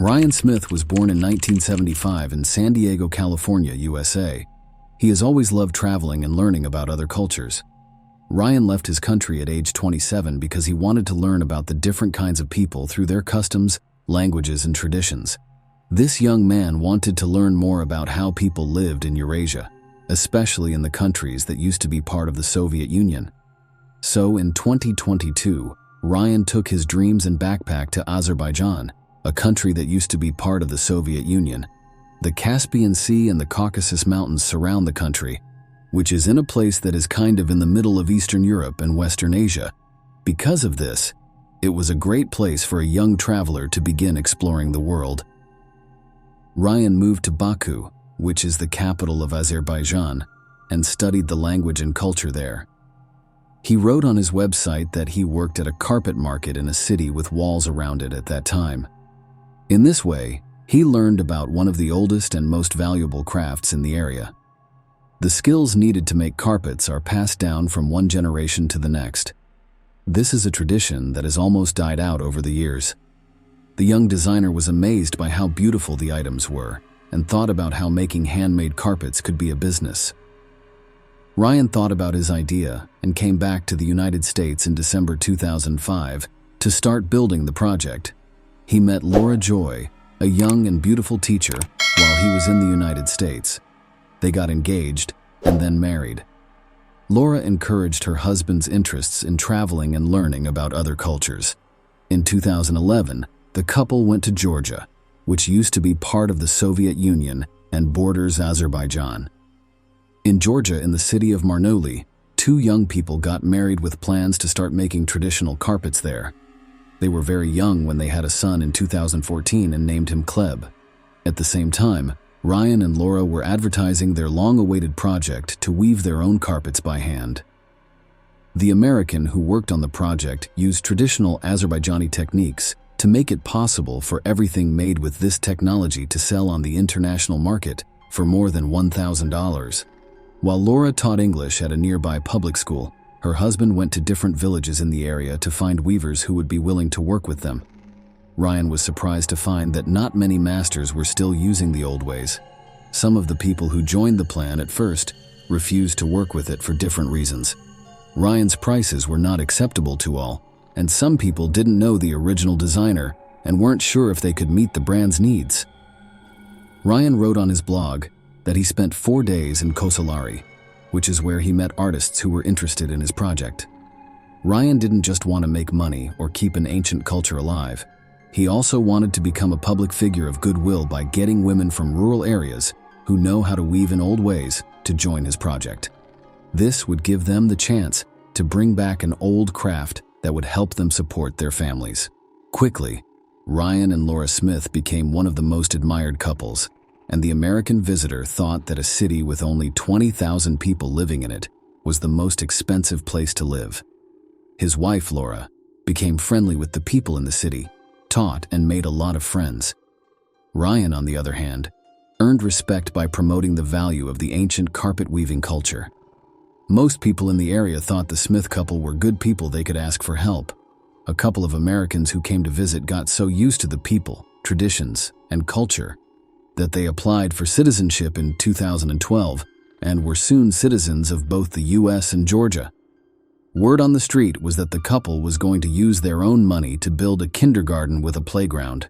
Ryan Smith was born in 1975 in San Diego, California, USA. He has always loved traveling and learning about other cultures. Ryan left his country at age 27 because he wanted to learn about the different kinds of people through their customs, languages, and traditions. This young man wanted to learn more about how people lived in Eurasia, especially in the countries that used to be part of the Soviet Union. So in 2022, Ryan took his dreams and backpack to Azerbaijan, a country that used to be part of the Soviet Union. The Caspian Sea and the Caucasus Mountains surround the country, which is in a place that is kind of in the middle of Eastern Europe and Western Asia. Because of this, it was a great place for a young traveler to begin exploring the world. Ryan moved to Baku, which is the capital of Azerbaijan, and studied the language and culture there. He wrote on his website that he worked at a carpet market in a city with walls around it at that time. In this way, he learned about one of the oldest and most valuable crafts in the area. The skills needed to make carpets are passed down from one generation to the next. This is a tradition that has almost died out over the years. The young designer was amazed by how beautiful the items were and thought about how making handmade carpets could be a business. Ryan thought about his idea and came back to the United States in December 2005 to start building the project. He met Laura Joy, a young and beautiful teacher, while he was in the United States. They got engaged and then married. Laura encouraged her husband's interests in traveling and learning about other cultures. In 2011, the couple went to Georgia, which used to be part of the Soviet Union and borders Azerbaijan. In Georgia, in the city of Marnoli, two young people got married with plans to start making traditional carpets there. They were very young when they had a son in 2014 and named him Kleb. At the same time, Ryan and Laura were advertising their long-awaited project to weave their own carpets by hand. The American who worked on the project used traditional Azerbaijani techniques to make it possible for everything made with this technology to sell on the international market for more than $1,000. While Laura taught English at a nearby public school, her husband went to different villages in the area to find weavers who would be willing to work with them. Ryan was surprised to find that not many masters were still using the old ways. Some of the people who joined the plan at first refused to work with it for different reasons. Ryan's prices were not acceptable to all, and some people didn't know the original designer and weren't sure if they could meet the brand's needs. Ryan wrote on his blog that he spent 4 days in Kosalari, which is where he met artists who were interested in his project. Ryan didn't just want to make money or keep an ancient culture alive. He also wanted to become a public figure of goodwill by getting women from rural areas who know how to weave in old ways to join his project. This would give them the chance to bring back an old craft that would help them support their families. Quickly, Ryan and Laura Smith became one of the most admired couples, and the American visitor thought that a city with only 20,000 people living in it was the most expensive place to live. His wife, Laura, became friendly with the people in the city, taught and made a lot of friends. Ryan, on the other hand, earned respect by promoting the value of the ancient carpet weaving culture. Most people in the area thought the Smith couple were good people they could ask for help. A couple of Americans who came to visit got so used to the people, traditions, and culture that they applied for citizenship in 2012 and were soon citizens of both the US and Georgia. Word on the street was that the couple was going to use their own money to build a kindergarten with a playground.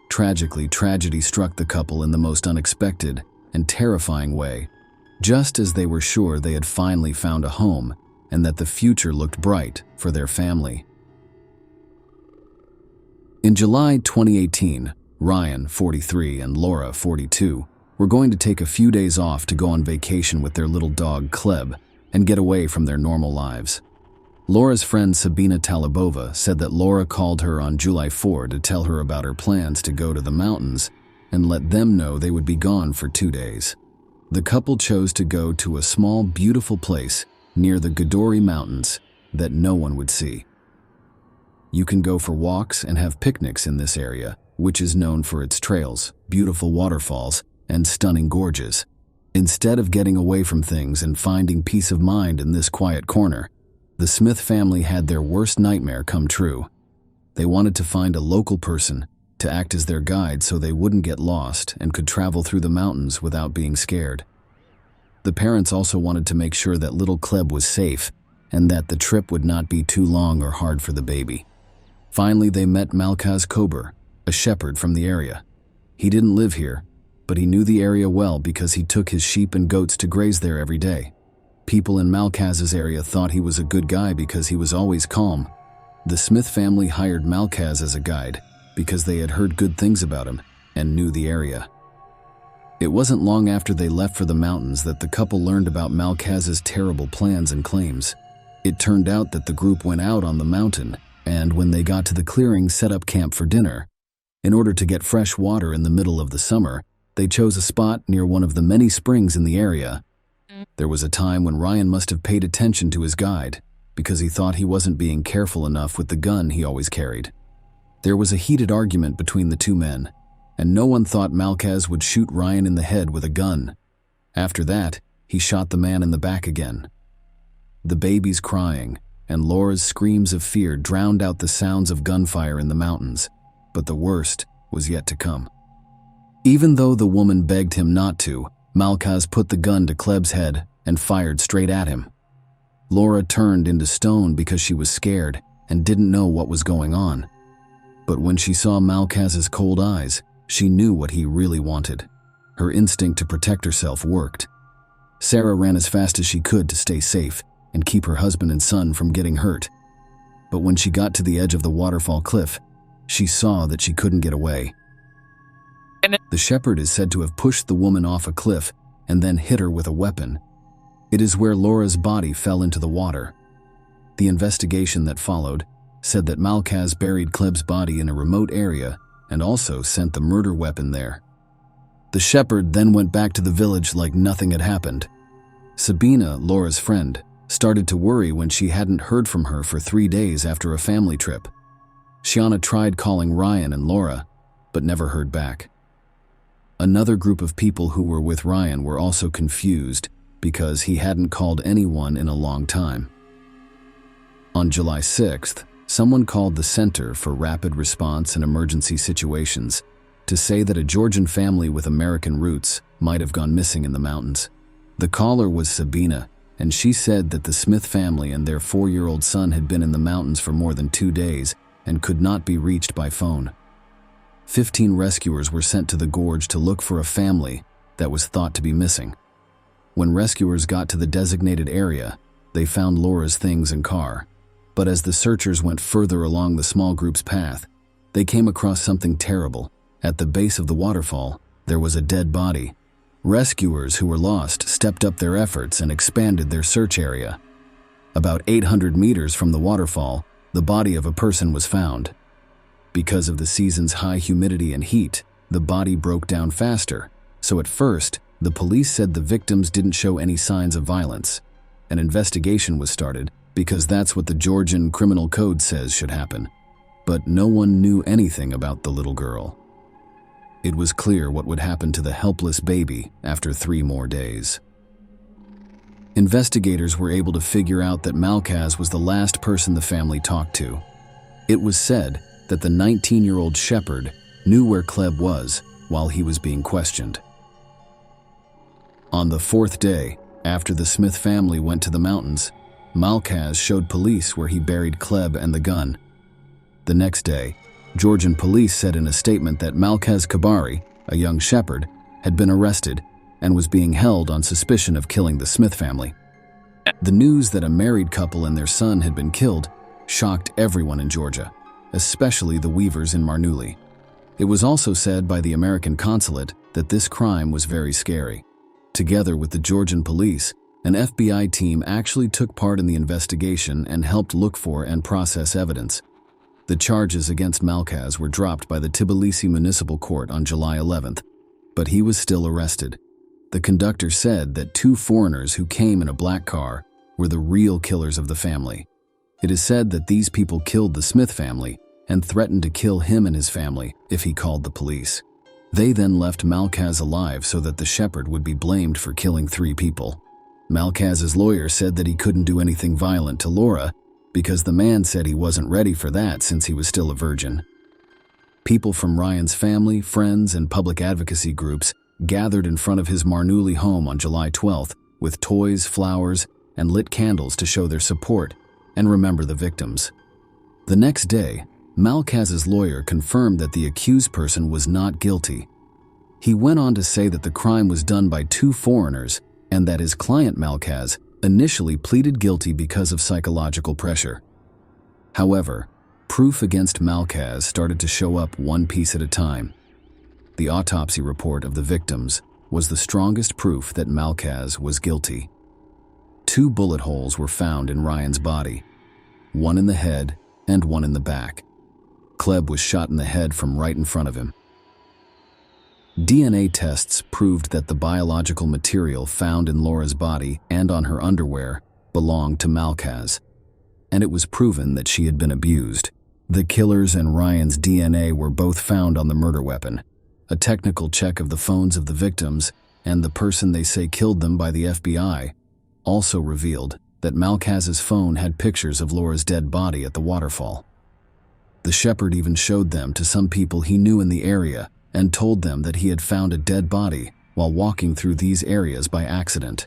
Tragically, tragedy struck the couple in the most unexpected and terrifying way, just as they were sure they had finally found a home and that the future looked bright for their family. In July 2018, Ryan, 43, and Laura, 42, were going to take a few days off to go on vacation with their little dog, Kleb, and get away from their normal lives. Laura's friend Sabina Talibova said that Laura called her on July 4 to tell her about her plans to go to the mountains and let them know they would be gone for 2 days. The couple chose to go to a small, beautiful place near the Godori Mountains that no one would see. You can go for walks and have picnics in this area, which is known for its trails, beautiful waterfalls, and stunning gorges. Instead of getting away from things and finding peace of mind in this quiet corner, the Smith family had their worst nightmare come true. They wanted to find a local person to act as their guide so they wouldn't get lost and could travel through the mountains without being scared. The parents also wanted to make sure that little Kleb was safe and that the trip would not be too long or hard for the baby. Finally, they met Malkaz Kober, a shepherd from the area. He didn't live here, but he knew the area well because he took his sheep and goats to graze there every day. People in Malkaz's area thought he was a good guy because he was always calm. The Smith family hired Malkaz as a guide because they had heard good things about him and knew the area. It wasn't long after they left for the mountains that the couple learned about Malkaz's terrible plans and claims. It turned out that the group went out on the mountain and, when they got to the clearing, set up camp for dinner. In order to get fresh water in the middle of the summer, they chose a spot near one of the many springs in the area. There was a time when Ryan must have paid attention to his guide because he thought he wasn't being careful enough with the gun he always carried. There was a heated argument between the two men, and no one thought Malkaz would shoot Ryan in the head with a gun. After that, he shot the man in the back again. The baby's crying and Laura's screams of fear drowned out the sounds of gunfire in the mountains, but the worst was yet to come. Even though the woman begged him not to, Malkaz put the gun to Kleb's head and fired straight at him. Laura turned into stone because she was scared and didn't know what was going on. But when she saw Malkaz's cold eyes, she knew what he really wanted. Her instinct to protect herself worked. Sarah ran as fast as she could to stay safe and keep her husband and son from getting hurt. But when she got to the edge of the waterfall cliff, she saw that she couldn't get away. The shepherd is said to have pushed the woman off a cliff and then hit her with a weapon. It is where Laura's body fell into the water. The investigation that followed said that Malkaz buried Kleb's body in a remote area and also sent the murder weapon there. The shepherd then went back to the village like nothing had happened. Sabina, Laura's friend, started to worry when she hadn't heard from her for 3 days after a family trip. Shiana tried calling Ryan and Laura, but never heard back. Another group of people who were with Ryan were also confused because he hadn't called anyone in a long time. On July 6th, someone called the Center for Rapid Response and Emergency Situations to say that a Georgian family with American roots might have gone missing in the mountains. The caller was Sabina, and she said that the Smith family and their 4-year-old son had been in the mountains for more than 2 days and could not be reached by phone. 15 rescuers were sent to the gorge to look for a family that was thought to be missing. When rescuers got to the designated area, they found Laura's things and car. But as the searchers went further along the small group's path, they came across something terrible. At the base of the waterfall, there was a dead body. Rescuers who were lost stepped up their efforts and expanded their search area. About 800 meters from the waterfall, the body of a person was found. Because of the season's high humidity and heat, the body broke down faster, so at first, the police said the victims didn't show any signs of violence. An investigation was started because that's what the Georgian criminal code says should happen. But no one knew anything about the little girl. It was clear what would happen to the helpless baby after 3 more days. Investigators were able to figure out that Malkaz was the last person the family talked to. It was said that the 19-year-old shepherd knew where Kleb was while he was being questioned. On the 4th day, after the Smith family went to the mountains, Malkaz showed police where he buried Kleb and the gun. The next day, Georgian police said in a statement that Malkaz Kabari, a young shepherd, had been arrested and was being held on suspicion of killing the Smith family. The news that a married couple and their son had been killed shocked everyone in Georgia, especially the Weavers in Marneuli. It was also said by the American consulate that this crime was very scary. Together with the Georgian police, an FBI team actually took part in the investigation and helped look for and process evidence. The charges against Malkaz were dropped by the Tbilisi Municipal Court on July 11th, but he was still arrested. The conductor said that 2 foreigners who came in a black car were the real killers of the family. It is said that these people killed the Smith family and threatened to kill him and his family if he called the police. They then left Malkaz alive so that the shepherd would be blamed for killing 3 people. Malkaz's lawyer said that he couldn't do anything violent to Laura because the man said he wasn't ready for that since he was still a virgin. People from Ryan's family, friends, and public advocacy groups gathered in front of his Marnouli home on July 12th with toys, flowers, and lit candles to show their support and remember the victims. The next day, Malkaz's lawyer confirmed that the accused person was not guilty. He went on to say that the crime was done by two foreigners and that his client Malkaz initially pleaded guilty because of psychological pressure. However, proof against Malkaz started to show up one piece at a time. The autopsy report of the victims was the strongest proof that Malkaz was guilty. 2 bullet holes were found in Ryan's body, one in the head and one in the back. Kleb was shot in the head from right in front of him. DNA tests proved that the biological material found in Laura's body and on her underwear belonged to Malkaz, and it was proven that she had been abused. The killer's and Ryan's DNA were both found on the murder weapon. A technical check of the phones of the victims and the person they say killed them by the FBI also revealed that Malkaz's phone had pictures of Laura's dead body at the waterfall. The shepherd even showed them to some people he knew in the area and told them that he had found a dead body while walking through these areas by accident.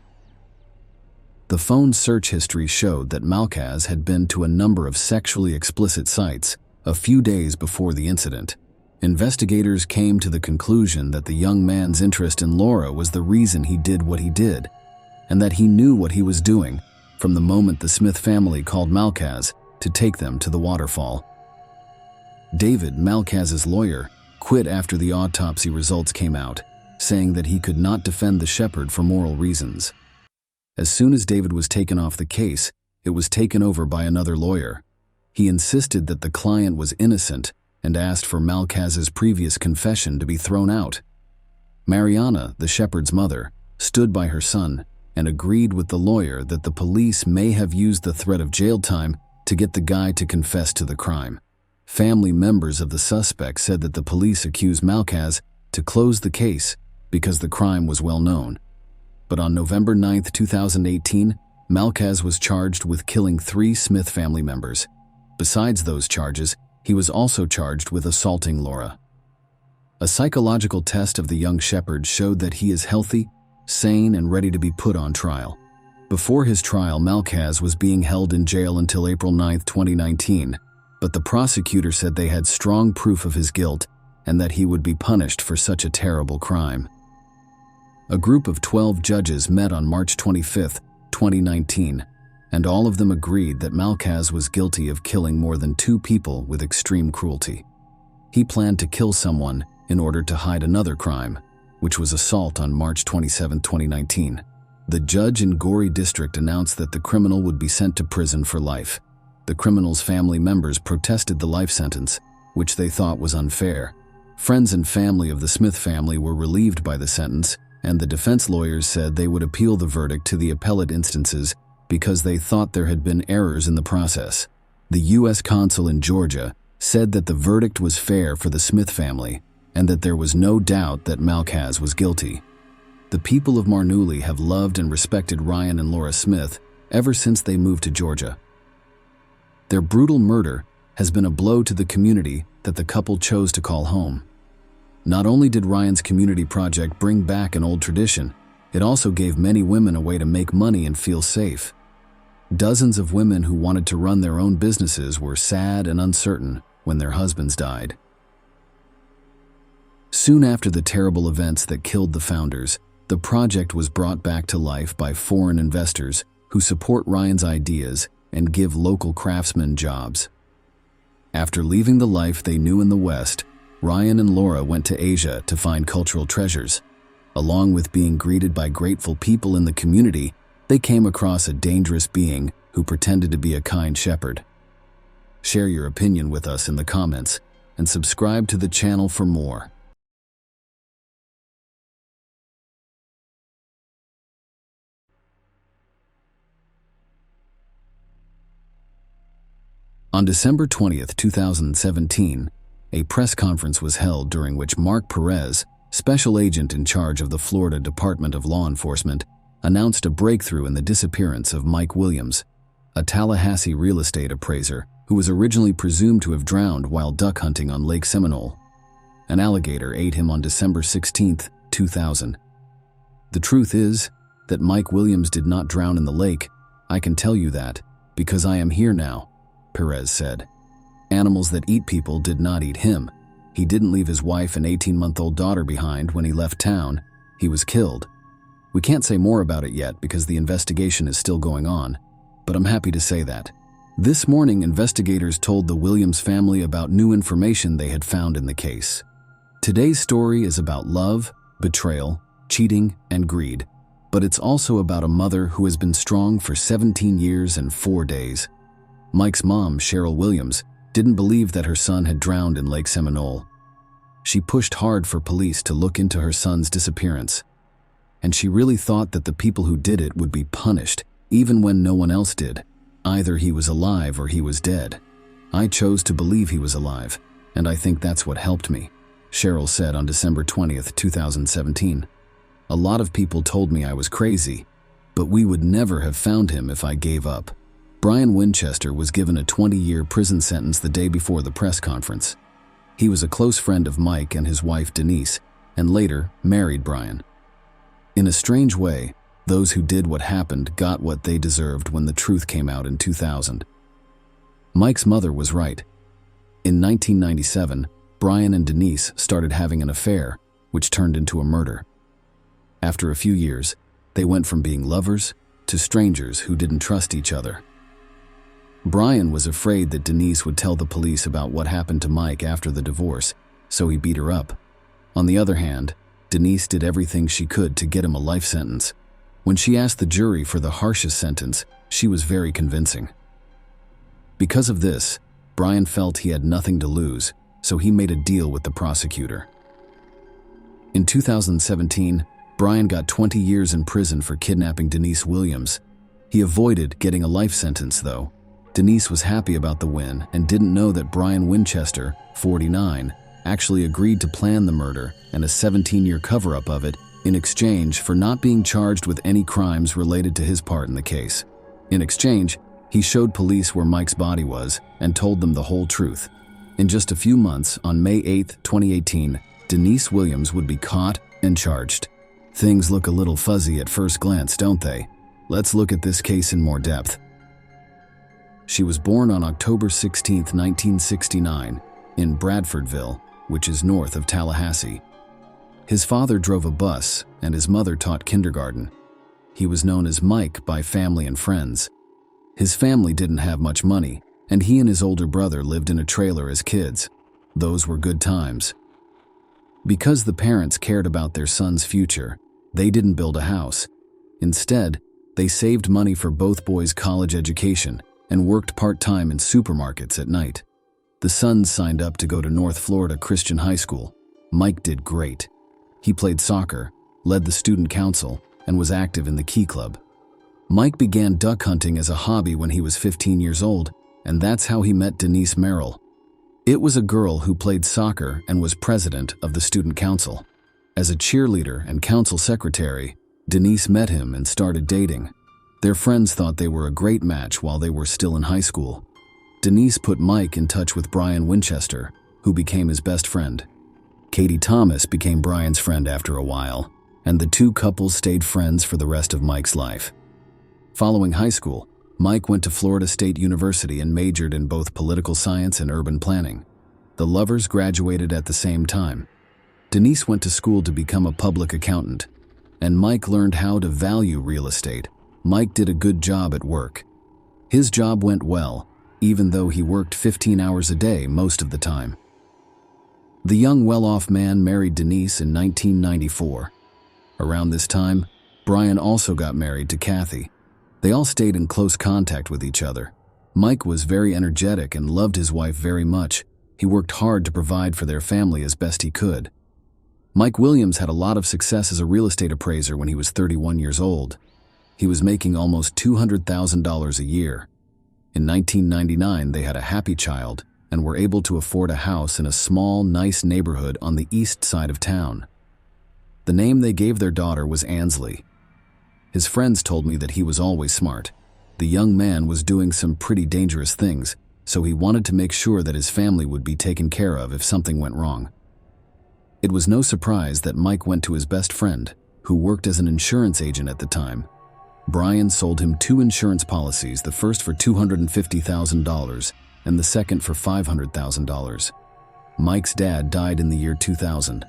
The phone's search history showed that Malkaz had been to a number of sexually explicit sites a few days before the incident. Investigators came to the conclusion that the young man's interest in Laura was the reason he did what he did, and that he knew what he was doing from the moment the Smith family called Malkaz to take them to the waterfall. David, Malkaz's lawyer, quit after the autopsy results came out, saying that he could not defend the shepherd for moral reasons. As soon as David was taken off the case, it was taken over by another lawyer. He insisted that the client was innocent and asked for Malkaz's previous confession to be thrown out. Mariana, the shepherd's mother, stood by her son and agreed with the lawyer that the police may have used the threat of jail time to get the guy to confess to the crime. Family members of the suspect said that the police accused Malkaz to close the case because the crime was well known. But on November 9, 2018, Malkaz was charged with killing 3 Smith family members. Besides those charges, he was also charged with assaulting Laura. A psychological test of the young shepherd showed that he is healthy, sane, and ready to be put on trial. Before his trial, Malkaz was being held in jail until April 9, 2019, but the prosecutor said they had strong proof of his guilt and that he would be punished for such a terrible crime. A group of 12 judges met on March 25, 2019, and all of them agreed that Malkaz was guilty of killing more than 2 people with extreme cruelty. He planned to kill someone in order to hide another crime, which was assault on March 27, 2019. The judge in Gori district announced that the criminal would be sent to prison for life. The criminal's family members protested the life sentence, which they thought was unfair. Friends and family of the Smith family were relieved by the sentence, and the defense lawyers said they would appeal the verdict to the appellate instances because they thought there had been errors in the process. The U.S. consul in Georgia said that the verdict was fair for the Smith family and that there was no doubt that Malkaz was guilty. The people of Marnouli have loved and respected Ryan and Laura Smith ever since they moved to Georgia. Their brutal murder has been a blow to the community that the couple chose to call home. Not only did Ryan's community project bring back an old tradition, it also gave many women a way to make money and feel safe. Dozens of women who wanted to run their own businesses were sad and uncertain when their husbands died. Soon after the terrible events that killed the founders, the project was brought back to life by foreign investors who support Ryan's ideas and give local craftsmen jobs. After leaving the life they knew in the West, Ryan and Laura went to Asia to find cultural treasures. Along with being greeted by grateful people in the community, they came across a dangerous being who pretended to be a kind shepherd. Share your opinion with us in the comments and subscribe to the channel for more. On December 20, 2017, a press conference was held during which Mark Perez, special agent in charge of the Florida Department of Law Enforcement, announced a breakthrough in the disappearance of Mike Williams, a Tallahassee real estate appraiser who was originally presumed to have drowned while duck hunting on Lake Seminole. An alligator ate him on December 16, 2000. The truth is that Mike Williams did not drown in the lake. I can tell you that, because I am here now, Perez said. Animals that eat people did not eat him. He didn't leave his wife and 18-month-old daughter behind when he left town. He was killed. We can't say more about it yet because the investigation is still going on, but I'm happy to say that. This morning, investigators told the Williams family about new information they had found in the case. Today's story is about love, betrayal, cheating, and greed, but it's also about a mother who has been strong for 17 years and 4 days. Mike's mom, Cheryl Williams, didn't believe that her son had drowned in Lake Seminole. She pushed hard for police to look into her son's disappearance, and she really thought that the people who did it would be punished, even when no one else did. Either he was alive or he was dead. I chose to believe he was alive, and I think that's what helped me, Cheryl said on December 20th, 2017. A lot of people told me I was crazy, but we would never have found him if I gave up. Brian Winchester was given a 20-year prison sentence the day before the press conference. He was a close friend of Mike and his wife Denise, and later married Brian. In a strange way, those who did what happened got what they deserved when the truth came out in 2000. Mike's mother was right. In 1997, Brian and Denise started having an affair, which turned into a murder. After a few years, they went from being lovers to strangers who didn't trust each other. Brian was afraid that Denise would tell the police about what happened to Mike after the divorce, so he beat her up. On the other hand, Denise did everything she could to get him a life sentence. When she asked the jury for the harshest sentence, she was very convincing. Because of this, Brian felt he had nothing to lose, so he made a deal with the prosecutor. In 2017, Brian got 20 years in prison for kidnapping Denise Williams. He avoided getting a life sentence, though. Denise was happy about the win and didn't know that Brian Winchester, 49, actually agreed to plan the murder and a 17-year cover-up of it in exchange for not being charged with any crimes related to his part in the case. In exchange, he showed police where Mike's body was and told them the whole truth. In just a few months, on May 8, 2018, Denise Williams would be caught and charged. Things look a little fuzzy at first glance, don't they? Let's look at this case in more depth. She was born on October 16, 1969, in Bradfordville, which is north of Tallahassee. His father drove a bus, and his mother taught kindergarten. He was known as Mike by family and friends. His family didn't have much money, and he and his older brother lived in a trailer as kids. Those were good times. Because the parents cared about their son's future, they didn't build a house. Instead, they saved money for both boys' college education and worked part-time in supermarkets at night. The sons signed up to go to North Florida Christian High School. Mike did great. He played soccer, led the student council, and was active in the Key Club. Mike began duck hunting as a hobby when he was 15 years old, and that's how he met Denise Merrill. It was a girl who played soccer and was president of the student council. As a cheerleader and council secretary, Denise met him and started dating. Their friends thought they were a great match while they were still in high school. Denise put Mike in touch with Brian Winchester, who became his best friend. Katie Thomas became Brian's friend after a while, and the two couples stayed friends for the rest of Mike's life. Following high school, Mike went to Florida State University and majored in both political science and urban planning. The lovers graduated at the same time. Denise went to school to become a public accountant, and Mike learned how to value real estate. Mike did a good job at work. His job went well, even though he worked 15 hours a day most of the time. The young well-off man married Denise in 1994. Around this time, Brian also got married to Kathy. They all stayed in close contact with each other. Mike was very energetic and loved his wife very much. He worked hard to provide for their family as best he could. Mike Williams had a lot of success as a real estate appraiser when he was 31 years old. He was making almost $200,000 a year. In 1999, they had a happy child and were able to afford a house in a small, nice neighborhood on the east side of town. The name they gave their daughter was Ansley. His friends told me that he was always smart. The young man was doing some pretty dangerous things, so he wanted to make sure that his family would be taken care of if something went wrong. It was no surprise that Mike went to his best friend, who worked as an insurance agent at the time. Brian sold him 2 insurance policies, the first for $250,000 and the second for $500,000. Mike's dad died in the year 2000.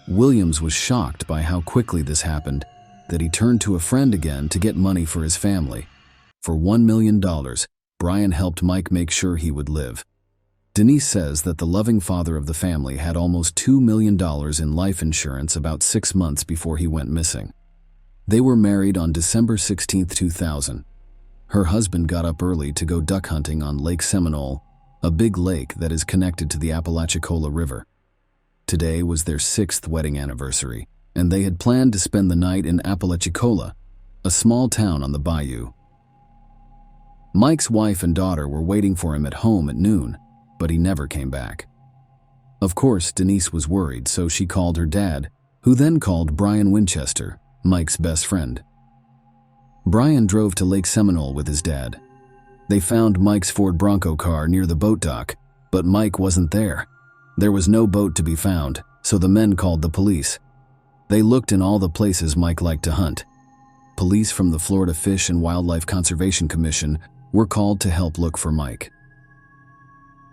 Williams was shocked by how quickly this happened, that he turned to a friend again to get money for his family. For $1 million, Brian helped Mike make sure he would live. Denise says that the loving father of the family had almost $2 million in life insurance about 6 months before he went missing. They were married on December 16, 2000. Her husband got up early to go duck hunting on Lake Seminole, a big lake that is connected to the Apalachicola River. Today was their 6th wedding anniversary, and they had planned to spend the night in Apalachicola, a small town on the bayou. Mike's wife and daughter were waiting for him at home at noon, but he never came back. Of course, Denise was worried, so she called her dad, who then called Brian Winchester, Mike's best friend. Brian drove to Lake Seminole with his dad. They found Mike's Ford Bronco car near the boat dock, but Mike wasn't there. There was no boat to be found, so the men called the police. They looked in all the places Mike liked to hunt. Police from the Florida Fish and Wildlife Conservation Commission were called to help look for Mike.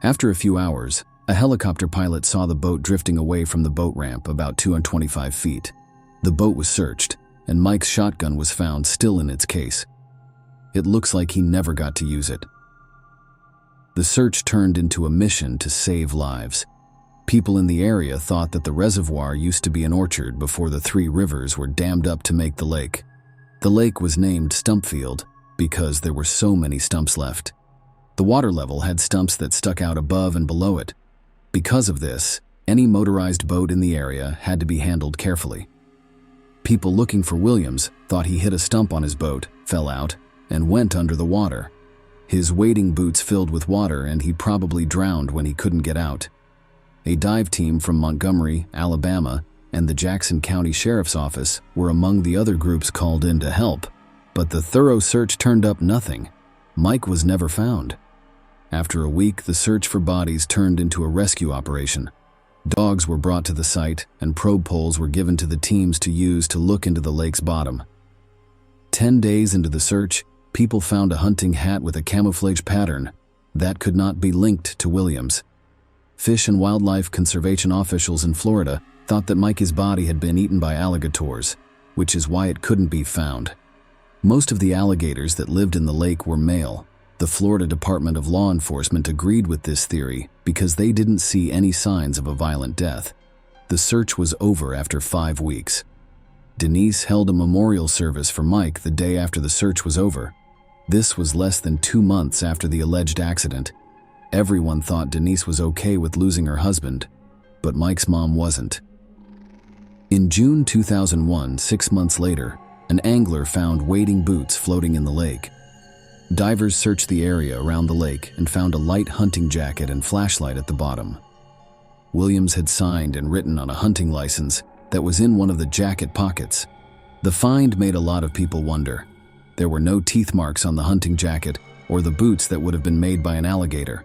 After a few hours, a helicopter pilot saw the boat drifting away from the boat ramp about 225 feet. The boat was searched, and Mike's shotgun was found still in its case. It looks like he never got to use it. The search turned into a mission to save lives. People in the area thought that the reservoir used to be an orchard before the 3 rivers were dammed up to make the lake. The lake was named Stumpfield because there were so many stumps left. The water level had stumps that stuck out above and below it. Because of this, any motorized boat in the area had to be handled carefully. People looking for Williams thought he hit a stump on his boat, fell out, and went under the water. His wading boots filled with water, and he probably drowned when he couldn't get out. A dive team from Montgomery, Alabama, and the Jackson County Sheriff's Office were among the other groups called in to help, but the thorough search turned up nothing. Mike was never found. After a week, the search for bodies turned into a rescue operation. Dogs were brought to the site, and probe poles were given to the teams to use to look into the lake's bottom. 10 days into the search, people found a hunting hat with a camouflage pattern that could not be linked to Williams. Fish and wildlife conservation officials in Florida thought that Mikey's body had been eaten by alligators, which is why it couldn't be found. Most of the alligators that lived in the lake were male. The Florida Department of Law Enforcement agreed with this theory because they didn't see any signs of a violent death. The search was over after 5 weeks. Denise held a memorial service for Mike the day after the search was over. This was less than 2 months after the alleged accident. Everyone thought Denise was okay with losing her husband, but Mike's mom wasn't. In June 2001, 6 months later, an angler found wading boots floating in the lake. Divers searched the area around the lake and found a light hunting jacket and flashlight at the bottom. Williams had signed and written on a hunting license that was in one of the jacket pockets. The find made a lot of people wonder. There were no teeth marks on the hunting jacket or the boots that would have been made by an alligator.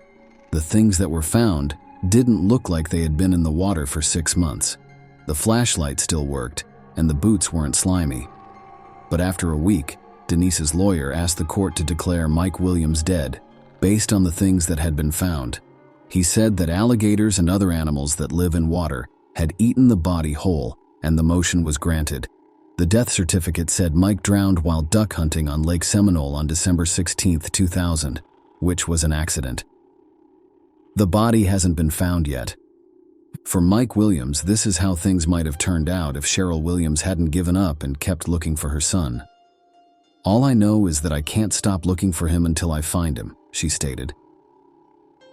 The things that were found didn't look like they had been in the water for 6 months. The flashlight still worked, and the boots weren't slimy. But after a week, Denise's lawyer asked the court to declare Mike Williams dead, based on the things that had been found. He said that alligators and other animals that live in water had eaten the body whole, and the motion was granted. The death certificate said Mike drowned while duck hunting on Lake Seminole on December 16, 2000, which was an accident. The body hasn't been found yet. For Mike Williams, this is how things might have turned out if Cheryl Williams hadn't given up and kept looking for her son. "All I know is that I can't stop looking for him until I find him," she stated.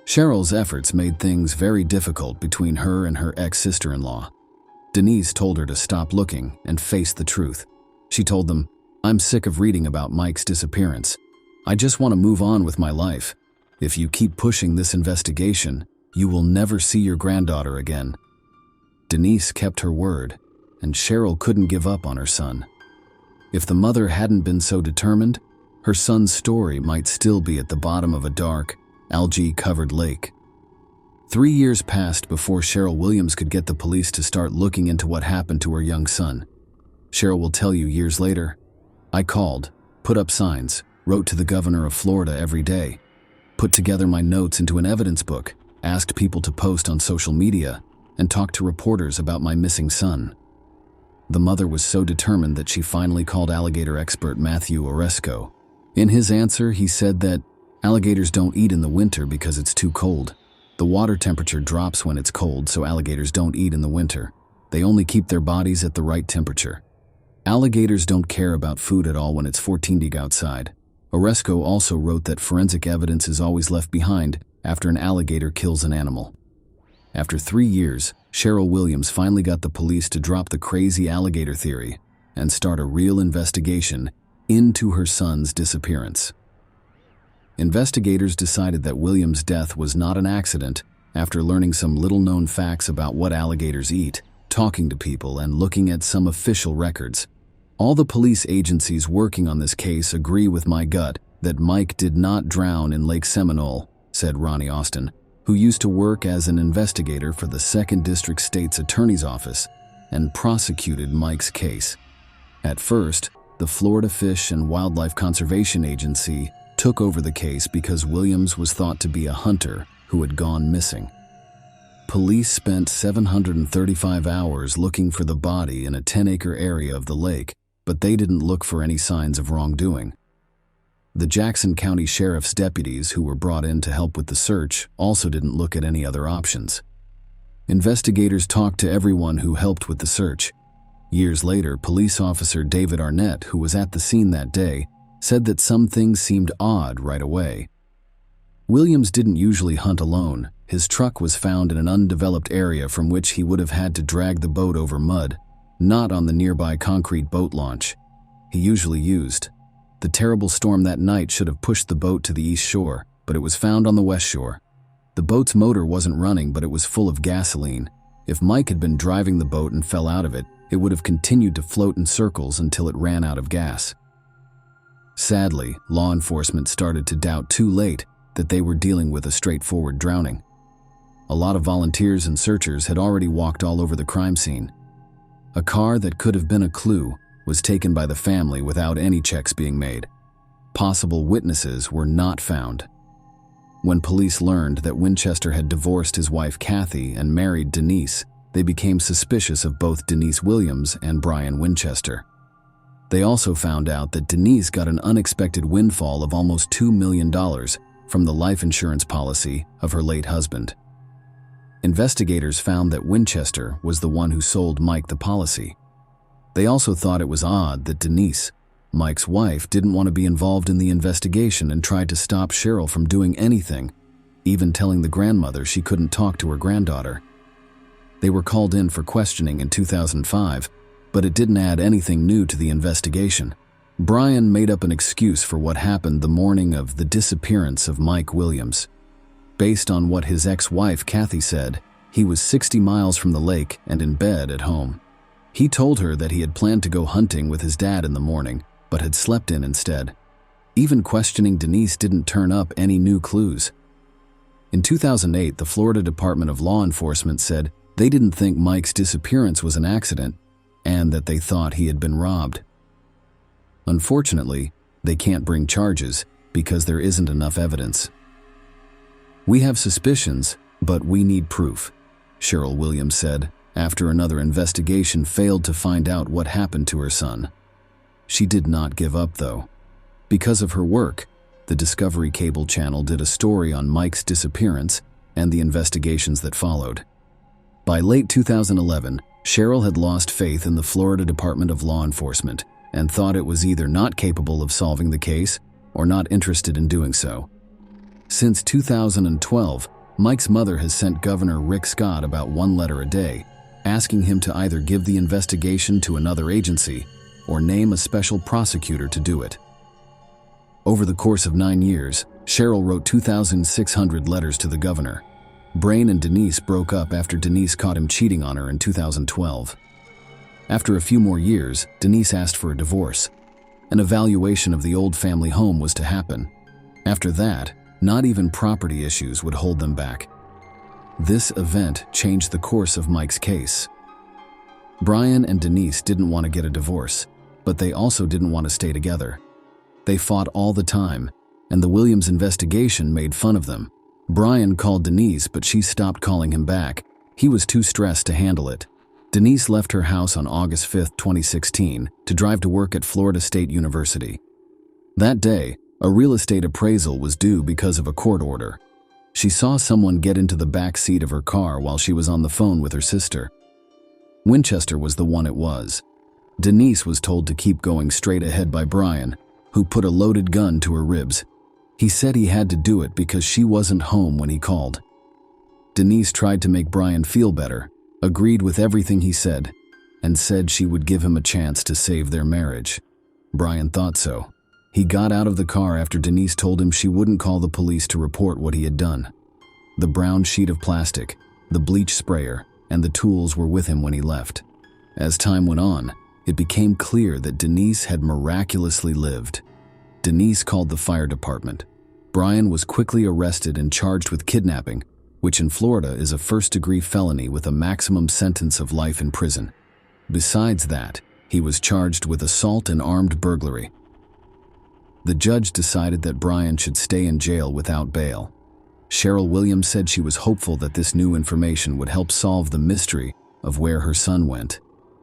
Cheryl's efforts made things very difficult between her and her ex-sister-in-law. Denise told her to stop looking and face the truth. She told them, "I'm sick of reading about Mike's disappearance. I just want to move on with my life. If you keep pushing this investigation, you will never see your granddaughter again." Denise kept her word, and Cheryl couldn't give up on her son. If the mother hadn't been so determined, her son's story might still be at the bottom of a dark, algae-covered lake. 3 years passed before Cheryl Williams could get the police to start looking into what happened to her young son. Cheryl will tell you years later, "I called, put up signs, wrote to the governor of Florida every day, put together my notes into an evidence book, asked people to post on social media, and talked to reporters about my missing son." The mother was so determined that she finally called alligator expert Matthew Oresco. In his answer, he said that alligators don't eat in the winter because it's too cold. The water temperature drops when it's cold, so alligators don't eat in the winter. They only keep their bodies at the right temperature. Alligators don't care about food at all when it's 14° outside. Oresco also wrote that forensic evidence is always left behind after an alligator kills an animal. After 3 years, Cheryl Williams finally got the police to drop the crazy alligator theory and start a real investigation into her son's disappearance. Investigators decided that Williams' death was not an accident after learning some little-known facts about what alligators eat, talking to people, and looking at some official records. All the police agencies working on this case agree with my gut that Mike did not drown in Lake Seminole, said Ronnie Austin, who used to work as an investigator for the 2nd District State's Attorney's Office and prosecuted Mike's case. At first, the Florida Fish and Wildlife Conservation Agency took over the case because Williams was thought to be a hunter who had gone missing. Police spent 735 hours looking for the body in a 10-acre area of the lake, but they didn't look for any signs of wrongdoing. The Jackson County Sheriff's deputies who were brought in to help with the search also didn't look at any other options. Investigators talked to everyone who helped with the search. Years later, police officer David Arnett, who was at the scene that day, said that some things seemed odd right away. Williams didn't usually hunt alone. His truck was found in an undeveloped area from which he would have had to drag the boat over mud, not on the nearby concrete boat launch he usually used. The terrible storm that night should have pushed the boat to the east shore, but it was found on the west shore. The boat's motor wasn't running, but it was full of gasoline. If Mike had been driving the boat and fell out of it, it would have continued to float in circles until it ran out of gas. Sadly, law enforcement started to doubt too late that they were dealing with a straightforward drowning. A lot of volunteers and searchers had already walked all over the crime scene. A car that could have been a clue was taken by the family without any checks being made. Possible witnesses were not found. When police learned that Winchester had divorced his wife Kathy and married Denise, they became suspicious of both Denise Williams and Brian Winchester. They also found out that Denise got an unexpected windfall of almost $2 million from the life insurance policy of her late husband. Investigators found that Winchester was the one who sold Mike the policy. They also thought it was odd that Denise, Mike's wife, didn't want to be involved in the investigation and tried to stop Cheryl from doing anything, even telling the grandmother she couldn't talk to her granddaughter. They were called in for questioning in 2005, but it didn't add anything new to the investigation. Brian made up an excuse for what happened the morning of the disappearance of Mike Williams. Based on what his ex-wife Kathy said, he was 60 miles from the lake and in bed at home. He told her that he had planned to go hunting with his dad in the morning, but had slept in instead. Even questioning Denise didn't turn up any new clues. In 2008, the Florida Department of Law Enforcement said they didn't think Mike's disappearance was an accident and that they thought he had been robbed. Unfortunately, they can't bring charges because there isn't enough evidence. "We have suspicions, but we need proof," Cheryl Williams said, after another investigation failed to find out what happened to her son. She did not give up, though. Because of her work, the Discovery Cable Channel did a story on Mike's disappearance and the investigations that followed. By late 2011, Cheryl had lost faith in the Florida Department of Law Enforcement and thought it was either not capable of solving the case or not interested in doing so. Since 2012, Mike's mother has sent Governor Rick Scott about 1 letter a day, asking him to either give the investigation to another agency or name a special prosecutor to do it. Over the course of 9 years, Cheryl wrote 2,600 letters to the governor. Brain and Denise broke up after Denise caught him cheating on her in 2012. After a few more years, Denise asked for a divorce. An evaluation of the old family home was to happen. After that, not even property issues would hold them back. This event changed the course of Mike's case. Brian and Denise didn't want to get a divorce, but they also didn't want to stay together. They fought all the time, and the Williams investigation made fun of them. Brian called Denise, but she stopped calling him back. He was too stressed to handle it. Denise left her house on August 5, 2016, to drive to work at Florida State University. That day, a real estate appraisal was due because of a court order. She saw someone get into the back seat of her car while she was on the phone with her sister. Winchester was the one it was. Denise was told to keep going straight ahead by Brian, who put a loaded gun to her ribs. He said he had to do it because she wasn't home when he called. Denise tried to make Brian feel better, agreed with everything he said, and said she would give him a chance to save their marriage. Brian thought so. He got out of the car after Denise told him she wouldn't call the police to report what he had done. The brown sheet of plastic, the bleach sprayer, and the tools were with him when he left. As time went on, it became clear that Denise had miraculously lived. Denise called the fire department. Brian was quickly arrested and charged with kidnapping, which in Florida is a first-degree felony with a maximum sentence of life in prison. Besides that, he was charged with assault and armed burglary. The judge decided that Brian should stay in jail without bail. Cheryl Williams said she was hopeful that this new information would help solve the mystery of where her son went.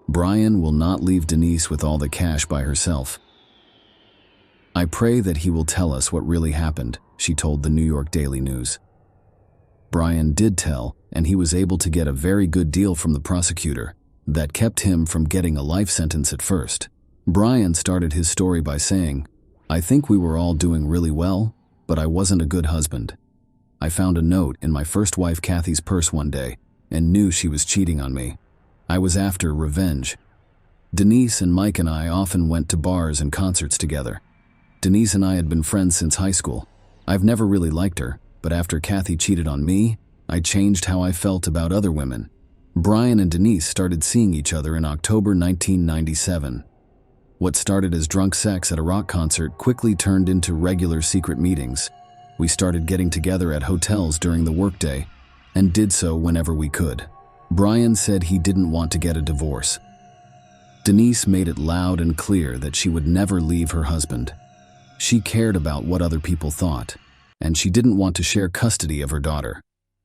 Brian will not leave Denise with all the cash by herself. "I pray that he will tell us what really happened," she told the New York Daily News. Brian did tell, and he was able to get a very good deal from the prosecutor that kept him from getting a life sentence at first. Brian started his story by saying, "I think we were all doing really well, but I wasn't a good husband. I found a note in my first wife Kathy's purse one day and knew she was cheating on me. I was after revenge. Denise and Mike and I often went to bars and concerts together. Denise and I had been friends since high school. I've never really liked her, but after Kathy cheated on me, I changed how I felt about other women." Brian and Denise started seeing each other in October 1997. What started as drunk sex at a rock concert quickly turned into regular secret meetings. We started getting together at hotels during the workday, and did so whenever we could. Brian said he didn't want to get a divorce. Denise made it loud and clear that she would never leave her husband. She cared about what other people thought, and she didn't want to share custody of her daughter.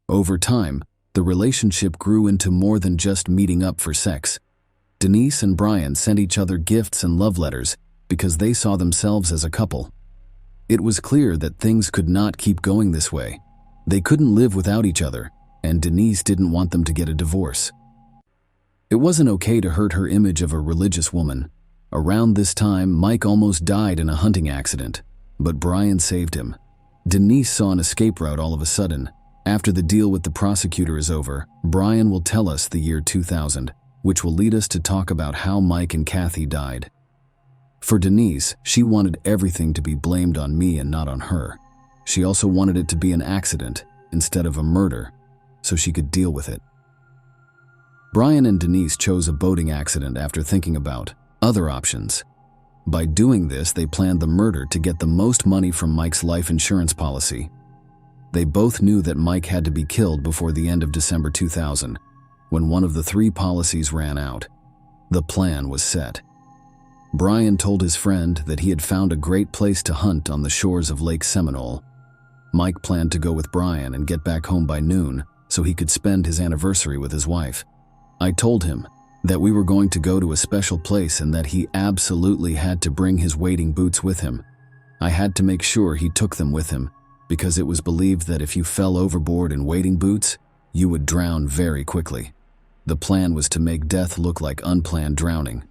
Over time, the relationship grew into more than just meeting up for sex. Denise and Brian sent each other gifts and love letters because they saw themselves as a couple. It was clear that things could not keep going this way. They couldn't live without each other, and Denise didn't want them to get a divorce. It wasn't okay to hurt her image of a religious woman. Around this time, Mike almost died in a hunting accident, but Brian saved him. Denise saw an escape route all of a sudden. After the deal with the prosecutor is over, Brian will tell us the year 2000, which will lead us to talk about how Mike and Kathy died. For Denise, she wanted everything to be blamed on me and not on her. She also wanted it to be an accident instead of a murder, so she could deal with it. Brian and Denise chose a boating accident after thinking about other options. By doing this, they planned the murder to get the most money from Mike's life insurance policy. They both knew that Mike had to be killed before the end of December 2000, when one of the 3 policies ran out. The plan was set. Brian told his friend that he had found a great place to hunt on the shores of Lake Seminole. Mike planned to go with Brian and get back home by noon so he could spend his anniversary with his wife. I told him that we were going to go to a special place and that he absolutely had to bring his wading boots with him. I had to make sure he took them with him because it was believed that if you fell overboard in wading boots, you would drown very quickly. The plan was to make death look like unplanned drowning.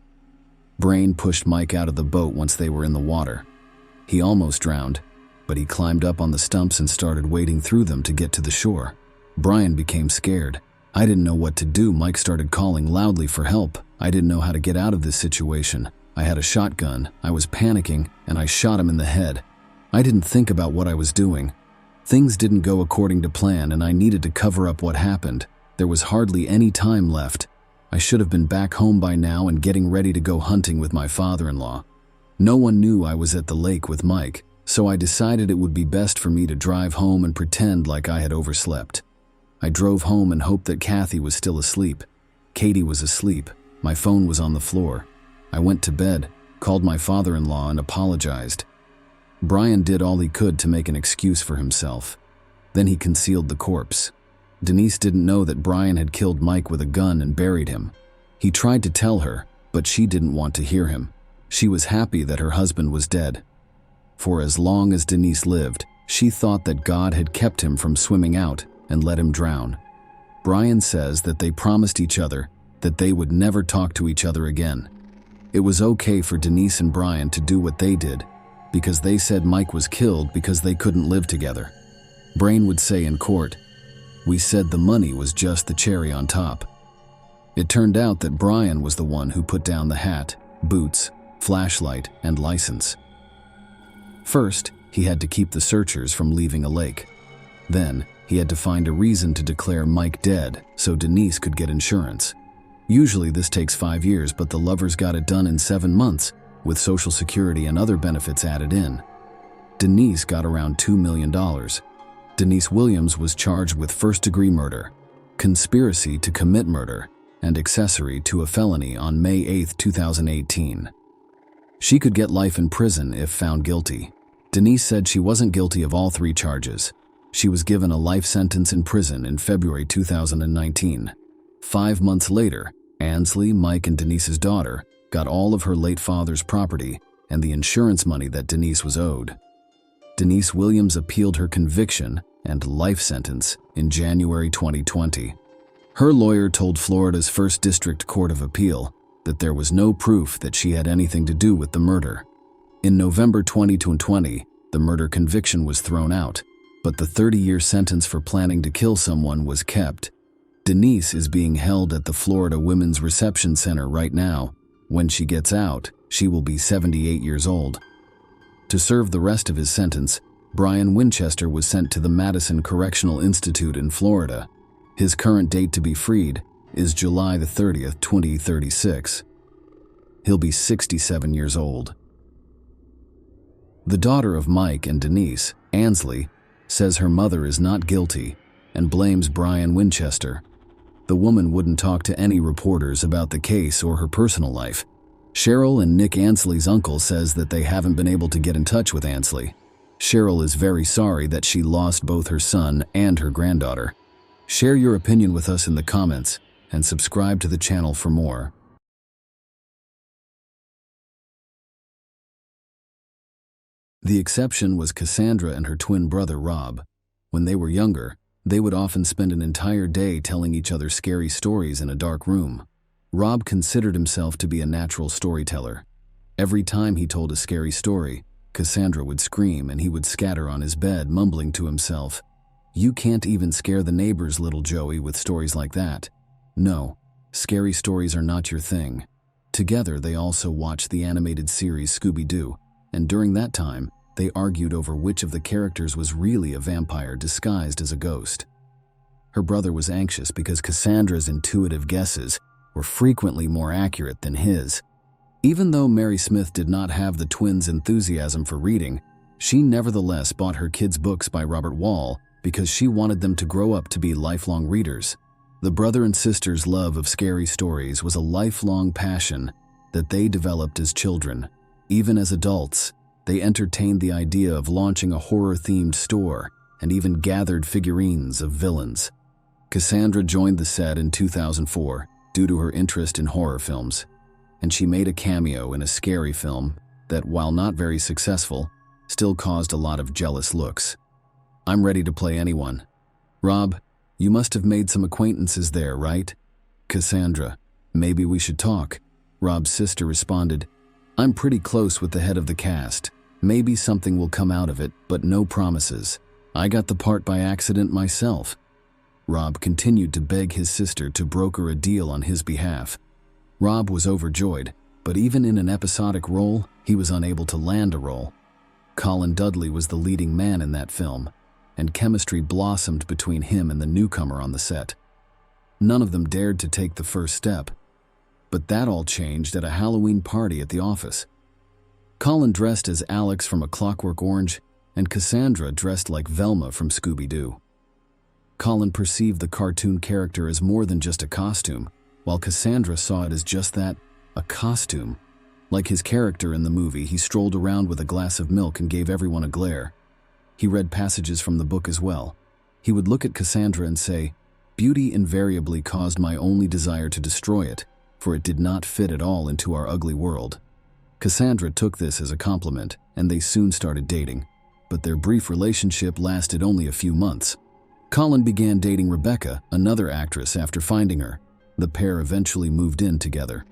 Brain pushed Mike out of the boat once they were in the water. He almost drowned, but he climbed up on the stumps and started wading through them to get to the shore. Brian became scared. I didn't know what to do. Mike started calling loudly for help. I didn't know how to get out of this situation. I had a shotgun. I was panicking, and I shot him in the head. I didn't think about what I was doing. Things didn't go according to plan, and I needed to cover up what happened. There was hardly any time left. I should have been back home by now and getting ready to go hunting with my father-in-law. No one knew I was at the lake with Mike, so I decided it would be best for me to drive home and pretend like I had overslept. I drove home and hoped that Kathy was still asleep. Katie was asleep. My phone was on the floor. I went to bed, called my father-in-law and apologized. Brian did all he could to make an excuse for himself. Then he concealed the corpse. Denise didn't know that Brian had killed Mike with a gun and buried him. He tried to tell her, but she didn't want to hear him. She was happy that her husband was dead. For as long as Denise lived, she thought that God had kept him from swimming out and let him drown. Brian says that they promised each other that they would never talk to each other again. It was okay for Denise and Brian to do what they did because they said Mike was killed because they couldn't live together. Brian would say in court, "We said the money was just the cherry on top." It turned out that Brian was the one who put down the hat, boots, flashlight, and license. First, he had to keep the searchers from leaving a lake. Then, he had to find a reason to declare Mike dead so Denise could get insurance. Usually this takes 5 years, but the lovers got it done in 7 months, with Social Security and other benefits added in. Denise got around $2 million. Denise Williams was charged with first-degree murder, conspiracy to commit murder, and accessory to a felony on May 8, 2018. She could get life in prison if found guilty. Denise said she wasn't guilty of all 3 charges. She was given a life sentence in prison in February 2019. 5 months later, Ansley, Mike, and Denise's daughter got all of her late father's property and the insurance money that Denise was owed. Denise Williams appealed her conviction and life sentence in January 2020. Her lawyer told Florida's First District Court of Appeal that there was no proof that she had anything to do with the murder. In November 2020, the murder conviction was thrown out, but the 30-year sentence for planning to kill someone was kept. Denise is being held at the Florida Women's Reception Center right now. When she gets out, she will be 78 years old. To serve the rest of his sentence, Brian Winchester was sent to the Madison Correctional Institute in Florida. His current date to be freed is July 30th, 2036. He'll be 67 years old. The daughter of Mike and Denise, Ansley, says her mother is not guilty and blames Brian Winchester. The woman wouldn't talk to any reporters about the case or her personal life. Cheryl and Nick Ansley's uncle says that they haven't been able to get in touch with Ansley. Cheryl is very sorry that she lost both her son and her granddaughter. Share your opinion with us in the comments and subscribe to the channel for more. The exception was Cassandra and her twin brother Rob. When they were younger, they would often spend an entire day telling each other scary stories in a dark room. Rob considered himself to be a natural storyteller. Every time he told a scary story, Cassandra would scream and he would scatter on his bed, mumbling to himself, "You can't even scare the neighbors, little Joey, with stories like that." No, scary stories are not your thing. Together, they also watched the animated series Scooby-Doo, and during that time, they argued over which of the characters was really a vampire disguised as a ghost. Her brother was anxious because Cassandra's intuitive guesses were frequently more accurate than his. Even though Mary Smith did not have the twins' enthusiasm for reading, she nevertheless bought her kids books by Robert Wall because she wanted them to grow up to be lifelong readers. The brother and sister's love of scary stories was a lifelong passion that they developed as children. Even as adults, they entertained the idea of launching a horror-themed store and even gathered figurines of villains. Cassandra joined the set in 2004 due to her interest in horror films, and she made a cameo in a scary film that, while not very successful, still caused a lot of jealous looks. "I'm ready to play anyone." "Rob, you must have made some acquaintances there, right?" "Cassandra, maybe we should talk." Rob's sister responded, "I'm pretty close with the head of the cast. Maybe something will come out of it, but no promises. I got the part by accident myself." Rob continued to beg his sister to broker a deal on his behalf. Rob was overjoyed, but even in an episodic role, he was unable to land a role. Colin Dudley was the leading man in that film, and chemistry blossomed between him and the newcomer on the set. None of them dared to take the first step, but that all changed at a Halloween party at the office. Colin dressed as Alex from A Clockwork Orange, and Cassandra dressed like Velma from Scooby-Doo. Colin perceived the cartoon character as more than just a costume, while Cassandra saw it as just that, a costume. Like his character in the movie, he strolled around with a glass of milk and gave everyone a glare. He read passages from the book as well. He would look at Cassandra and say, "Beauty invariably caused my only desire to destroy it, for it did not fit at all into our ugly world." Cassandra took this as a compliment, and they soon started dating. But their brief relationship lasted only a few months. Colin began dating Rebecca, another actress, after finding her. The pair eventually moved in together.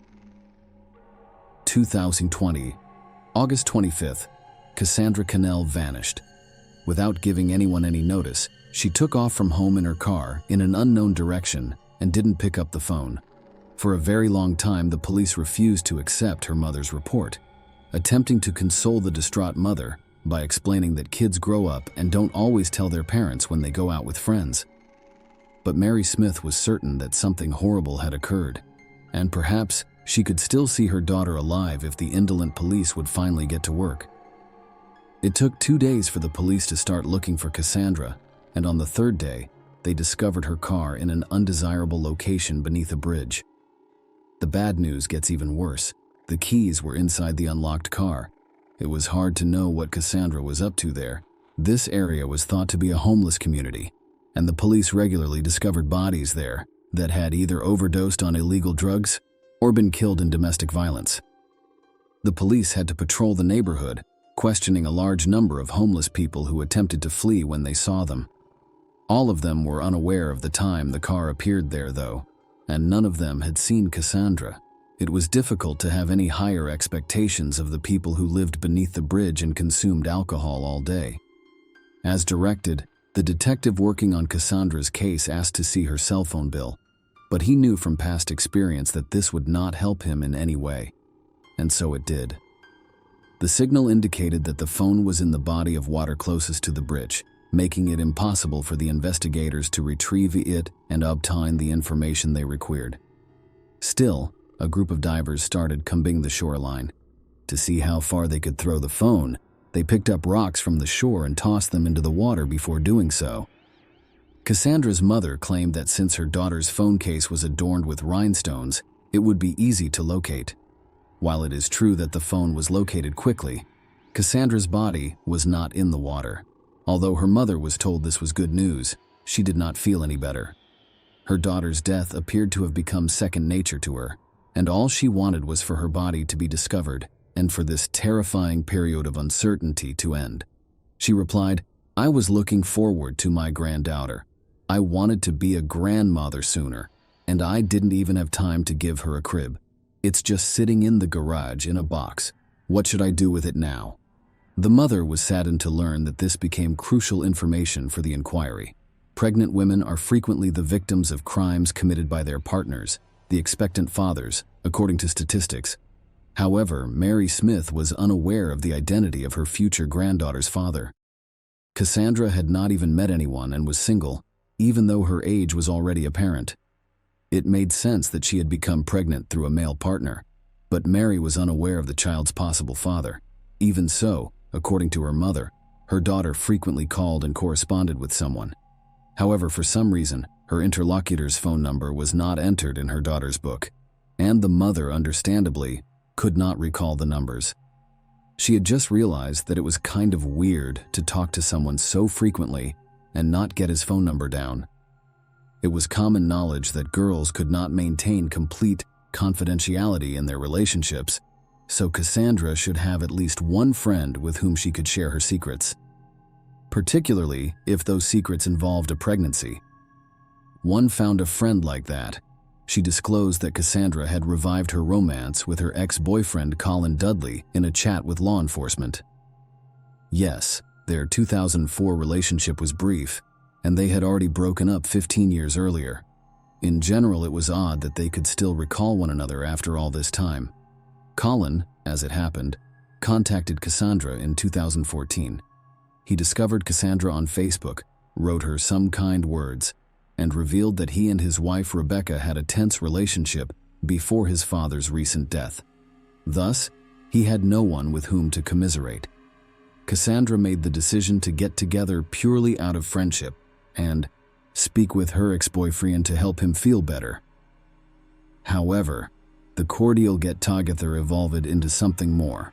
2020, August 25th, Cassandra Cannell vanished. Without giving anyone any notice, she took off from home in her car in an unknown direction and didn't pick up the phone. For a very long time, the police refused to accept her mother's report, attempting to console the distraught mother by explaining that kids grow up and don't always tell their parents when they go out with friends. But Mary Smith was certain that something horrible had occurred, and perhaps she could still see her daughter alive if the indolent police would finally get to work. It took 2 days for the police to start looking for Cassandra, and on the third day, they discovered her car in an undesirable location beneath a bridge. The bad news gets even worse. The keys were inside the unlocked car. It was hard to know what Cassandra was up to there. This area was thought to be a homeless community, and the police regularly discovered bodies there that had either overdosed on illegal drugs or been killed in domestic violence. The police had to patrol the neighborhood, questioning a large number of homeless people who attempted to flee when they saw them. All of them were unaware of the time the car appeared there, though, and none of them had seen Cassandra. It was difficult to have any higher expectations of the people who lived beneath the bridge and consumed alcohol all day. As directed, the detective working on Cassandra's case asked to see her cell phone bill, but he knew from past experience that this would not help him in any way, and so it did. The signal indicated that the phone was in the body of water closest to the bridge, making it impossible for the investigators to retrieve it and obtain the information they required. Still, a group of divers started combing the shoreline. To see how far they could throw the phone, they picked up rocks from the shore and tossed them into the water before doing so. Cassandra's mother claimed that since her daughter's phone case was adorned with rhinestones, it would be easy to locate. While it is true that the phone was located quickly, Cassandra's body was not in the water. Although her mother was told this was good news, she did not feel any better. Her daughter's death appeared to have become second nature to her, and all she wanted was for her body to be discovered and for this terrifying period of uncertainty to end. She replied, "I was looking forward to my granddaughter. I wanted to be a grandmother sooner, and I didn't even have time to give her a crib. It's just sitting in the garage in a box. What should I do with it now?" The mother was saddened to learn that this became crucial information for the inquiry. Pregnant women are frequently the victims of crimes committed by their partners, the expectant fathers, according to statistics. However, Mary Smith was unaware of the identity of her future granddaughter's father. Cassandra had not even met anyone and was single, even though her age was already apparent. It made sense that she had become pregnant through a male partner, but Mary was unaware of the child's possible father. Even so, according to her mother, her daughter frequently called and corresponded with someone. However, for some reason, her interlocutor's phone number was not entered in her daughter's book, and the mother, understandably, could not recall the numbers. She had just realized that it was kind of weird to talk to someone so frequently and not get his phone number down. It was common knowledge that girls could not maintain complete confidentiality in their relationships, so Cassandra should have at least one friend with whom she could share her secrets, particularly if those secrets involved a pregnancy. One found a friend like that. She disclosed that Cassandra had revived her romance with her ex-boyfriend Colin Dudley in a chat with law enforcement. Yes, their 2004 relationship was brief, and they had already broken up 15 years earlier. In general, it was odd that they could still recall one another after all this time. Colin, as it happened, contacted Cassandra in 2014. He discovered Cassandra on Facebook, wrote her some kind words, and revealed that he and his wife Rebecca had a tense relationship before his father's recent death. Thus, he had no one with whom to commiserate. Cassandra made the decision to get together purely out of friendship, and, speak with her ex-boyfriend to help him feel better. However, the cordial get-together evolved into something more.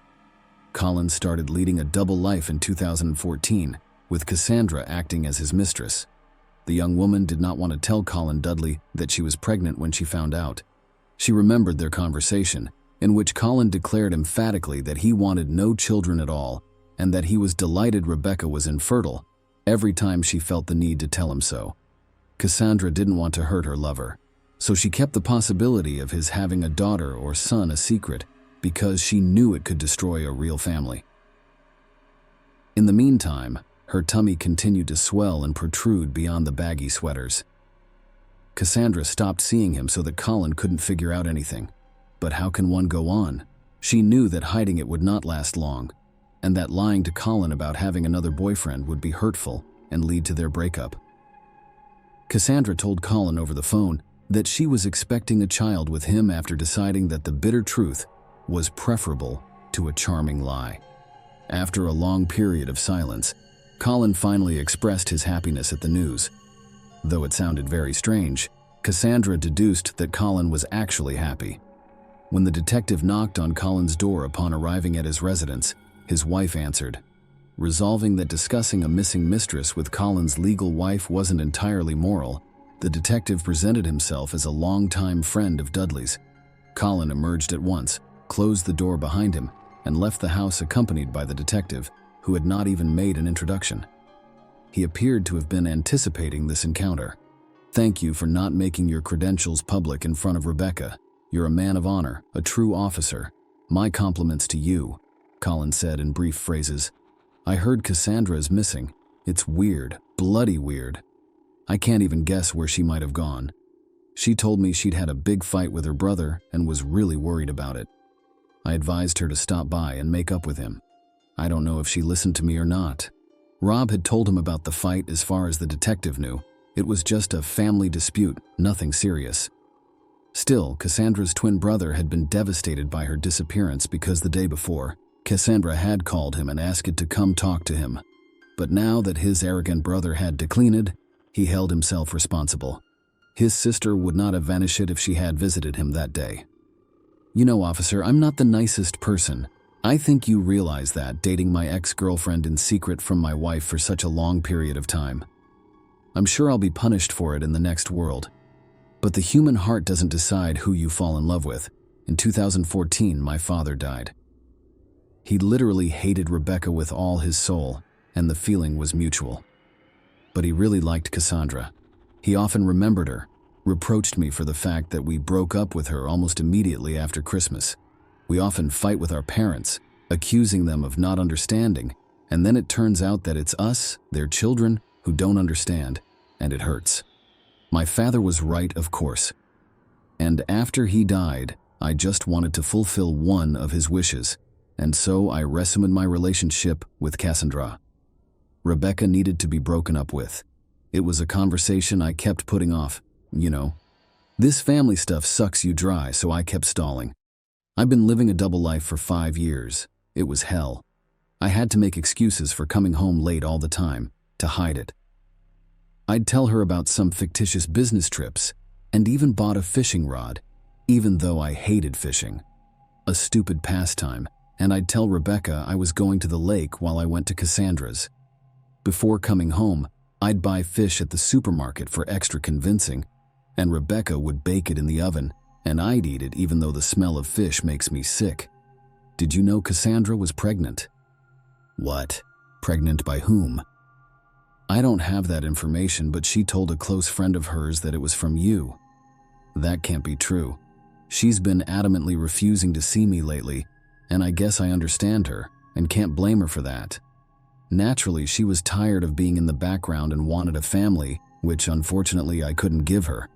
Colin started leading a double life in 2014, with Cassandra acting as his mistress. The young woman did not want to tell Colin Dudley that she was pregnant when she found out. She remembered their conversation, in which Colin declared emphatically that he wanted no children at all, and that he was delighted Rebecca was infertile, every time she felt the need to tell him so. Cassandra didn't want to hurt her lover, so she kept the possibility of his having a daughter or son a secret, because she knew it could destroy a real family. In the meantime, her tummy continued to swell and protrude beyond the baggy sweaters. Cassandra stopped seeing him so that Colin couldn't figure out anything. But how can one go on? She knew that hiding it would not last long, and that lying to Colin about having another boyfriend would be hurtful and lead to their breakup. Cassandra told Colin over the phone that she was expecting a child with him after deciding that the bitter truth was preferable to a charming lie. After a long period of silence, Colin finally expressed his happiness at the news. Though it sounded very strange, Cassandra deduced that Colin was actually happy. When the detective knocked on Colin's door upon arriving at his residence, his wife answered. Resolving that discussing a missing mistress with Colin's legal wife wasn't entirely moral, the detective presented himself as a longtime friend of Dudley's. Colin emerged at once, closed the door behind him, and left the house accompanied by the detective, who had not even made an introduction. He appeared to have been anticipating this encounter. "Thank you for not making your credentials public in front of Rebecca. You're a man of honor, a true officer. My compliments to you," Colin said in brief phrases. "I heard Cassandra is missing. It's weird, bloody weird. I can't even guess where she might have gone. She told me she'd had a big fight with her brother and was really worried about it. I advised her to stop by and make up with him. I don't know if she listened to me or not." Rob had told him about the fight. As far as the detective knew, it was just a family dispute, nothing serious. Still, Cassandra's twin brother had been devastated by her disappearance because the day before, Cassandra had called him and asked to come talk to him. But now that his arrogant brother had declined, he held himself responsible. His sister would not have vanished if she had visited him that day. "You know, officer, I'm not the nicest person. I think you realize that, dating my ex-girlfriend in secret from my wife for such a long period of time. I'm sure I'll be punished for it in the next world. But the human heart doesn't decide who you fall in love with. In 2014, my father died. He literally hated Rebecca with all his soul, and the feeling was mutual. But he really liked Cassandra. He often remembered her, reproached me for the fact that we broke up with her almost immediately after Christmas. We often fight with our parents, accusing them of not understanding, and then it turns out that it's us, their children, who don't understand, and it hurts. My father was right, of course. And after he died, I just wanted to fulfill one of his wishes, and so I resumed my relationship with Cassandra. Rebecca needed to be broken up with. It was a conversation I kept putting off, you know. This family stuff sucks you dry, so I kept stalling. I've been living a double life for 5 years. It was hell. I had to make excuses for coming home late all the time, to hide it. I'd tell her about some fictitious business trips, and even bought a fishing rod, even though I hated fishing. A stupid pastime, and I'd tell Rebecca I was going to the lake while I went to Cassandra's. Before coming home, I'd buy fish at the supermarket for extra convincing, and Rebecca would bake it in the oven, and I'd eat it even though the smell of fish makes me sick. Did you know Cassandra was pregnant? What? Pregnant by whom? I don't have that information, but she told a close friend of hers that it was from you. That can't be true. She's been adamantly refusing to see me lately, and I guess I understand her, and can't blame her for that. Naturally, she was tired of being in the background and wanted a family, which unfortunately I couldn't give her.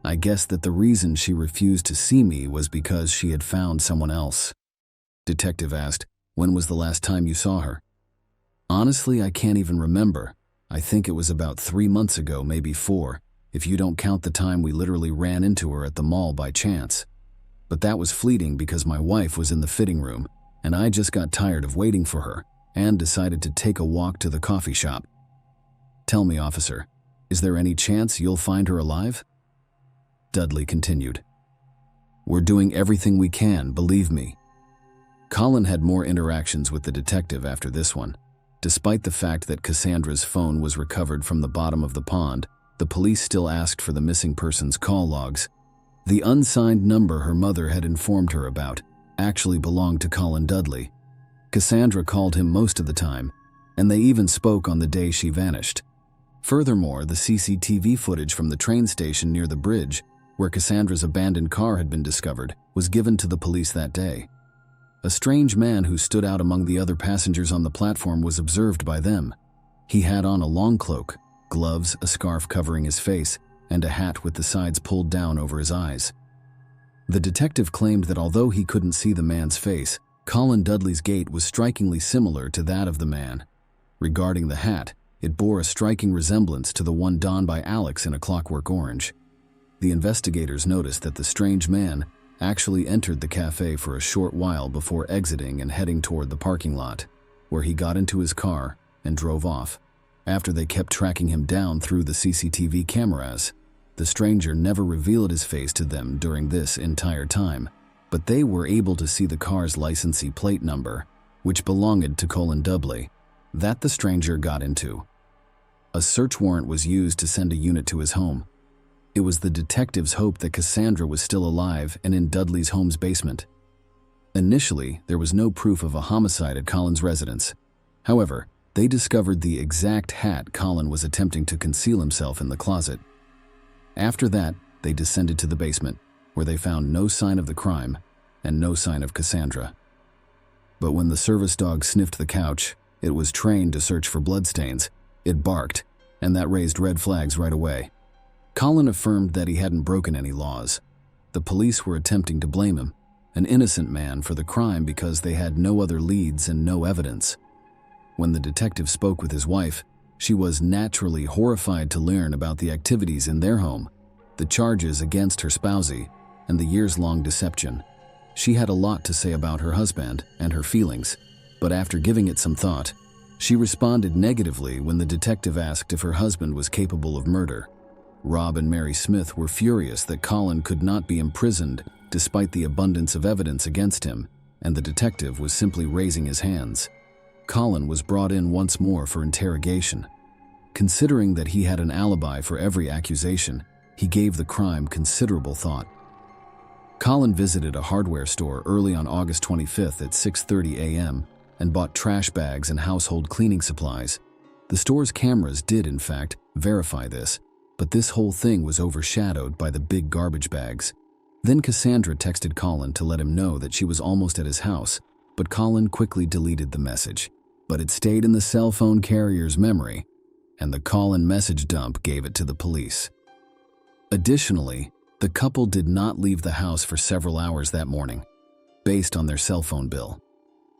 I guess that the reason she refused to see me was because she had found someone else. Detective asked, "When was the last time you saw her?" Honestly, I can't even remember. I think it was about 3 months ago, maybe 4, if you don't count the time we literally ran into her at the mall by chance. But that was fleeting because my wife was in the fitting room, and I just got tired of waiting for her and decided to take a walk to the coffee shop. Tell me, officer, Is there any chance you'll find her alive?" Dudley continued. "We're doing everything we can, believe me." Colin had more interactions with the detective after this one. Despite the fact that Cassandra's phone was recovered from the bottom of the pond, the police still asked for the missing person's call logs. The unsigned number her mother had informed her about actually belonged to Colin Dudley. Cassandra called him most of the time, and they even spoke on the day she vanished. Furthermore, the CCTV footage from the train station near the bridge, where Cassandra's abandoned car had been discovered, was given to the police that day. A strange man who stood out among the other passengers on the platform was observed by them. He had on a long cloak, gloves, a scarf covering his face, and a hat with the sides pulled down over his eyes. The detective claimed that although he couldn't see the man's face, Colin Dudley's gait was strikingly similar to that of the man. Regarding the hat, it bore a striking resemblance to the one donned by Alex in A Clockwork Orange. The investigators noticed that the strange man actually entered the cafe for a short while before exiting and heading toward the parking lot, where he got into his car and drove off. After they kept tracking him down through the CCTV cameras, the stranger never revealed his face to them during this entire time, but they were able to see the car's licensee plate number, which belonged to Colin Dudley, that the stranger got into. A search warrant was used to send a unit to his home. It was the detectives' hope that Cassandra was still alive and in Dudley's home's basement. Initially, there was no proof of a homicide at Colin's residence. However, they discovered the exact hat Colin was attempting to conceal himself in the closet. After that, they descended to the basement, where they found no sign of the crime and no sign of Cassandra. But when the service dog sniffed the couch, it was trained to search for bloodstains. It barked, and that raised red flags right away. Colin affirmed that he hadn't broken any laws. The police were attempting to blame him, an innocent man, for the crime because they had no other leads and no evidence. When the detective spoke with his wife, she was naturally horrified to learn about the activities in their home, the charges against her spousey, and the years-long deception. She had a lot to say about her husband and her feelings, but after giving it some thought, she responded negatively when the detective asked if her husband was capable of murder. Rob and Mary Smith were furious that Colin could not be imprisoned despite the abundance of evidence against him, and the detective was simply raising his hands. Colin was brought in once more for interrogation. Considering that he had an alibi for every accusation, he gave the crime considerable thought. Colin visited a hardware store early on August 25th at 6:30 a.m. and bought trash bags and household cleaning supplies. The store's cameras did, in fact, verify this, but this whole thing was overshadowed by the big garbage bags. Then Cassandra texted Colin to let him know that she was almost at his house, but Colin quickly deleted the message. But it stayed in the cell phone carrier's memory, and the Colin message dump gave it to the police. Additionally, the couple did not leave the house for several hours that morning, based on their cell phone bill.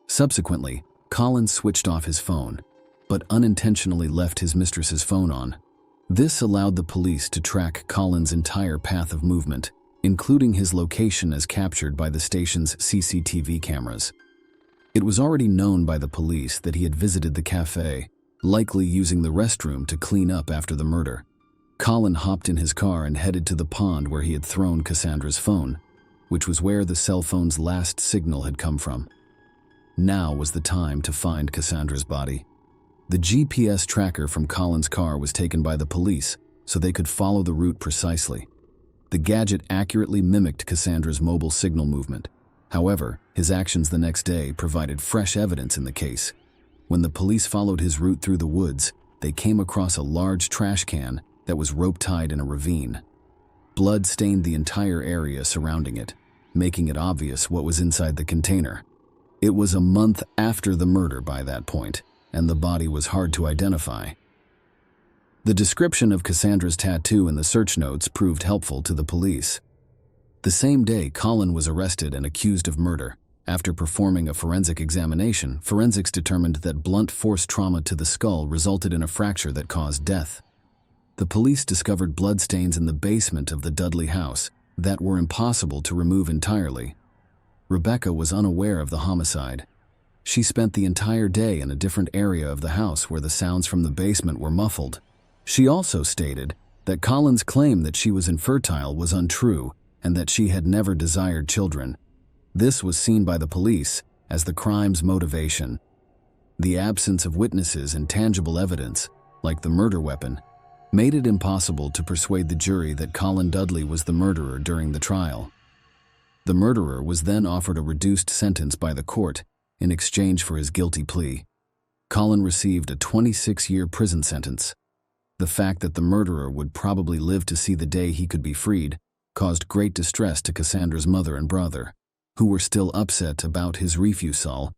Subsequently, Colin switched off his phone, but unintentionally left his mistress's phone on. This allowed the police to track Colin's entire path of movement, including his location as captured by the station's CCTV cameras. It was already known by the police that he had visited the cafe, likely using the restroom to clean up after the murder. Colin hopped in his car and headed to the pond where he had thrown Cassandra's phone, which was where the cell phone's last signal had come from. Now was the time to find Cassandra's body. The GPS tracker from Colin's car was taken by the police so they could follow the route precisely. The gadget accurately mimicked Cassandra's mobile signal movement. However, his actions the next day provided fresh evidence in the case. When the police followed his route through the woods, they came across a large trash can that was rope-tied in a ravine. Blood stained the entire area surrounding it, making it obvious what was inside the container. It was a month after the murder by that point, and the body was hard to identify. The description of Cassandra's tattoo in the search notes proved helpful to the police. The same day, Colin was arrested and accused of murder. After performing a forensic examination, forensics determined that blunt force trauma to the skull resulted in a fracture that caused death. The police discovered bloodstains in the basement of the Dudley house that were impossible to remove entirely. Rebecca was unaware of the homicide. She spent the entire day in a different area of the house where the sounds from the basement were muffled. She also stated that Colin's claim that she was infertile was untrue and that she had never desired children. This was seen by the police as the crime's motivation. The absence of witnesses and tangible evidence, like the murder weapon, made it impossible to persuade the jury that Colin Dudley was the murderer during the trial. The murderer was then offered a reduced sentence by the court in exchange for his guilty plea. Colin received a 26-year prison sentence. The fact that the murderer would probably live to see the day he could be freed caused great distress to Cassandra's mother and brother, who were still upset about his refusal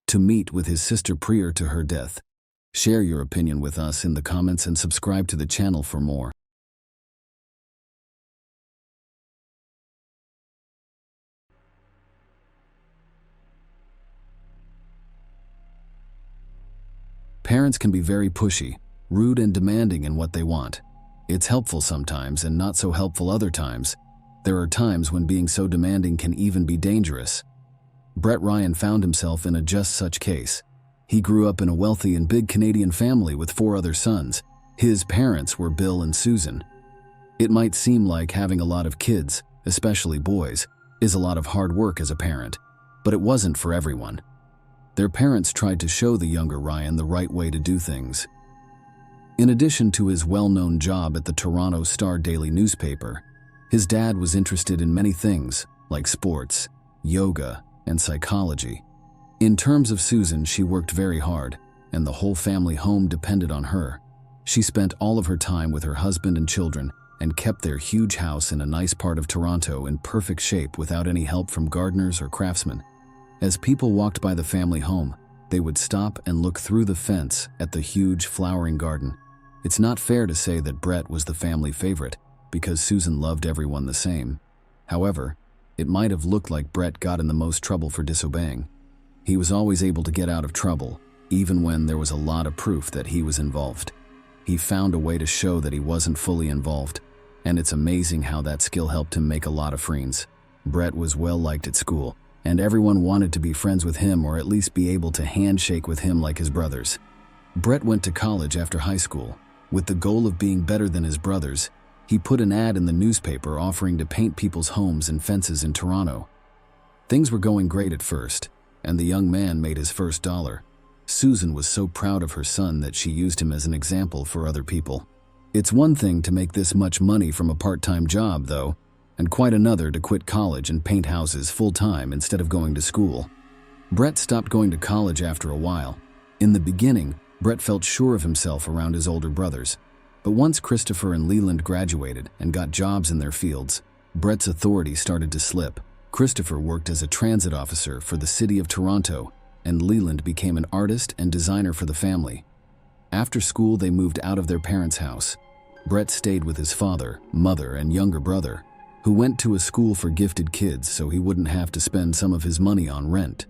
to meet with his sister prior to her death. Share your opinion with us in the comments and subscribe to the channel for more. Parents can be very pushy, rude and demanding in what they want. It's helpful sometimes and not so helpful other times. There are times when being so demanding can even be dangerous. Brett Ryan found himself in a just such case. He grew up in a wealthy and big Canadian family with 4 other sons. His parents were Bill and Susan. It might seem like having a lot of kids, especially boys, is a lot of hard work as a parent, but it wasn't for everyone. Their parents tried to show the younger Ryan the right way to do things. In addition to his well-known job at the Toronto Star daily newspaper, his dad was interested in many things, like sports, yoga, and psychology. In terms of Susan, she worked very hard, and the whole family home depended on her. She spent all of her time with her husband and children and kept their huge house in a nice part of Toronto in perfect shape without any help from gardeners or craftsmen. As people walked by the family home, they would stop and look through the fence at the huge flowering garden. It's not fair to say that Brett was the family favorite, because Susan loved everyone the same. However, it might have looked like Brett got in the most trouble for disobeying. He was always able to get out of trouble, even when there was a lot of proof that he was involved. He found a way to show that he wasn't fully involved, and it's amazing how that skill helped him make a lot of friends. Brett was well liked at school, and everyone wanted to be friends with him or at least be able to handshake with him like his brothers. Brett went to college after high school. With the goal of being better than his brothers, he put an ad in the newspaper offering to paint people's homes and fences in Toronto. Things were going great at first, and the young man made his first dollar. Susan was so proud of her son that she used him as an example for other people. It's one thing to make this much money from a part-time job, though, and quite another to quit college and paint houses full-time instead of going to school. Brett stopped going to college after a while. In the beginning, Brett felt sure of himself around his older brothers. But once Christopher and Leland graduated and got jobs in their fields, Brett's authority started to slip. Christopher worked as a transit officer for the city of Toronto, and Leland became an artist and designer for the family. After school, they moved out of their parents' house. Brett stayed with his father, mother, and younger brother, who went to a school for gifted kids so he wouldn't have to spend some of his money on rent.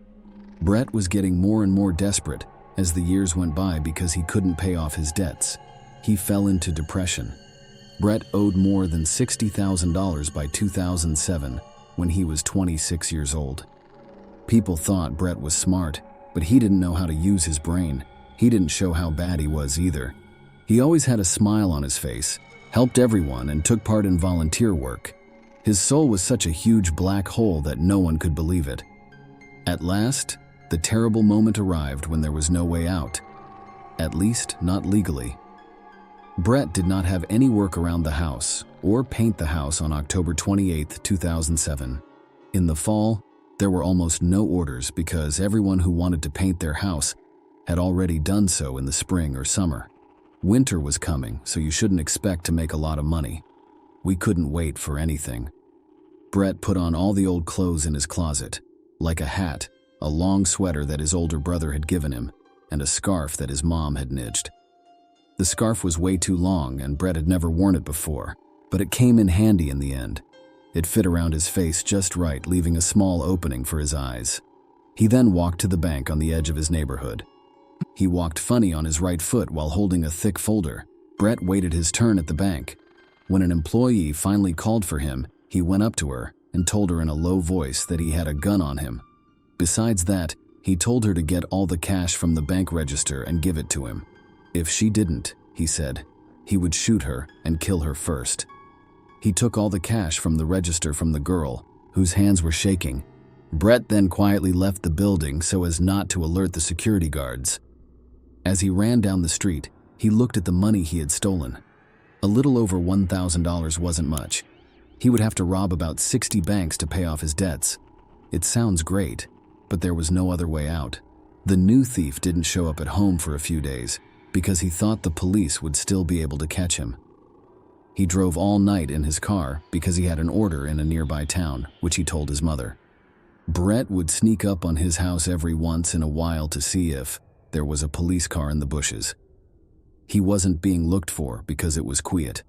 Brett was getting more and more desperate as the years went by because he couldn't pay off his debts. He fell into depression. Brett owed more than $60,000 by 2007 when he was 26 years old. People thought Brett was smart, but he didn't know how to use his brain. He didn't show how bad he was either. He always had a smile on his face, helped everyone, and took part in volunteer work. His soul was such a huge black hole that no one could believe it. At last, the terrible moment arrived when there was no way out. At least, not legally. Brett did not have any work around the house or paint the house on October 28, 2007. In the fall, there were almost no orders because everyone who wanted to paint their house had already done so in the spring or summer. Winter was coming, so you shouldn't expect to make a lot of money. We couldn't wait for anything. Brett put on all the old clothes in his closet, like a hat, a long sweater that his older brother had given him, and a scarf that his mom had knitted. The scarf was way too long and Brett had never worn it before, but it came in handy in the end. It fit around his face just right, leaving a small opening for his eyes. He then walked to the bank on the edge of his neighborhood. He walked funny on his right foot while holding a thick folder. Brett waited his turn at the bank. When an employee finally called for him, he went up to her and told her in a low voice that he had a gun on him. Besides that, he told her to get all the cash from the bank register and give it to him. If she didn't, he said, he would shoot her and kill her first. He took all the cash from the register from the girl, whose hands were shaking. Brett then quietly left the building so as not to alert the security guards. As he ran down the street, he looked at the money he had stolen. A little over $1,000 wasn't much. He would have to rob about 60 banks to pay off his debts. It sounds great, but there was no other way out. The new thief didn't show up at home for a few days because he thought the police would still be able to catch him. He drove all night in his car because he had an order in a nearby town, which he told his mother. Brett would sneak up on his house every once in a while to see if there was a police car in the bushes. He wasn't being looked for because it was quiet.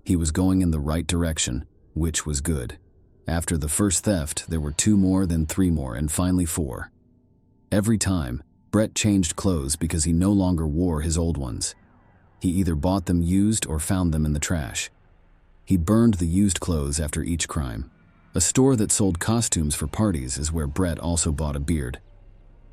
He was going in the right direction, which was good. After the first theft, there were 2 more, then 3 more, and finally 4. Every time, Brett changed clothes because he no longer wore his old ones. He either bought them used or found them in the trash. He burned the used clothes after each crime. A store that sold costumes for parties is where Brett also bought a beard.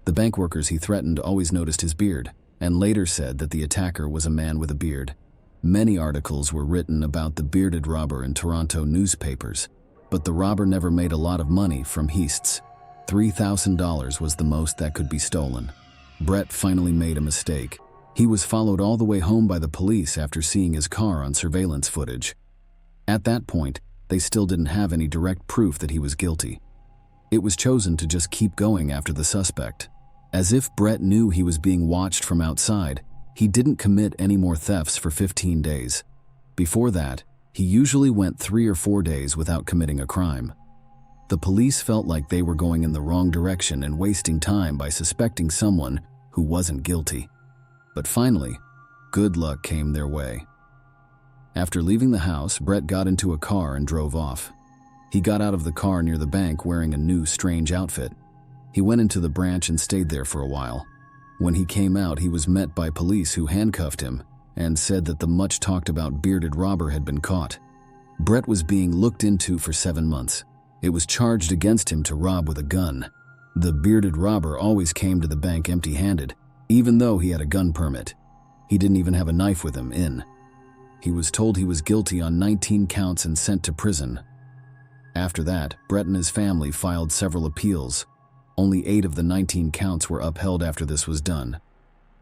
The bank workers he threatened always noticed his beard, and later said that the attacker was a man with a beard. Many articles were written about the bearded robber in Toronto newspapers, but the robber never made a lot of money from heists. $3,000 was the most that could be stolen. Brett finally made a mistake. He was followed all the way home by the police after seeing his car on surveillance footage. At that point, they still didn't have any direct proof that he was guilty. It was chosen to just keep going after the suspect. As if Brett knew he was being watched from outside, he didn't commit any more thefts for 15 days. Before that, he usually went 3 or 4 days without committing a crime. The police felt like they were going in the wrong direction and wasting time by suspecting someone who wasn't guilty. But finally, good luck came their way. After leaving the house, Brett got into a car and drove off. He got out of the car near the bank wearing a new, strange outfit. He went into the branch and stayed there for a while. When he came out, he was met by police who handcuffed him and said that the much-talked-about bearded robber had been caught. Brett was being looked into for 7 months. It was charged against him to rob with a gun. The bearded robber always came to the bank empty-handed, even though he had a gun permit. He didn't even have a knife with him in. He was told he was guilty on 19 counts and sent to prison. After that, Brett and his family filed several appeals. Only 8 of the 19 counts were upheld after this was done.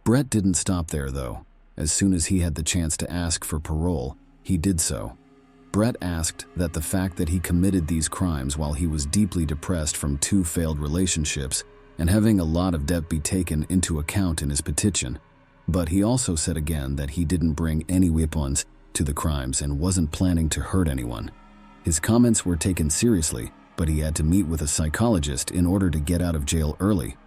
Brett didn't stop there, though. As soon as he had the chance to ask for parole, he did so. Brett asked that the fact that he committed these crimes while he was deeply depressed from 2 failed relationships and having a lot of debt be taken into account in his petition. But he also said again that he didn't bring any weapons to the crimes and wasn't planning to hurt anyone. His comments were taken seriously, but he had to meet with a psychologist in order to get out of jail early.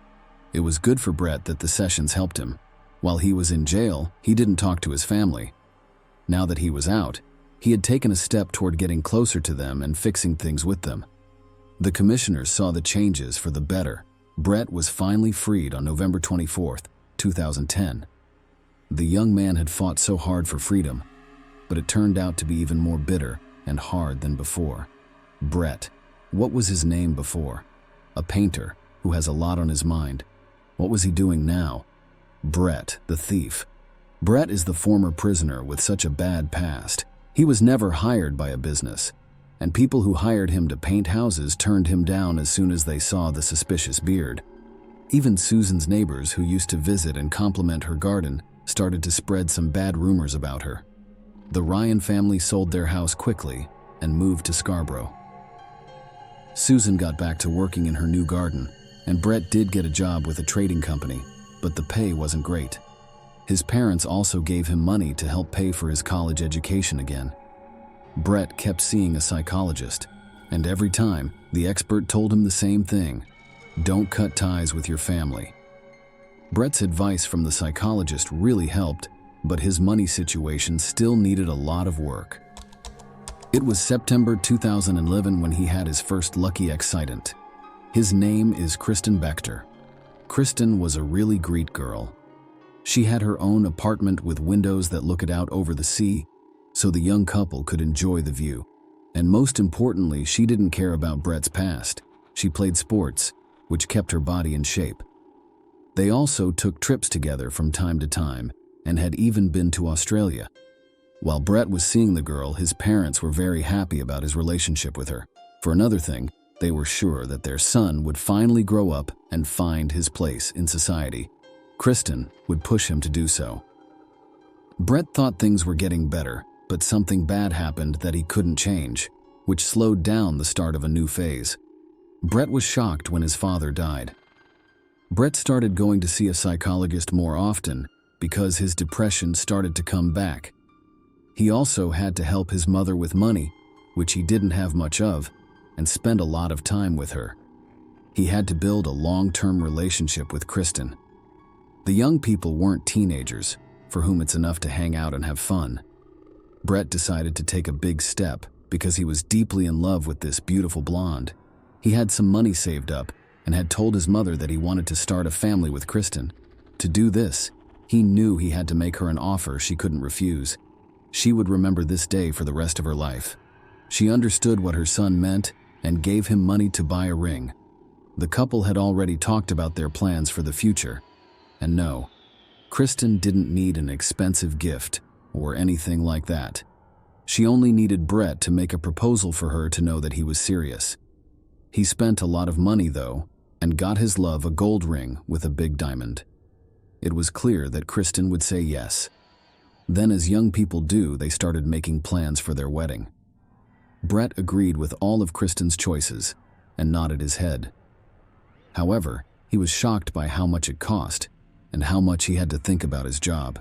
It was good for Brett that the sessions helped him. While he was in jail, he didn't talk to his family. Now that he was out, he had taken a step toward getting closer to them and fixing things with them. The commissioners saw the changes for the better. Brett was finally freed on November 24, 2010. The young man had fought so hard for freedom, but it turned out to be even more bitter and hard than before. Brett. What was his name before? A painter who has a lot on his mind. What was he doing now? Brett, the thief. Brett is the former prisoner with such a bad past. He was never hired by a business, and people who hired him to paint houses turned him down as soon as they saw the suspicious beard. Even Susan's neighbors who used to visit and compliment her garden started to spread some bad rumors about her. The Ryan family sold their house quickly and moved to Scarborough. Susan got back to working in her new garden, and Brett did get a job with a trading company, but the pay wasn't great. His parents also gave him money to help pay for his college education again. Brett kept seeing a psychologist, and every time, the expert told him the same thing: don't cut ties with your family. Brett's advice from the psychologist really helped, but his money situation still needed a lot of work. It was September 2011 when he had his first lucky accident. His name is Kristen Bechter. Kristen was a really great girl. She had her own apartment with windows that looked out over the sea, so the young couple could enjoy the view. And most importantly, she didn't care about Brett's past. She played sports, which kept her body in shape. They also took trips together from time to time and had even been to Australia. While Brett was seeing the girl, his parents were very happy about his relationship with her. For another thing, they were sure that their son would finally grow up and find his place in society. Kristen would push him to do so. Brett thought things were getting better, but something bad happened that he couldn't change, which slowed down the start of a new phase. Brett was shocked when his father died. Brett started going to see a psychologist more often because his depression started to come back. He also had to help his mother with money, which he didn't have much of, and spend a lot of time with her. He had to build a long-term relationship with Kristen. The young people weren't teenagers, for whom it's enough to hang out and have fun. Brett decided to take a big step because he was deeply in love with this beautiful blonde. He had some money saved up and had told his mother that he wanted to start a family with Kristen. To do this, he knew he had to make her an offer she couldn't refuse. She would remember this day for the rest of her life. She understood what her son meant and gave him money to buy a ring. The couple had already talked about their plans for the future. And no, Kristen didn't need an expensive gift or anything like that. She only needed Brett to make a proposal for her to know that he was serious. He spent a lot of money, though, and got his love a gold ring with a big diamond. It was clear that Kristen would say yes. Then, as young people do, they started making plans for their wedding. Brett agreed with all of Kristen's choices and nodded his head. However, he was shocked by how much it cost and how much he had to think about his job.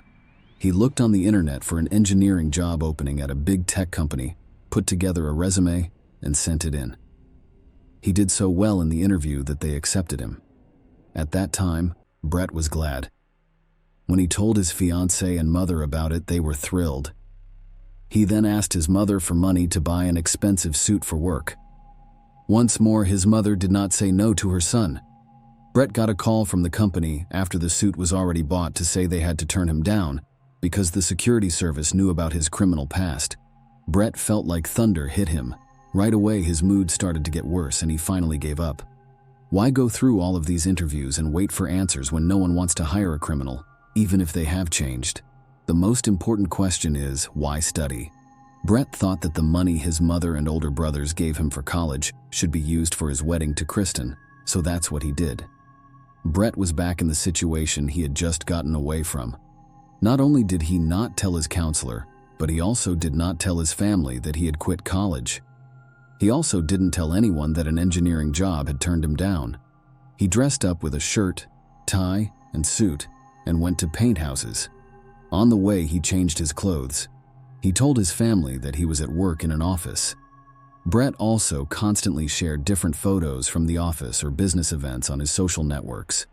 He looked on the internet for an engineering job opening at a big tech company, put together a resume, and sent it in. He did so well in the interview that they accepted him. At that time, Brett was glad. When he told his fiancée and mother about it, they were thrilled. He then asked his mother for money to buy an expensive suit for work. Once more, his mother did not say no to her son. Brett got a call from the company after the suit was already bought to say they had to turn him down because the security service knew about his criminal past. Brett felt like thunder hit him. Right away, his mood started to get worse and he finally gave up. Why go through all of these interviews and wait for answers when no one wants to hire a criminal, even if they have changed? The most important question is, why study? Brett thought that the money his mother and older brothers gave him for college should be used for his wedding to Kristen, so that's what he did. Brett was back in the situation he had just gotten away from. Not only did he not tell his counselor, but he also did not tell his family that he had quit college. He also didn't tell anyone that an engineering job had turned him down. He dressed up with a shirt, tie, and suit and went to paint houses. On the way, he changed his clothes. He told his family that he was at work in an office. Brett also constantly shared different photos from the office or business events on his social networks.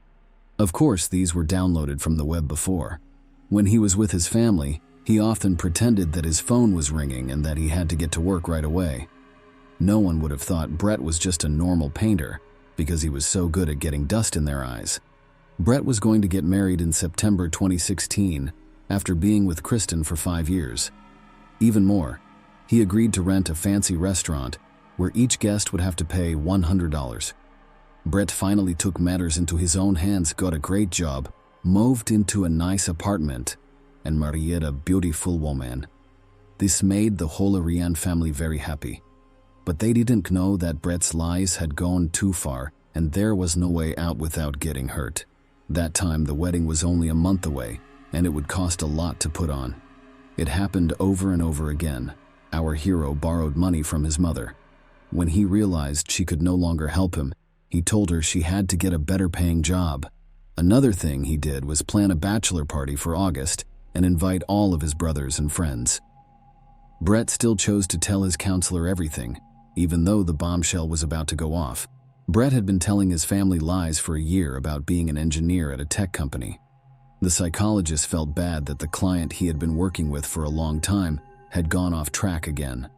Of course, these were downloaded from the web before. When he was with his family, he often pretended that his phone was ringing and that he had to get to work right away. No one would have thought Brett was just a normal painter because he was so good at getting dust in their eyes. Brett was going to get married in September 2016 after being with Kristen for 5 years. Even more, he agreed to rent a fancy restaurant where each guest would have to pay $100. Brett finally took matters into his own hands, got a great job, moved into a nice apartment, and married a beautiful woman. This made the whole Ariane family very happy. But they didn't know that Brett's lies had gone too far and there was no way out without getting hurt. That time the wedding was only a month away and it would cost a lot to put on. It happened over and over again. Our hero borrowed money from his mother. When he realized she could no longer help him, he told her she had to get a better paying job. Another thing he did was plan a bachelor party for August and invite all of his brothers and friends. Brett still chose to tell his counselor everything, even though the bombshell was about to go off. Brett had been telling his family lies for a year about being an engineer at a tech company. The psychologist felt bad that the client he had been working with for a long time had gone off track again.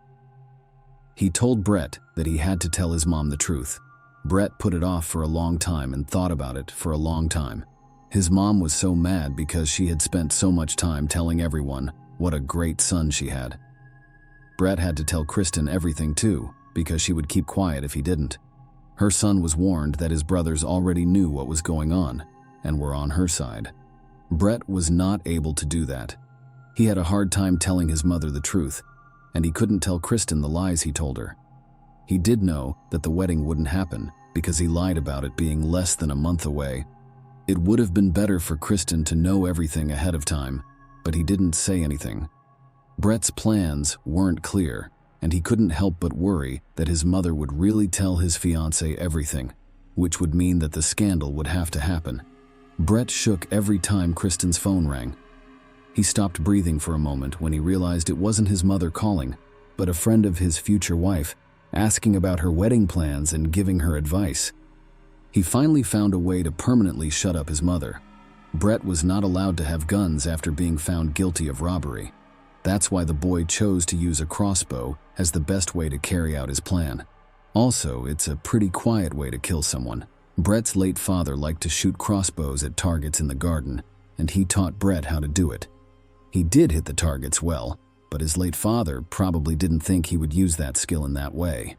He told Brett that he had to tell his mom the truth. Brett put it off for a long time and thought about it for a long time. His mom was so mad because she had spent so much time telling everyone what a great son she had. Brett had to tell Kristen everything too, because she would keep quiet if he didn't. Her son was warned that his brothers already knew what was going on and were on her side. Brett was not able to do that. He had a hard time telling his mother the truth, and he couldn't tell Kristen the lies he told her. He did know that the wedding wouldn't happen because he lied about it being less than a month away. It would have been better for Kristen to know everything ahead of time, but he didn't say anything. Brett's plans weren't clear, and he couldn't help but worry that his mother would really tell his fiancée everything, which would mean that the scandal would have to happen. Brett shook every time Kristen's phone rang. He stopped breathing for a moment when he realized it wasn't his mother calling, but a friend of his future wife, asking about her wedding plans and giving her advice. He finally found a way to permanently shut up his mother. Brett was not allowed to have guns after being found guilty of robbery. That's why the boy chose to use a crossbow as the best way to carry out his plan. Also, it's a pretty quiet way to kill someone. Brett's late father liked to shoot crossbows at targets in the garden, and he taught Brett how to do it. He did hit the targets well, but his late father probably didn't think he would use that skill in that way.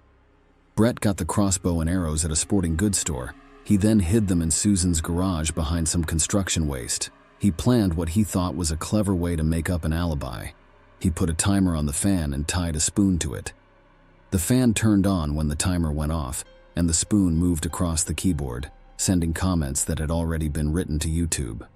Brett got the crossbow and arrows at a sporting goods store. He then hid them in Susan's garage behind some construction waste. He planned what he thought was a clever way to make up an alibi. He put a timer on the fan and tied a spoon to it. The fan turned on when the timer went off, and the spoon moved across the keyboard, sending comments that had already been written to YouTube.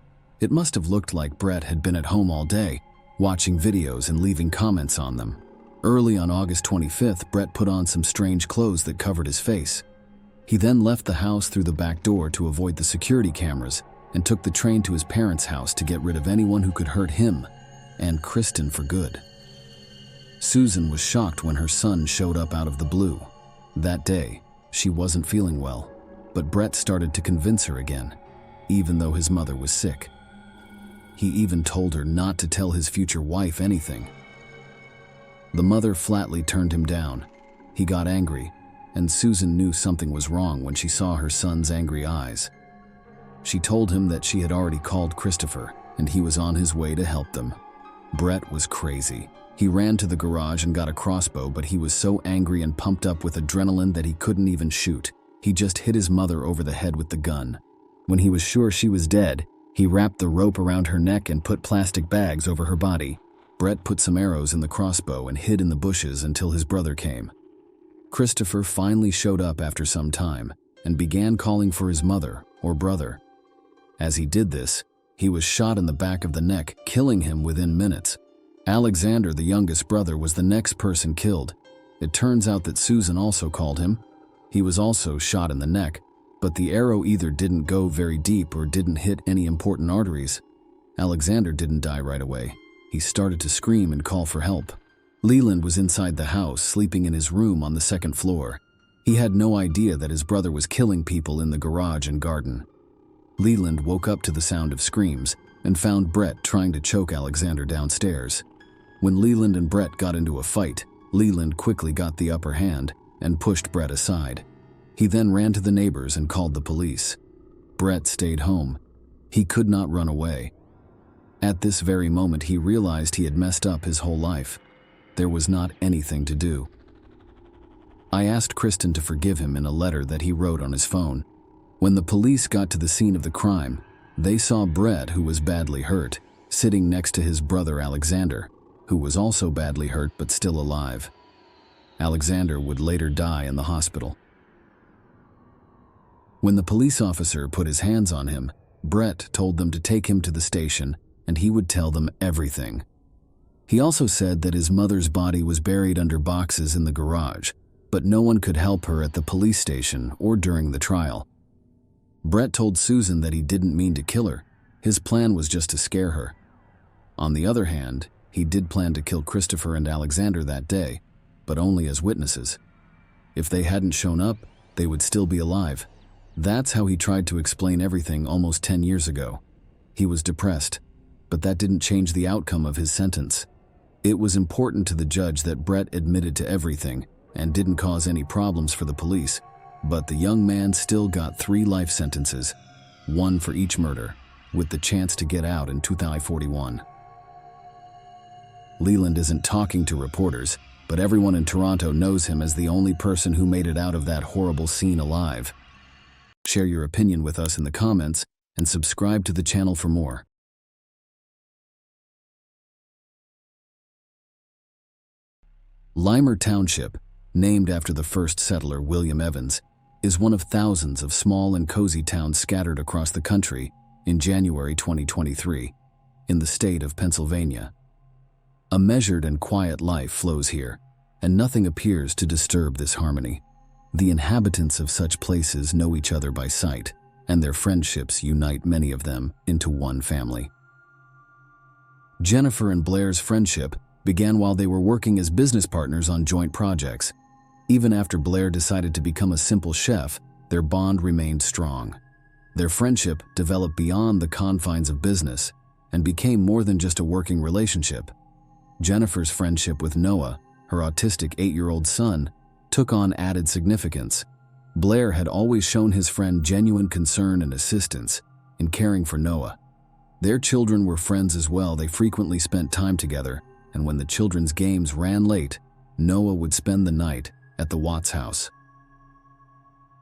It must have looked like Brett had been at home all day, watching videos and leaving comments on them. Early on August 25th, Brett put on some strange clothes that covered his face. He then left the house through the back door to avoid the security cameras and took the train to his parents' house to get rid of anyone who could hurt him and Kristen for good. Susan was shocked when her son showed up out of the blue. That day, she wasn't feeling well, but Brett started to convince her again, even though his mother was sick. He even told her not to tell his future wife anything. The mother flatly turned him down. He got angry, and Susan knew something was wrong when she saw her son's angry eyes. She told him that she had already called Christopher, and he was on his way to help them. Brett was crazy. He ran to the garage and got a crossbow, but he was so angry and pumped up with adrenaline that he couldn't even shoot. He just hit his mother over the head with the gun. When he was sure she was dead, he wrapped the rope around her neck and put plastic bags over her body. Brett put some arrows in the crossbow and hid in the bushes until his brother came. Christopher finally showed up after some time and began calling for his mother or brother. As he did this, he was shot in the back of the neck, killing him within minutes. Alexander, the youngest brother, was the next person killed. It turns out that Susan also called him. He was also shot in the neck, but the arrow either didn't go very deep or didn't hit any important arteries. Alexander didn't die right away. He started to scream and call for help. Leland was inside the house, sleeping in his room on the second floor. He had no idea that his brother was killing people in the garage and garden. Leland woke up to the sound of screams and found Brett trying to choke Alexander downstairs. When Leland and Brett got into a fight, Leland quickly got the upper hand and pushed Brett aside. He then ran to the neighbors and called the police. Brett stayed home. He could not run away. At this very moment, he realized he had messed up his whole life. There was not anything to do. I asked Kristen to forgive him in a letter that he wrote on his phone. When the police got to the scene of the crime, they saw Brett, who was badly hurt, sitting next to his brother Alexander, who was also badly hurt but still alive. Alexander would later die in the hospital. When the police officer put his hands on him, Brett told them to take him to the station and he would tell them everything. He also said that his mother's body was buried under boxes in the garage, but no one could help her at the police station or during the trial. Brett told Susan that he didn't mean to kill her. His plan was just to scare her. On the other hand, he did plan to kill Christopher and Alexander that day, but only as witnesses. If they hadn't shown up, they would still be alive. That's how he tried to explain everything almost 10 years ago. He was depressed, but that didn't change the outcome of his sentence. It was important to the judge that Brett admitted to everything and didn't cause any problems for the police, but the young man still got 3 life sentences, 1 for each murder, with the chance to get out in 2041. Leland isn't talking to reporters, but everyone in Toronto knows him as the only person who made it out of that horrible scene alive. Share your opinion with us in the comments and subscribe to the channel for more. Limer Township, named after the first settler William Evans, is one of thousands of small and cozy towns scattered across the country in January 2023, in the state of Pennsylvania. A measured and quiet life flows here, and nothing appears to disturb this harmony. The inhabitants of such places know each other by sight, and their friendships unite many of them into one family. Jennifer and Blair's friendship began while they were working as business partners on joint projects. Even after Blair decided to become a simple chef, their bond remained strong. Their friendship developed beyond the confines of business and became more than just a working relationship. Jennifer's friendship with Noah, her autistic 8-year-old son, took on added significance. Blair had always shown his friend genuine concern and assistance in caring for Noah. Their children were friends as well. They frequently spent time together, and when the children's games ran late, Noah would spend the night at the Watts house.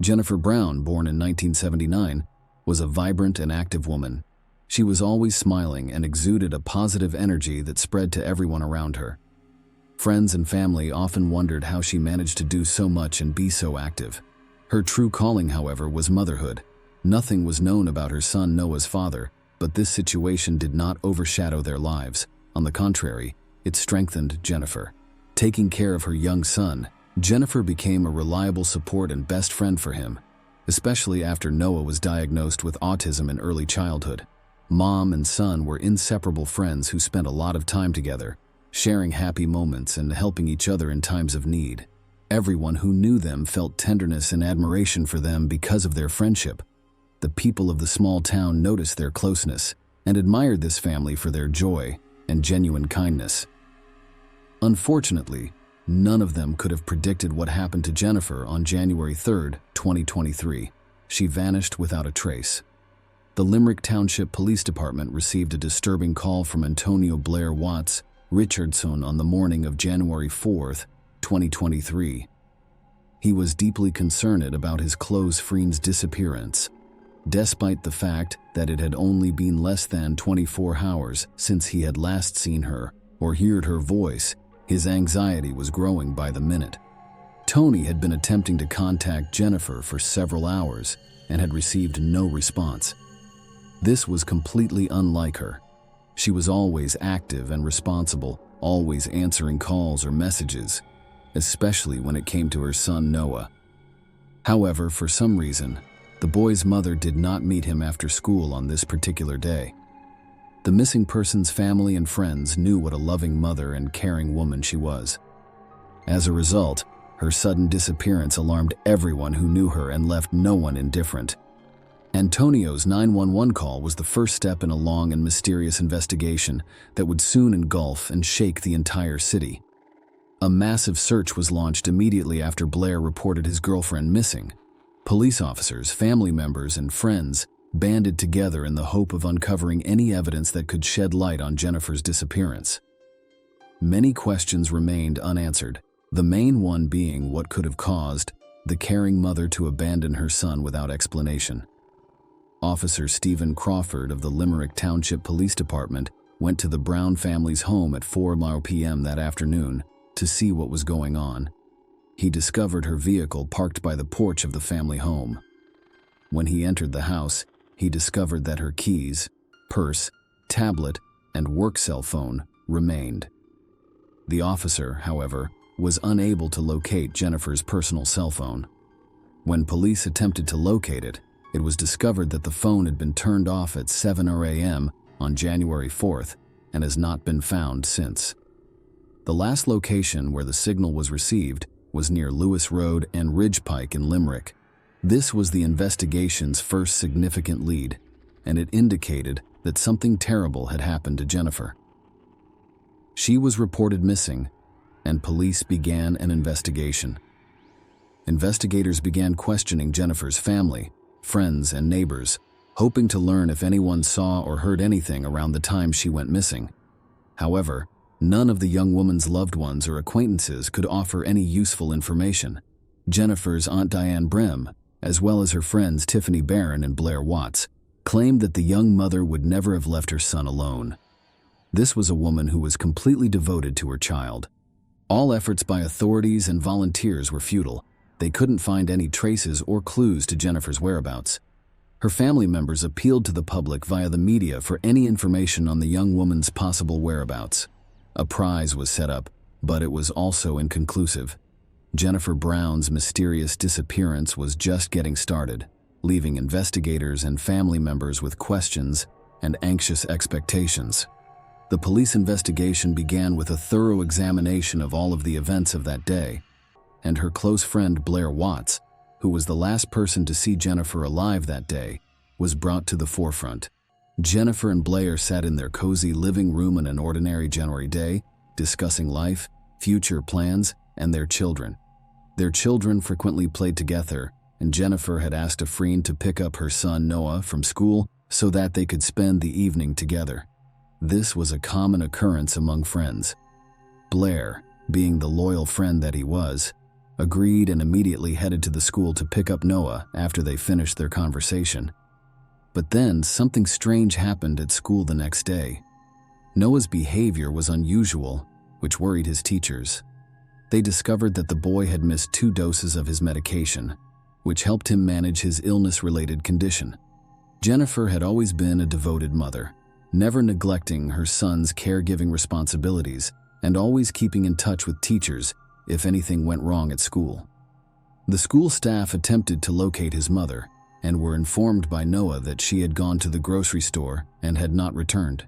Jennifer Brown, born in 1979, was a vibrant and active woman. She was always smiling and exuded a positive energy that spread to everyone around her. Friends and family often wondered how she managed to do so much and be so active. Her true calling, however, was motherhood. Nothing was known about her son Noah's father, but this situation did not overshadow their lives. On the contrary, it strengthened Jennifer. Taking care of her young son, Jennifer became a reliable support and best friend for him, especially after Noah was diagnosed with autism in early childhood. Mom and son were inseparable friends who spent a lot of time together, sharing happy moments and helping each other in times of need. Everyone who knew them felt tenderness and admiration for them because of their friendship. The people of the small town noticed their closeness and admired this family for their joy and genuine kindness. Unfortunately, none of them could have predicted what happened to Jennifer on January 3, 2023. She vanished without a trace. The Limerick Township Police Department received a disturbing call from Antonio Blair Watts Richardson on the morning of January 4, 2023. He was deeply concerned about his close friend's disappearance. Despite the fact that it had only been less than 24 hours since he had last seen her or heard her voice, his anxiety was growing by the minute. Tony had been attempting to contact Jennifer for several hours and had received no response. This was completely unlike her. She was always active and responsible, always answering calls or messages, especially when it came to her son Noah. However, for some reason, the boy's mother did not meet him after school on this particular day. The missing person's family and friends knew what a loving mother and caring woman she was. As a result, her sudden disappearance alarmed everyone who knew her and left no one indifferent. Antonio's 911 call was the first step in a long and mysterious investigation that would soon engulf and shake the entire city. A massive search was launched immediately after Blair reported his girlfriend missing. Police officers, family members, and friends banded together in the hope of uncovering any evidence that could shed light on Jennifer's disappearance. Many questions remained unanswered, the main one being what could have caused the caring mother to abandon her son without explanation. Officer Stephen Crawford of the Limerick Township Police Department went to the Brown family's home at 4 p.m. that afternoon to see what was going on. He discovered her vehicle parked by the porch of the family home. When he entered the house, he discovered that her keys, purse, tablet, and work cell phone remained. The officer, however, was unable to locate Jennifer's personal cell phone. When police attempted to locate it, it was discovered that the phone had been turned off at 7 a.m. on January 4th and has not been found since. The last location where the signal was received was near Lewis Road and Ridge Pike in Limerick. This was the investigation's first significant lead, and it indicated that something terrible had happened to Jennifer. She was reported missing, and police began an investigation. Investigators began questioning Jennifer's family, friends, and neighbors, hoping to learn if anyone saw or heard anything around the time she went missing. However, none of the young woman's loved ones or acquaintances could offer any useful information. Jennifer's Aunt Diane Brem, as well as her friends Tiffany Barron and Blair Watts, claimed that the young mother would never have left her son alone. This was a woman who was completely devoted to her child. All efforts by authorities and volunteers were futile. They couldn't find any traces or clues to Jennifer's whereabouts. Her family members appealed to the public via the media for any information on the young woman's possible whereabouts. A prize was set up, but it was also inconclusive. Jennifer Brown's mysterious disappearance was just getting started, leaving investigators and family members with questions and anxious expectations. The police investigation began with a thorough examination of all of the events of that day, and her close friend Blair Watts, who was the last person to see Jennifer alive that day, was brought to the forefront. Jennifer and Blair sat in their cozy living room on an ordinary January day, discussing life, future plans, and their children. Their children frequently played together, and Jennifer had asked a friend to pick up her son Noah from school so that they could spend the evening together. This was a common occurrence among friends. Blair, being the loyal friend that he was, agreed and immediately headed to the school to pick up Noah after they finished their conversation. But then something strange happened at school the next day. Noah's behavior was unusual, which worried his teachers. They discovered that the boy had missed 2 doses of his medication, which helped him manage his illness-related condition. Jennifer had always been a devoted mother, never neglecting her son's caregiving responsibilities and always keeping in touch with teachers if anything went wrong at school. The school staff attempted to locate his mother and were informed by Noah that she had gone to the grocery store and had not returned.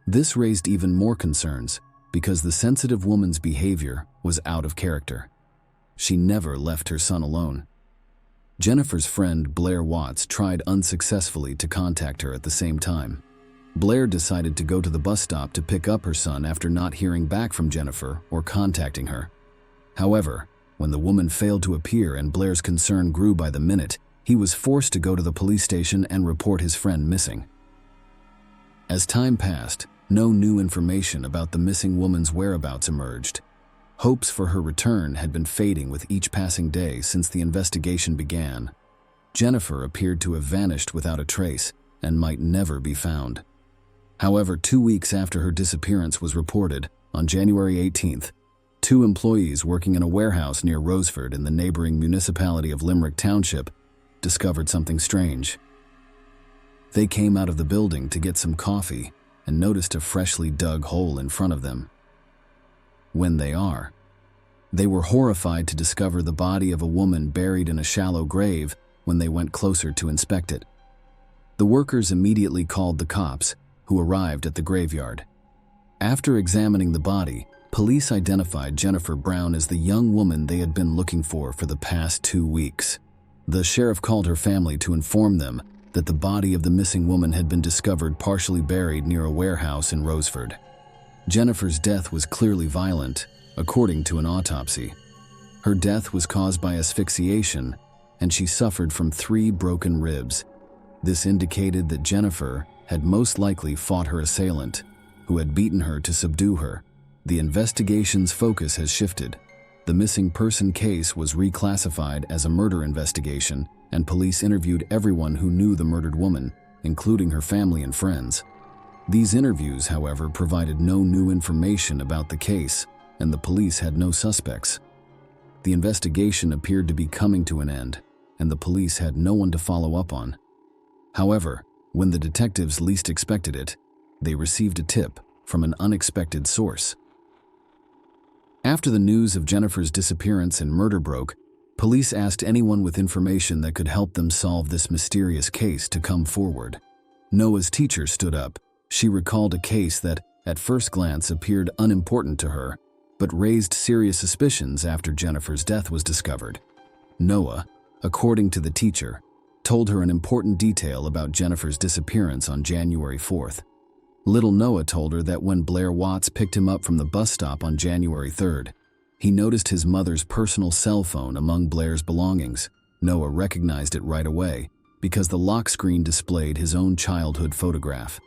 This raised even more concerns because the sensitive woman's behavior was out of character. She never left her son alone. Jennifer's friend Blair Watts tried unsuccessfully to contact her at the same time. Blair decided to go to the bus stop to pick up her son after not hearing back from Jennifer or contacting her. However, when the woman failed to appear and Blair's concern grew by the minute, he was forced to go to the police station and report his friend missing. As time passed, no new information about the missing woman's whereabouts emerged. Hopes for her return had been fading with each passing day since the investigation began. Jennifer appeared to have vanished without a trace and might never be found. However, 2 weeks after her disappearance was reported, on January 18th, 2 employees working in a warehouse near Roseford in the neighboring municipality of Limerick Township discovered something strange. They came out of the building to get some coffee and noticed a freshly dug hole in front of them. They were horrified to discover the body of a woman buried in a shallow grave when they went closer to inspect it. The workers immediately called the cops, who arrived at the graveyard. After examining the body, police identified Jennifer Brown as the young woman they had been looking for the past 2 weeks. The sheriff called her family to inform them that the body of the missing woman had been discovered partially buried near a warehouse in Roseford. Jennifer's death was clearly violent, according to an autopsy. Her death was caused by asphyxiation, and she suffered from 3 broken ribs. This indicated that Jennifer had most likely fought her assailant, who had beaten her to subdue her. The investigation's focus has shifted. The missing person case was reclassified as a murder investigation, and police interviewed everyone who knew the murdered woman, including her family and friends. These interviews, however, provided no new information about the case, and the police had no suspects. The investigation appeared to be coming to an end, and the police had no one to follow up on. However, when the detectives least expected it, they received a tip from an unexpected source. After the news of Jennifer's disappearance and murder broke, police asked anyone with information that could help them solve this mysterious case to come forward. Noah's teacher stood up. She recalled a case that, at first glance, appeared unimportant to her, but raised serious suspicions after Jennifer's death was discovered. Noah, according to the teacher, told her an important detail about Jennifer's disappearance on January 4th. Little Noah told her that when Blair Watts picked him up from the bus stop on January 3rd, he noticed his mother's personal cell phone among Blair's belongings. Noah recognized it right away because the lock screen displayed his own childhood photograph.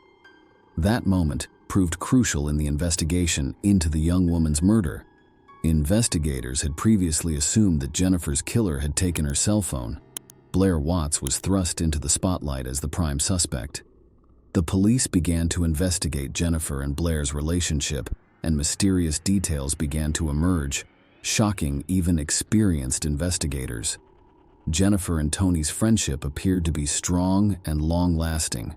That moment proved crucial in the investigation into the young woman's murder. Investigators had previously assumed that Jennifer's killer had taken her cell phone. Blair Watts was thrust into the spotlight as the prime suspect. The police began to investigate Jennifer and Blair's relationship and mysterious details began to emerge, shocking even experienced investigators. Jennifer and Tony's friendship appeared to be strong and long-lasting.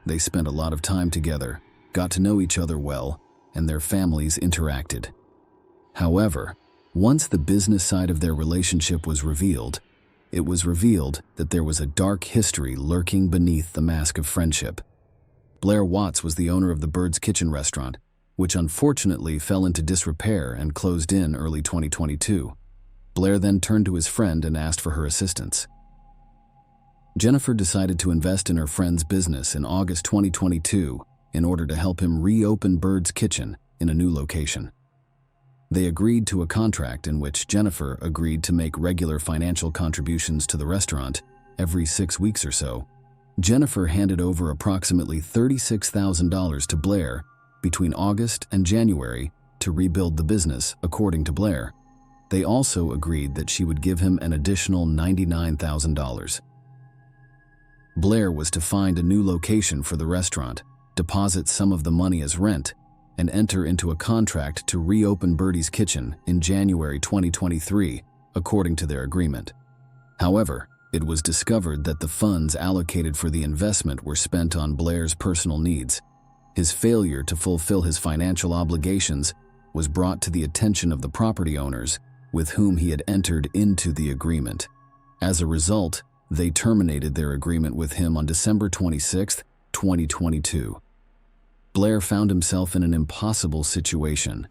They spent a lot of time together, got to know each other well, and their families interacted. However, once the business side of their relationship was revealed, it was revealed that there was a dark history lurking beneath the mask of friendship. Blair Watts was the owner of the Bird's Kitchen restaurant, which unfortunately fell into disrepair and closed in early 2022. Blair then turned to his friend and asked for her assistance. Jennifer decided to invest in her friend's business in August 2022 in order to help him reopen Bird's Kitchen in a new location. They agreed to a contract in which Jennifer agreed to make regular financial contributions to the restaurant every 6 weeks or so. Jennifer handed over approximately $36,000 to Blair between August and January to rebuild the business, according to Blair. They also agreed that she would give him an additional $99,000. Blair was to find a new location for the restaurant, deposit some of the money as rent, and enter into a contract to reopen Birdie's Kitchen in January 2023, according to their agreement. However, it was discovered that the funds allocated for the investment were spent on Blair's personal needs. His failure to fulfill his financial obligations was brought to the attention of the property owners with whom he had entered into the agreement. As a result, they terminated their agreement with him on December 26, 2022. Blair found himself in an impossible situation.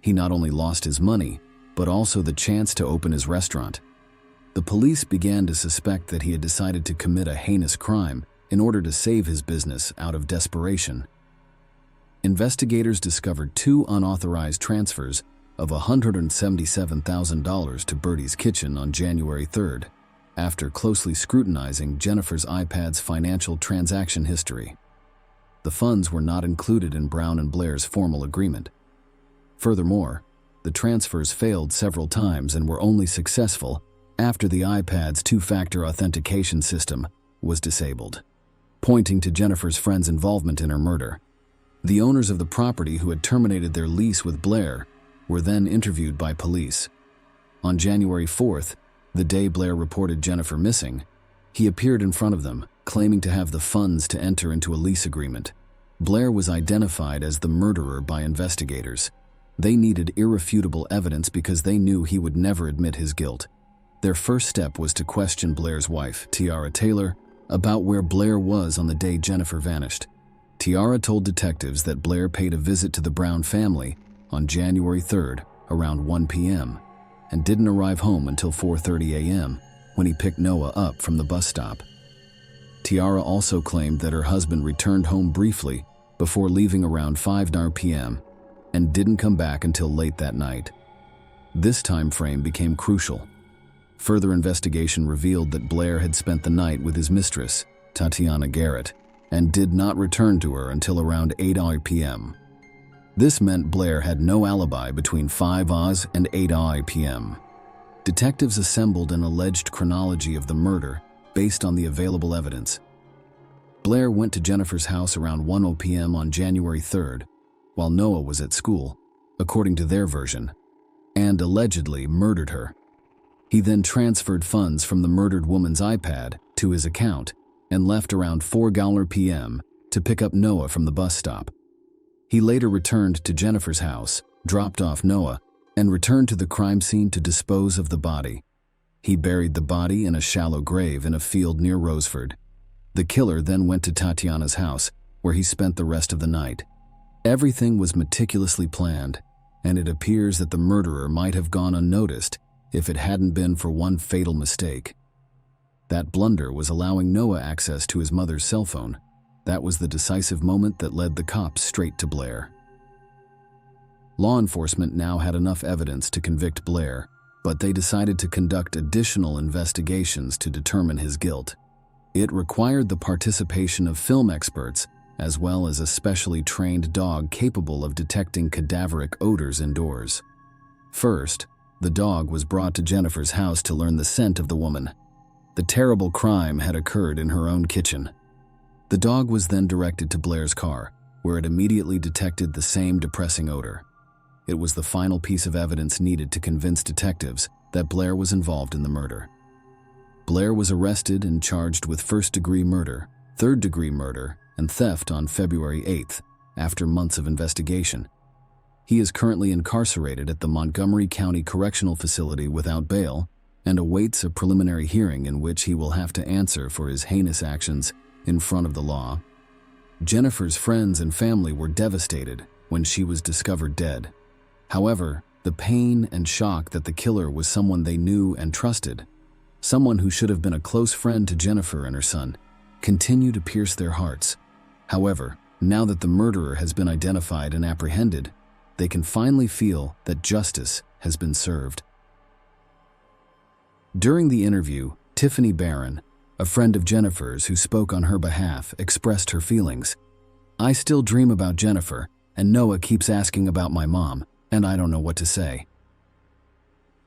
He not only lost his money, but also the chance to open his restaurant. The police began to suspect that he had decided to commit a heinous crime in order to save his business out of desperation. Investigators discovered 2 unauthorized transfers of $177,000 to Birdie's Kitchen on January 3rd, after closely scrutinizing Jennifer's iPad's financial transaction history. The funds were not included in Brown and Blair's formal agreement. Furthermore, the transfers failed several times and were only successful after the iPad's 2-factor authentication system was disabled, pointing to Jennifer's friend's involvement in her murder. The owners of the property who had terminated their lease with Blair were then interviewed by police. On January 4th, the day Blair reported Jennifer missing, he appeared in front of them, claiming to have the funds to enter into a lease agreement. Blair was identified as the murderer by investigators. They needed irrefutable evidence because they knew he would never admit his guilt. Their first step was to question Blair's wife, Tiara Taylor, about where Blair was on the day Jennifer vanished. Tiara told detectives that Blair paid a visit to the Brown family on January 3rd around 1 p.m. and didn't arrive home until 4:30 a.m. when he picked Noah up from the bus stop. Tiara also claimed that her husband returned home briefly before leaving around 5:00 p.m. and didn't come back until late that night. This time frame became crucial. Further investigation revealed that Blair had spent the night with his mistress, Tatiana Garrett, and did not return to her until around 8:00 p.m. This meant Blair had no alibi between 5:00 and 8:00 p.m. Detectives assembled an alleged chronology of the murder based on the available evidence. Blair went to Jennifer's house around 1:00 p.m. on January 3rd, while Noah was at school, according to their version, and allegedly murdered her. He then transferred funds from the murdered woman's iPad to his account and left around 4:00 p.m. to pick up Noah from the bus stop. He later returned to Jennifer's house, dropped off Noah, and returned to the crime scene to dispose of the body. He buried the body in a shallow grave in a field near Roseford. The killer then went to Tatiana's house, where he spent the rest of the night. Everything was meticulously planned, and it appears that the murderer might have gone unnoticed if it hadn't been for one fatal mistake. That blunder was allowing Noah access to his mother's cell phone. That was the decisive moment that led the cops straight to Blair. Law enforcement now had enough evidence to convict Blair, but they decided to conduct additional investigations to determine his guilt. It required the participation of film experts, as well as a specially trained dog capable of detecting cadaveric odors indoors. First, the dog was brought to Jennifer's house to learn the scent of the woman. The terrible crime had occurred in her own kitchen. The dog was then directed to Blair's car, where it immediately detected the same depressing odor. It was the final piece of evidence needed to convince detectives that Blair was involved in the murder. Blair was arrested and charged with first-degree murder, third-degree murder, and theft on February 8th, after months of investigation. He is currently incarcerated at the Montgomery County Correctional Facility without bail and awaits a preliminary hearing in which he will have to answer for his heinous actions in front of the law. Jennifer's friends and family were devastated when she was discovered dead. However, the pain and shock that the killer was someone they knew and trusted, someone who should have been a close friend to Jennifer and her son, continued to pierce their hearts. However, now that the murderer has been identified and apprehended, they can finally feel that justice has been served. During the interview, Tiffany Barron, a friend of Jennifer's who spoke on her behalf, expressed her feelings. "I still dream about Jennifer, and Noah keeps asking about my mom, and I don't know what to say."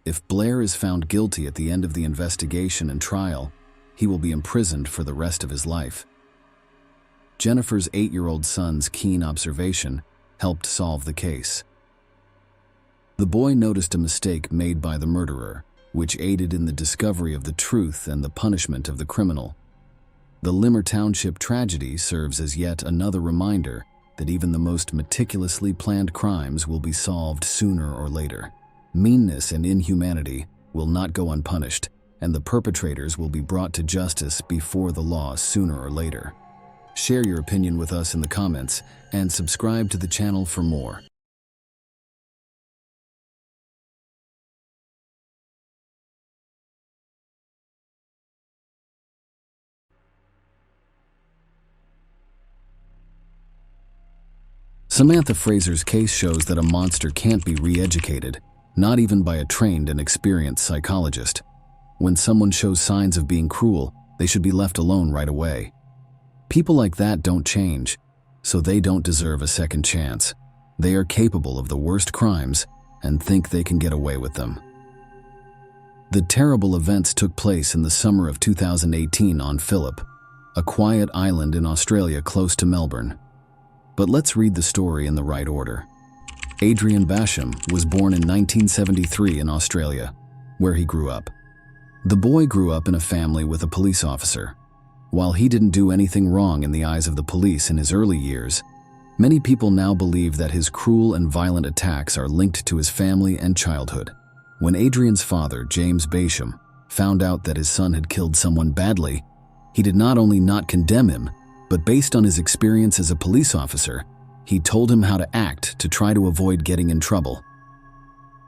If Blair is found guilty at the end of the investigation and trial, he will be imprisoned for the rest of his life. Jennifer's 8-year-old son's keen observation helped solve the case. The boy noticed a mistake made by the murderer, which aided in the discovery of the truth and the punishment of the criminal. The Limmer Township tragedy serves as yet another reminder that even the most meticulously planned crimes will be solved sooner or later. Meanness and inhumanity will not go unpunished, and the perpetrators will be brought to justice before the law sooner or later. Share your opinion with us in the comments and subscribe to the channel for more. Samantha Fraser's case shows that a monster can't be re-educated, not even by a trained and experienced psychologist. When someone shows signs of being cruel, they should be left alone right away. People like that don't change, so they don't deserve a second chance. They are capable of the worst crimes and think they can get away with them. The terrible events took place in the summer of 2018 on Phillip, a quiet island in Australia close to Melbourne. But let's read the story in the right order. Adrian Basham was born in 1973 in Australia, where he grew up. The boy grew up in a family with a police officer. While he didn't do anything wrong in the eyes of the police in his early years, many people now believe that his cruel and violent attacks are linked to his family and childhood. When Adrian's father, James Basham, found out that his son had killed someone badly, he did not only not condemn him, but based on his experience as a police officer, he told him how to act to try to avoid getting in trouble.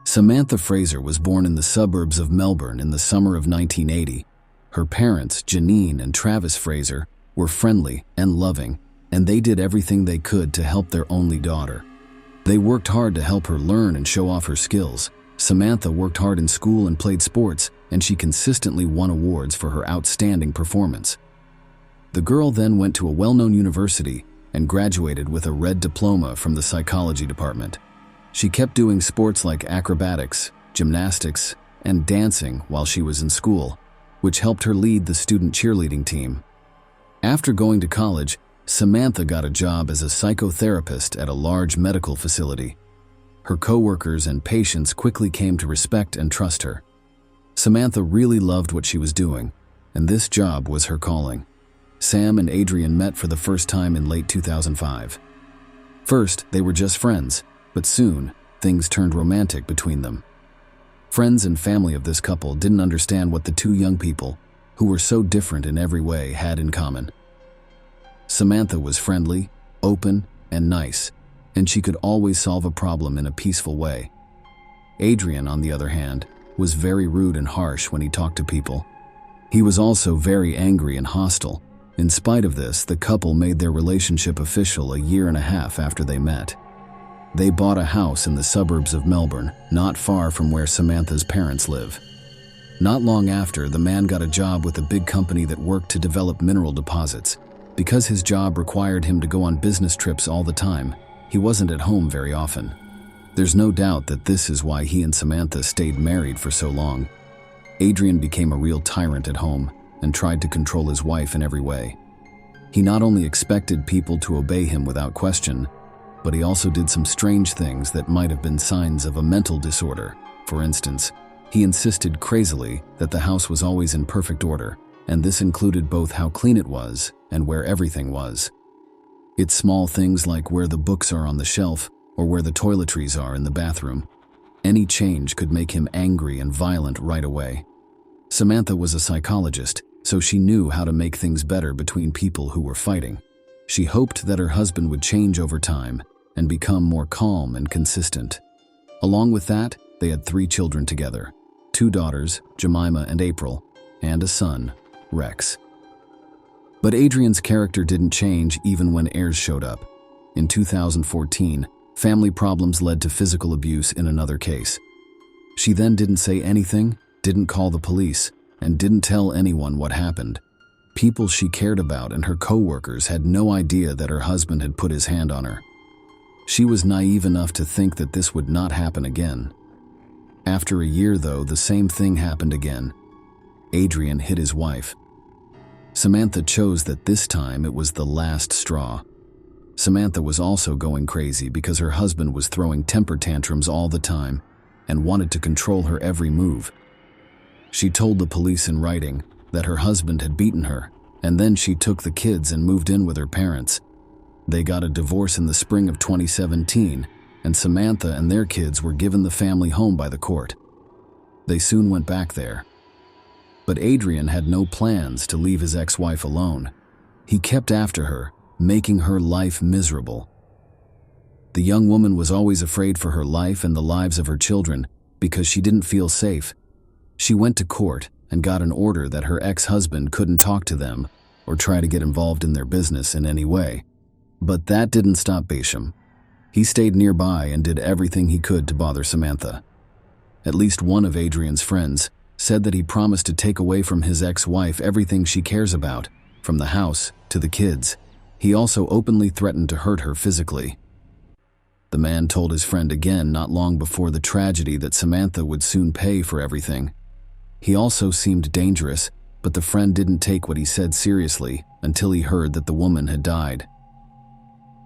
Samantha Fraser was born in the suburbs of Melbourne in the summer of 1980. Her parents, Janine and Travis Fraser, were friendly and loving, and they did everything they could to help their only daughter. They worked hard to help her learn and show off her skills. Samantha worked hard in school and played sports, and she consistently won awards for her outstanding performance. The girl then went to a well-known university and graduated with a red diploma from the psychology department. She kept doing sports like acrobatics, gymnastics, and dancing while she was in school, which helped her lead the student cheerleading team. After going to college, Samantha got a job as a psychotherapist at a large medical facility. Her coworkers and patients quickly came to respect and trust her. Samantha really loved what she was doing, and this job was her calling. Sam and Adrian met for the first time in late 2005. First, they were just friends, but soon, things turned romantic between them. Friends and family of this couple didn't understand what the two young people, who were so different in every way, had in common. Samantha was friendly, open, and nice, and she could always solve a problem in a peaceful way. Adrian, on the other hand, was very rude and harsh when he talked to people. He was also very angry and hostile. In spite of this, the couple made their relationship official a year and a half after they met. They bought a house in the suburbs of Melbourne, not far from where Samantha's parents live. Not long after, the man got a job with a big company that worked to develop mineral deposits. Because his job required him to go on business trips all the time, he wasn't at home very often. There's no doubt that this is why he and Samantha stayed married for so long. Adrian became a real tyrant at home and tried to control his wife in every way. He not only expected people to obey him without question, but he also did some strange things that might have been signs of a mental disorder. For instance, he insisted crazily that the house was always in perfect order, and this included both how clean it was and where everything was. It's small things like where the books are on the shelf or where the toiletries are in the bathroom. Any change could make him angry and violent right away. Samantha was a psychologist, so she knew how to make things better between people who were fighting. She hoped that her husband would change over time and become more calm and consistent. Along with that, they had 3 children together, 2 daughters, Jemima and April, and a son, Rex. But Adrian's character didn't change even when heirs showed up. In 2014, family problems led to physical abuse in another case. She then didn't say anything, didn't call the police, and didn't tell anyone what happened. People she cared about and her co-workers had no idea that her husband had put his hand on her. She was naive enough to think that this would not happen again. After a year, though, the same thing happened again. Adrian hit his wife. Samantha chose that this time it was the last straw. Samantha was also going crazy because her husband was throwing temper tantrums all the time and wanted to control her every move. She told the police in writing that her husband had beaten her, and then she took the kids and moved in with her parents. They got a divorce in the spring of 2017, and Samantha and their kids were given the family home by the court. They soon went back there. But Adrian had no plans to leave his ex-wife alone. He kept after her, making her life miserable. The young woman was always afraid for her life and the lives of her children because she didn't feel safe. She went to court and got an order that her ex-husband couldn't talk to them or try to get involved in their business in any way. But that didn't stop Basham. He stayed nearby and did everything he could to bother Samantha. At least one of Adrian's friends said that he promised to take away from his ex-wife everything she cares about, from the house to the kids. He also openly threatened to hurt her physically. The man told his friend again not long before the tragedy that Samantha would soon pay for everything. He also seemed dangerous, but the friend didn't take what he said seriously until he heard that the woman had died.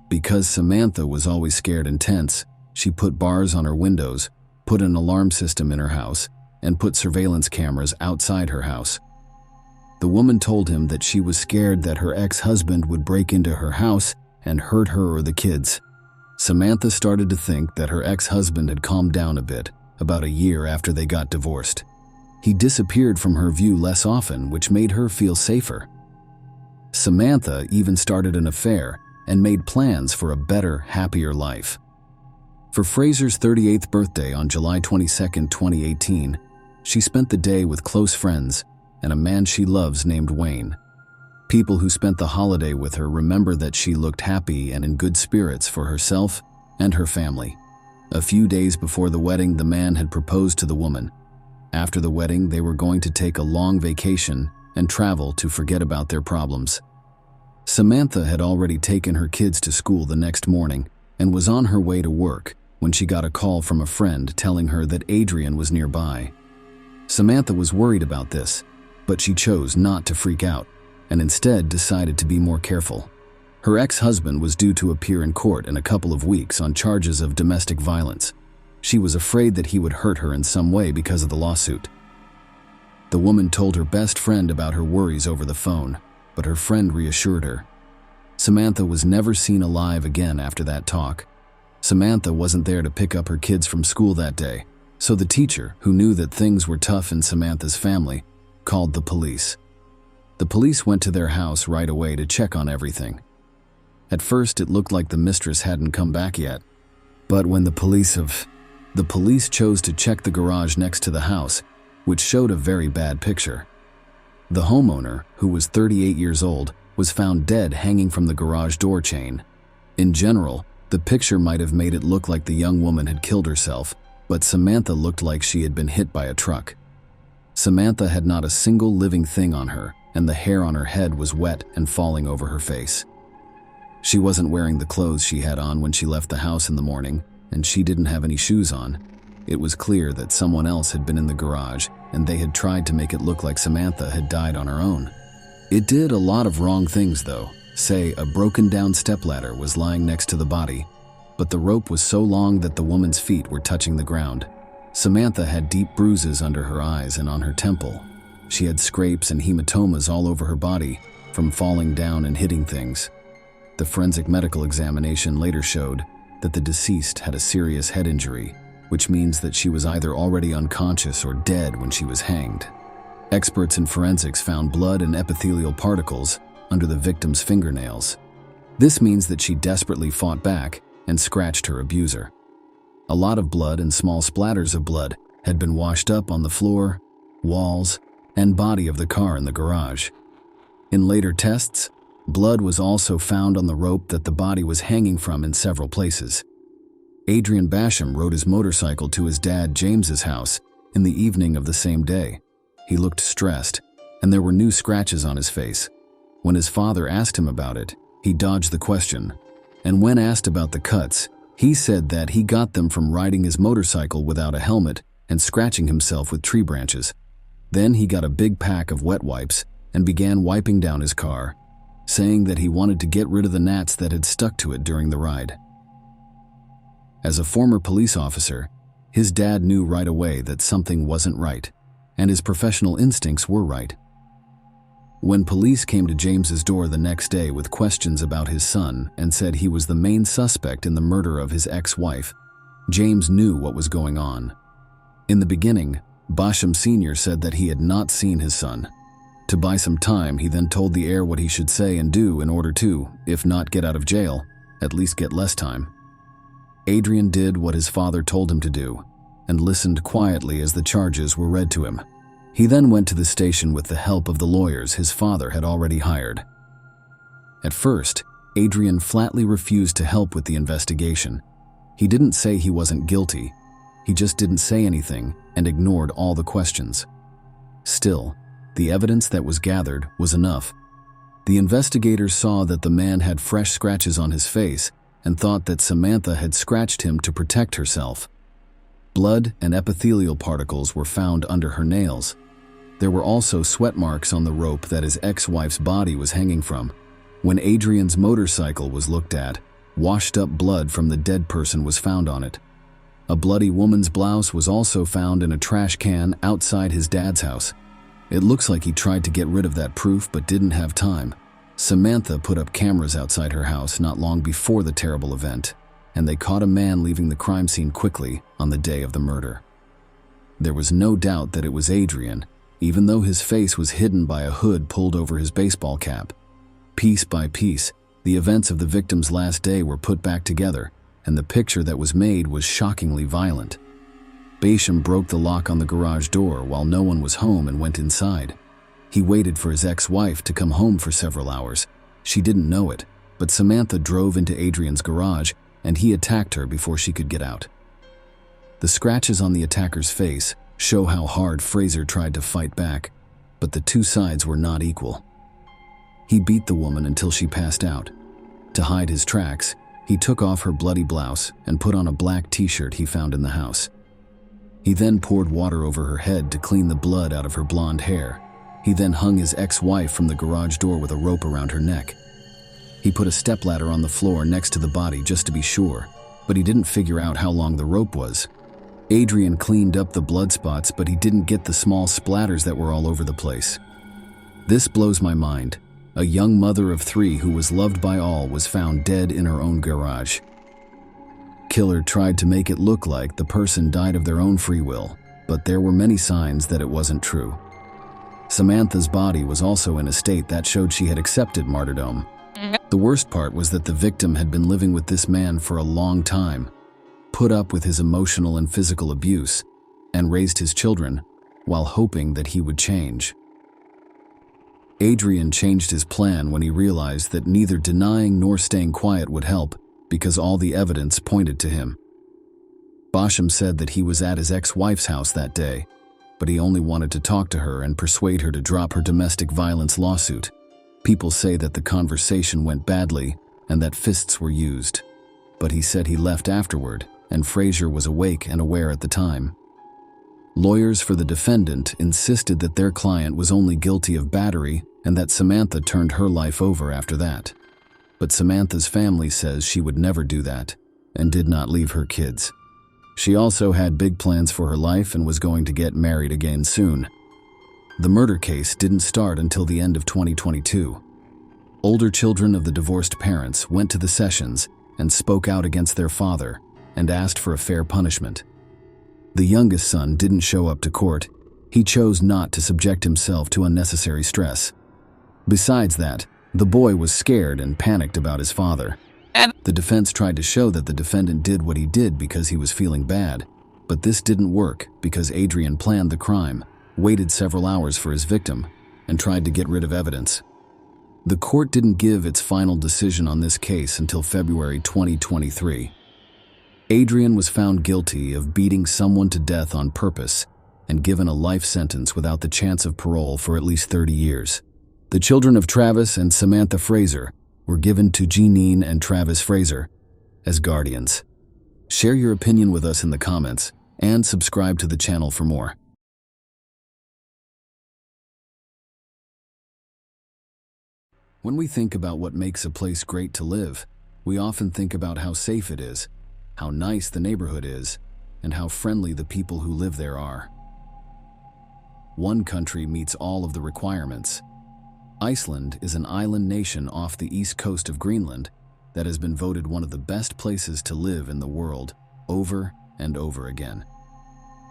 Because Samantha was always scared and tense, she put bars on her windows, put an alarm system in her house, and put surveillance cameras outside her house. The woman told him that she was scared that her ex-husband would break into her house and hurt her or the kids. Samantha started to think that her ex-husband had calmed down a bit, about a year after they got divorced. He disappeared from her view less often, which made her feel safer. Samantha even started an affair and made plans for a better, happier life. For Fraser's 38th birthday on July 22, 2018, she spent the day with close friends and a man she loves named Wayne. People who spent the holiday with her remember that she looked happy and in good spirits for herself and her family. A few days before the wedding, the man had proposed to the woman. After the wedding, they were going to take a long vacation and travel to forget about their problems. Samantha had already taken her kids to school the next morning and was on her way to work when she got a call from a friend telling her that Adrian was nearby. Samantha was worried about this, but she chose not to freak out and instead decided to be more careful. Her ex-husband was due to appear in court in a couple of weeks on charges of domestic violence. She was afraid that he would hurt her in some way because of the lawsuit. The woman told her best friend about her worries over the phone, but her friend reassured her. Samantha was never seen alive again after that talk. Samantha wasn't there to pick up her kids from school that day, so the teacher, who knew that things were tough in Samantha's family, called the police. The police went to their house right away to check on everything. At first, it looked like the mistress hadn't come back yet, but when the police chose to check the garage next to the house, which showed a very bad picture. The homeowner, who was 38 years old, was found dead hanging from the garage door chain. In general, the picture might have made it look like the young woman had killed herself, but Samantha looked like she had been hit by a truck. Samantha had not a single living thing on her, and the hair on her head was wet and falling over her face. She wasn't wearing the clothes she had on when she left the house in the morning, and she didn't have any shoes on. It was clear that someone else had been in the garage, and they had tried to make it look like Samantha had died on her own. It did a lot of wrong things, though. Say, a broken-down stepladder was lying next to the body. but the rope was so long that the woman's feet were touching the ground. Samantha had deep bruises under her eyes and on her temple. She had scrapes and hematomas all over her body from falling down and hitting things. The forensic medical examination later showed that the deceased had a serious head injury, which means that she was either already unconscious or dead when she was hanged. Experts in forensics found blood and epithelial particles under the victim's fingernails. This means that she desperately fought back and scratched her abuser. A lot of blood and small splatters of blood had been washed up on the floor, walls, and body of the car in the garage. In later tests, blood was also found on the rope that the body was hanging from in several places. Adrian Basham rode his motorcycle to his dad James's house in the evening of the same day. He looked stressed, and there were new scratches on his face. When his father asked him about it, he dodged the question, and when asked about the cuts, he said that he got them from riding his motorcycle without a helmet and scratching himself with tree branches. Then he got a big pack of wet wipes and began wiping down his car, saying that he wanted to get rid of the gnats that had stuck to it during the ride. As a former police officer, his dad knew right away that something wasn't right, and his professional instincts were right. When police came to James's door the next day with questions about his son and said he was the main suspect in the murder of his ex-wife, James knew what was going on. In the beginning, Basham Sr. said that he had not seen his son. To buy some time, he then told the heir what he should say and do in order to, if not get out of jail, at least get less time. Adrian did what his father told him to do and listened quietly as the charges were read to him. He then went to the station with the help of the lawyers his father had already hired. At first, Adrian flatly refused to help with the investigation. He didn't say he wasn't guilty. He just didn't say anything and ignored all the questions. Still, the evidence that was gathered was enough. The investigators saw that the man had fresh scratches on his face and thought that Samantha had scratched him to protect herself. Blood and epithelial particles were found under her nails. There were also sweat marks on the rope that his ex-wife's body was hanging from. When Adrian's motorcycle was looked at, washed up blood from the dead person was found on it. A bloody woman's blouse was also found in a trash can outside his dad's house. It looks like he tried to get rid of that proof but didn't have time. Samantha put up cameras outside her house not long before the terrible event, and they caught a man leaving the crime scene quickly on the day of the murder. There was no doubt that it was Adrian, even though his face was hidden by a hood pulled over his baseball cap. Piece by piece, the events of the victim's last day were put back together, and the picture that was made was shockingly violent. Basham broke the lock on the garage door while no one was home and went inside. He waited for his ex-wife to come home for several hours. She didn't know it, but Samantha drove into Adrian's garage and he attacked her before she could get out. The scratches on the attacker's face show how hard Fraser tried to fight back, but the two sides were not equal. He beat the woman until she passed out. To hide his tracks, he took off her bloody blouse and put on a black t-shirt he found in the house. He then poured water over her head to clean the blood out of her blonde hair. He then hung his ex-wife from the garage door with a rope around her neck. He put a stepladder on the floor next to the body just to be sure, but he didn't figure out how long the rope was. Adrian cleaned up the blood spots, but he didn't get the small splatters that were all over the place. This blows my mind. A young mother of 3 who was loved by all was found dead in her own garage. Killer tried to make it look like the person died of their own free will, but there were many signs that it wasn't true. Samantha's body was also in a state that showed she had accepted martyrdom. The worst part was that the victim had been living with this man for a long time, put up with his emotional and physical abuse, and raised his children while hoping that he would change. Adrian changed his plan when he realized that neither denying nor staying quiet would help because all the evidence pointed to him. Basham said that he was at his ex-wife's house that day, but he only wanted to talk to her and persuade her to drop her domestic violence lawsuit. People say that the conversation went badly and that fists were used, but he said he left afterward and Fraser was awake and aware at the time. Lawyers for the defendant insisted that their client was only guilty of battery and that Samantha turned her life over after that. But Samantha's family says she would never do that. and did not leave her kids. She also had big plans for her life and was going to get married again soon. The murder case didn't start until the end of 2022. Older children of the divorced parents went to the sessions and spoke out against their father and asked for a fair punishment. The youngest son didn't show up to court. He chose not to subject himself to unnecessary stress. Besides that, the boy was scared and panicked about his father. The defense tried to show that the defendant did what he did because he was feeling bad, but this didn't work because Adrian planned the crime, waited several hours for his victim, and tried to get rid of evidence. The court didn't give its final decision on this case until February 2023. Adrian was found guilty of beating someone to death on purpose and given a life sentence without the chance of parole for at least 30 years. The children of Travis and Samantha Fraser were given to Jeanine and Travis Fraser as guardians. Share your opinion with us in the comments and subscribe to the channel for more. When we think about what makes a place great to live, we often think about how safe it is, how nice the neighborhood is, and how friendly the people who live there are. One country meets all of the requirements. Iceland is an island nation off the east coast of Greenland that has been voted one of the best places to live in the world over and over again.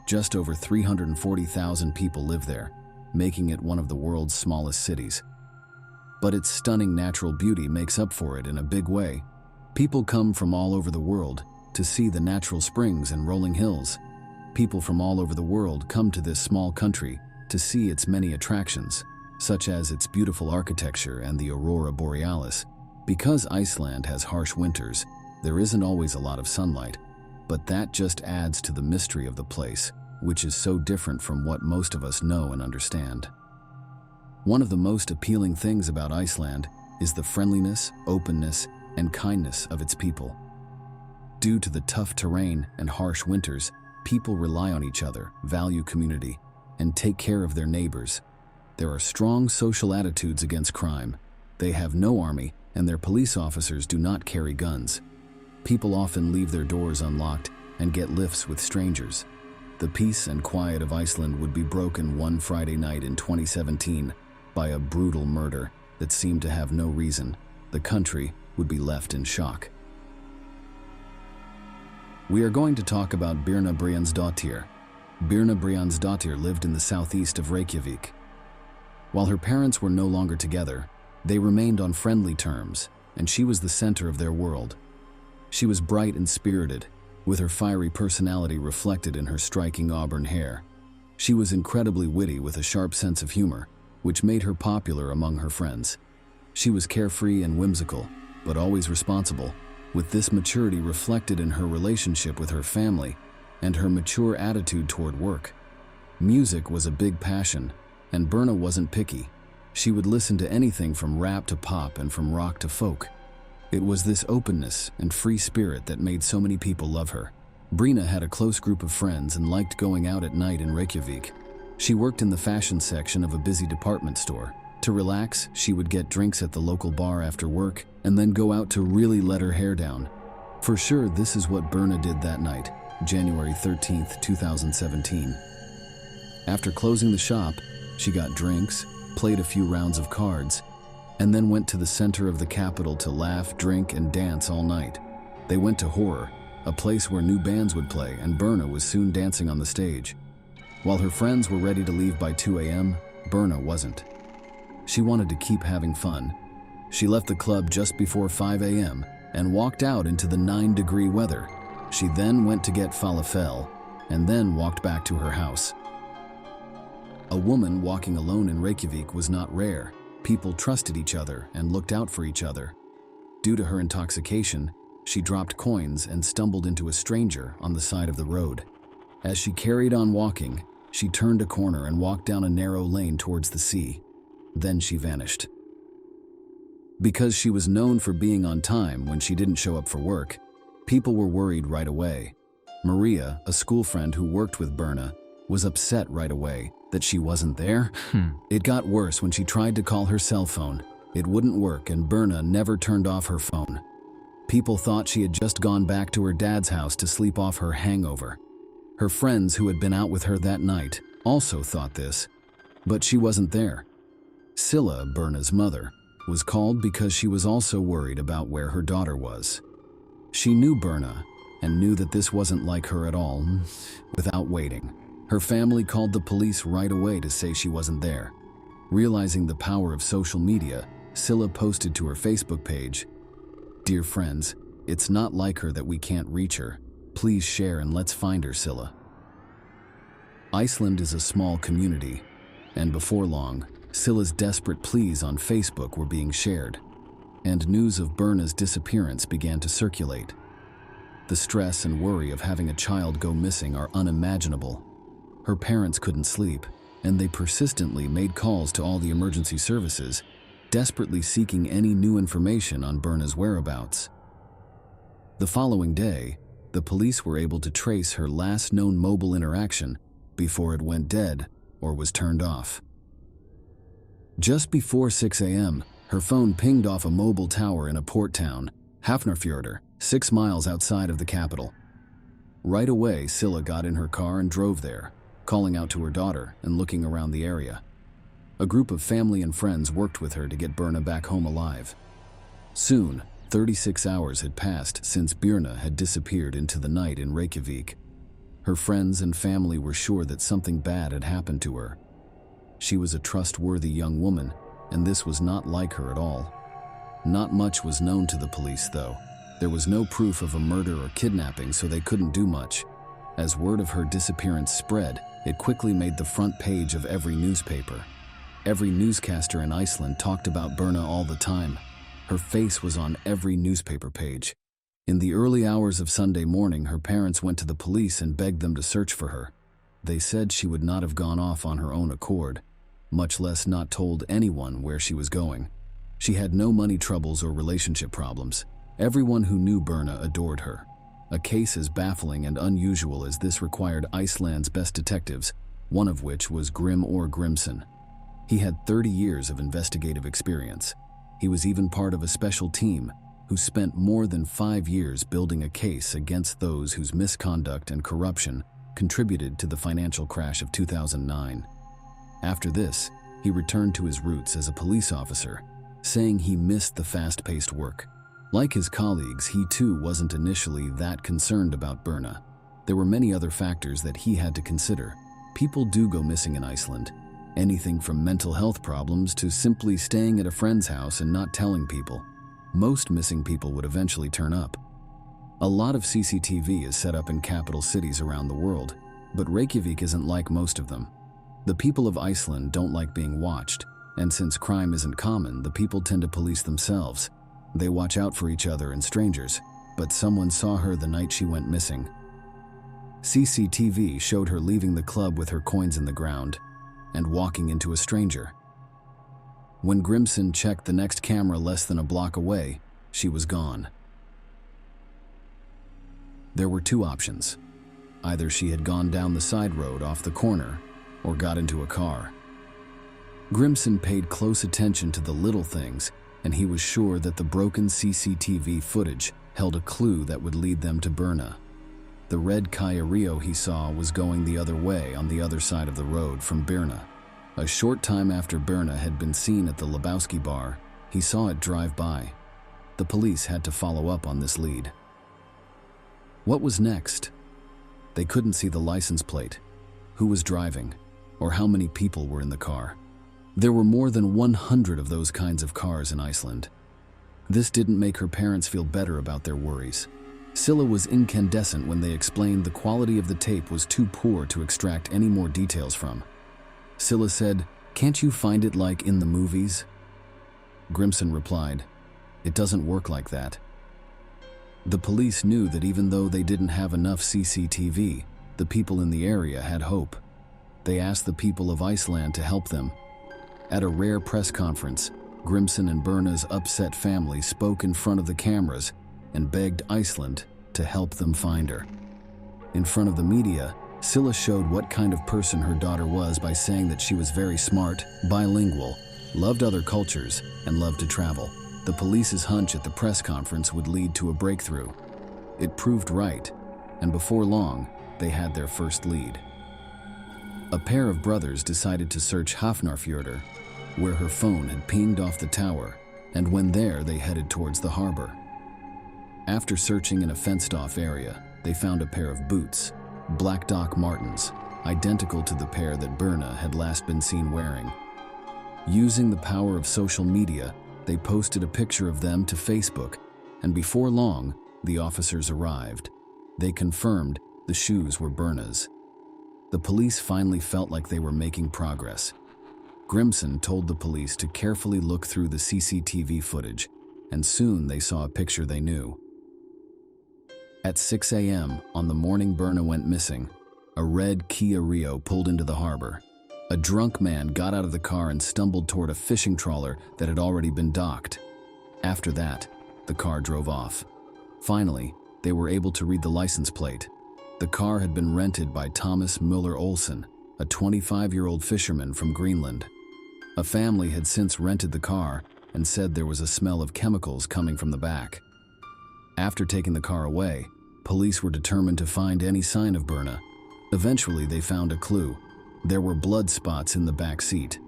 Just over 340,000 people live there, making it one of the world's smallest cities. But its stunning natural beauty makes up for it in a big way. People come from all over the world to see the natural springs and rolling hills. People from all over the world come to this small country to see its many attractions, such as its beautiful architecture and the aurora borealis. Because Iceland has harsh winters, there isn't always a lot of sunlight, but that just adds to the mystery of the place, which is so different from what most of us know and understand. One of the most appealing things about Iceland is the friendliness, openness, and kindness of its people. Due to the tough terrain and harsh winters, people rely on each other, value community, and take care of their neighbors. There are strong social attitudes against crime. They have no army, and their police officers do not carry guns. People often leave their doors unlocked and get lifts with strangers. The peace and quiet of Iceland would be broken one Friday night in 2017 by a brutal murder that seemed to have no reason. The country would be left in shock. We are going to talk about Birna Briansdottir. Birna Briansdottir lived in the southeast of Reykjavik. While her parents were no longer together, they remained on friendly terms, and she was the center of their world. She was bright and spirited, with her fiery personality reflected in her striking auburn hair. She was incredibly witty with a sharp sense of humor, which made her popular among her friends. She was carefree and whimsical, but always responsible, with this maturity reflected in her relationship with her family and her mature attitude toward work. Music was a big passion, and Birna wasn't picky. She would listen to anything from rap to pop and from rock to folk. It was this openness and free spirit that made so many people love her. Birna had a close group of friends and liked going out at night in Reykjavik. She worked in the fashion section of a busy department store. To relax, she would get drinks at the local bar after work and then go out to really let her hair down. For sure, this is what Birna did that night, January 13th, 2017. After closing the shop, she got drinks, played a few rounds of cards, and then went to the center of the capital to laugh, drink, and dance all night. They went to Horror, a place where new bands would play, and Birna was soon dancing on the stage. While her friends were ready to leave by 2 a.m., Birna wasn't. She wanted to keep having fun. She left the club just before 5 a.m. and walked out into the 9-degree weather. She then went to get falafel and then walked back to her house. A woman walking alone in Reykjavik was not rare. People trusted each other and looked out for each other. Due to her intoxication, she dropped coins and stumbled into a stranger on the side of the road. As she carried on walking, she turned a corner and walked down a narrow lane towards the sea. Then she vanished. Because she was known for being on time when she didn't show up for work, people were worried right away. Maria, a school friend who worked with Birna, was upset right away that she wasn't there. It got worse when she tried to call her cell phone. It wouldn't work, and Birna never turned off her phone. People thought she had just gone back to her dad's house to sleep off her hangover. Her friends who had been out with her that night also thought this, but she wasn't there. Scylla, Berna's mother, was called because she was also worried about where her daughter was. She knew Berna and knew that this wasn't like her at all. Without waiting, her family called the police right away to say she wasn't there. Realizing the power of social media, Scylla posted to her Facebook page, "Dear friends, it's not like her that we can't reach her. Please share and let's find her, Scylla." Iceland is a small community, and before long, Scylla's desperate pleas on Facebook were being shared, and news of Berna's disappearance began to circulate. The stress and worry of having a child go missing are unimaginable. Her parents couldn't sleep, and they persistently made calls to all the emergency services, desperately seeking any new information on Berna's whereabouts. The following day, the police were able to trace her last known mobile interaction before it went dead or was turned off. Just before 6 a.m., her phone pinged off a mobile tower in a port town, Hafnarfjordur, 6 miles outside of the capital. Right away, Scylla got in her car and drove there, calling out to her daughter and looking around the area. A group of family and friends worked with her to get Berna back home alive. Soon, 36 hours had passed since Birna had disappeared into the night in Reykjavik. Her friends and family were sure that something bad had happened to her. She was a trustworthy young woman, and this was not like her at all. Not much was known to the police, though. There was no proof of a murder or kidnapping, so they couldn't do much. As word of her disappearance spread, it quickly made the front page of every newspaper. Every newscaster in Iceland talked about Berna all the time. Her face was on every newspaper page. In the early hours of Sunday morning, her parents went to the police and begged them to search for her. They said she would not have gone off on her own accord, much less not told anyone where she was going. She had no money troubles or relationship problems. Everyone who knew Berna adored her. A case as baffling and unusual as this required Iceland's best detectives, one of which was Grim or Grimson. He had 30 years of investigative experience. He was even part of a special team who spent more than 5 years building a case against those whose misconduct and corruption contributed to the financial crash of 2009. After this, he returned to his roots as a police officer, saying he missed the fast-paced work. Like his colleagues, he too wasn't initially that concerned about Berna. There were many other factors that he had to consider. People do go missing in Iceland. Anything from mental health problems to simply staying at a friend's house and not telling people. Most missing people would eventually turn up. A lot of CCTV is set up in capital cities around the world, but Reykjavik isn't like most of them. The people of Iceland don't like being watched, and since crime isn't common, the people tend to police themselves. They watch out for each other and strangers, but someone saw her the night she went missing. CCTV showed her leaving the club with her coins in the ground and walking into a stranger. When Grimson checked the next camera less than a block away, she was gone. There were two options. Either she had gone down the side road off the corner or got into a car. Grimson paid close attention to the little things, and he was sure that the broken CCTV footage held a clue that would lead them to Berna. The red Kia Rio he saw was going the other way on the other side of the road from Birna. A short time after Berna had been seen at the Lebowski bar, he saw it drive by. The police had to follow up on this lead. What was next? They couldn't see the license plate, who was driving, or how many people were in the car. There were more than 100 of those kinds of cars in Iceland. This didn't make her parents feel better about their worries. Scylla was incandescent when they explained the quality of the tape was too poor to extract any more details from. Scylla said, "Can't you find it like in the movies?" Grimson replied, "It doesn't work like that." The police knew that even though they didn't have enough CCTV, the people in the area had hope. They asked the people of Iceland to help them. At a rare press conference, Grimson and Berna's upset family spoke in front of the cameras and begged Iceland to help them find her. In front of the media, Scylla showed what kind of person her daughter was by saying that she was very smart, bilingual, loved other cultures, and loved to travel. The police's hunch at the press conference would lead to a breakthrough. It proved right, and before long, they had their first lead. A pair of brothers decided to search Hafnarfjordur, where her phone had pinged off the tower, and when there, they headed towards the harbor. After searching in a fenced-off area, they found a pair of boots, black Doc Martens, identical to the pair that Birna had last been seen wearing. Using the power of social media, they posted a picture of them to Facebook, and before long, the officers arrived. They confirmed the shoes were Birna's. The police finally felt like they were making progress. Grimson told the police to carefully look through the CCTV footage, and soon they saw a picture they knew. At 6 a.m. on the morning Birna went missing, a red Kia Rio pulled into the harbor. A drunk man got out of the car and stumbled toward a fishing trawler that had already been docked. After that, the car drove off. Finally, they were able to read the license plate. The car had been rented by Thomas Müller Olsen, a 25-year-old fisherman from Greenland. A family had since rented the car and said there was a smell of chemicals coming from the back. After taking the car away, police were determined to find any sign of Birna. Eventually, they found a clue. There were blood spots in the back seat.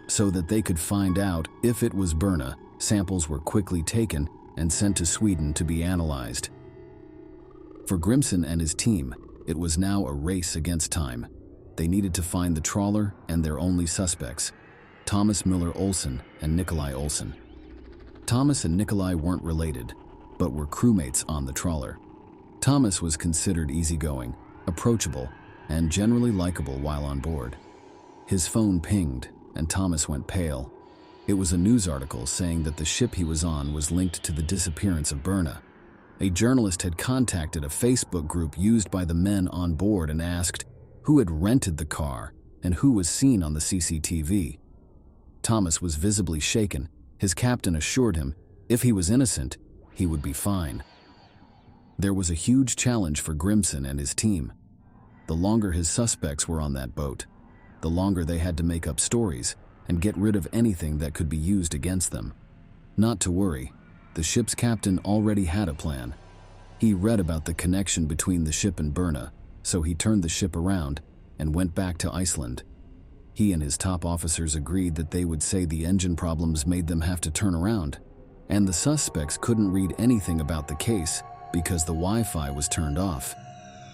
So that they could find out if it was Birna, samples were quickly taken and sent to Sweden to be analyzed. For Grimson and his team, it was now a race against time. They needed to find the trawler and their only suspects, Thomas Müller Olsen and Nikolai Olsen. Thomas and Nikolai weren't related, but were crewmates on the trawler. Thomas was considered easygoing, approachable, and generally likable while on board. His phone pinged, and Thomas went pale. It was a news article saying that the ship he was on was linked to the disappearance of Birna. A journalist had contacted a Facebook group used by the men on board and asked who had rented the car and who was seen on the CCTV. Thomas was visibly shaken. His captain assured him if he was innocent, he would be fine. There was a huge challenge for Grimson and his team. The longer his suspects were on that boat, the longer they had to make up stories and get rid of anything that could be used against them. Not to worry, the ship's captain already had a plan. He read about the connection between the ship and Birna, so he turned the ship around and went back to Iceland. He and his top officers agreed that they would say the engine problems made them have to turn around, and the suspects couldn't read anything about the case because the Wi-Fi was turned off.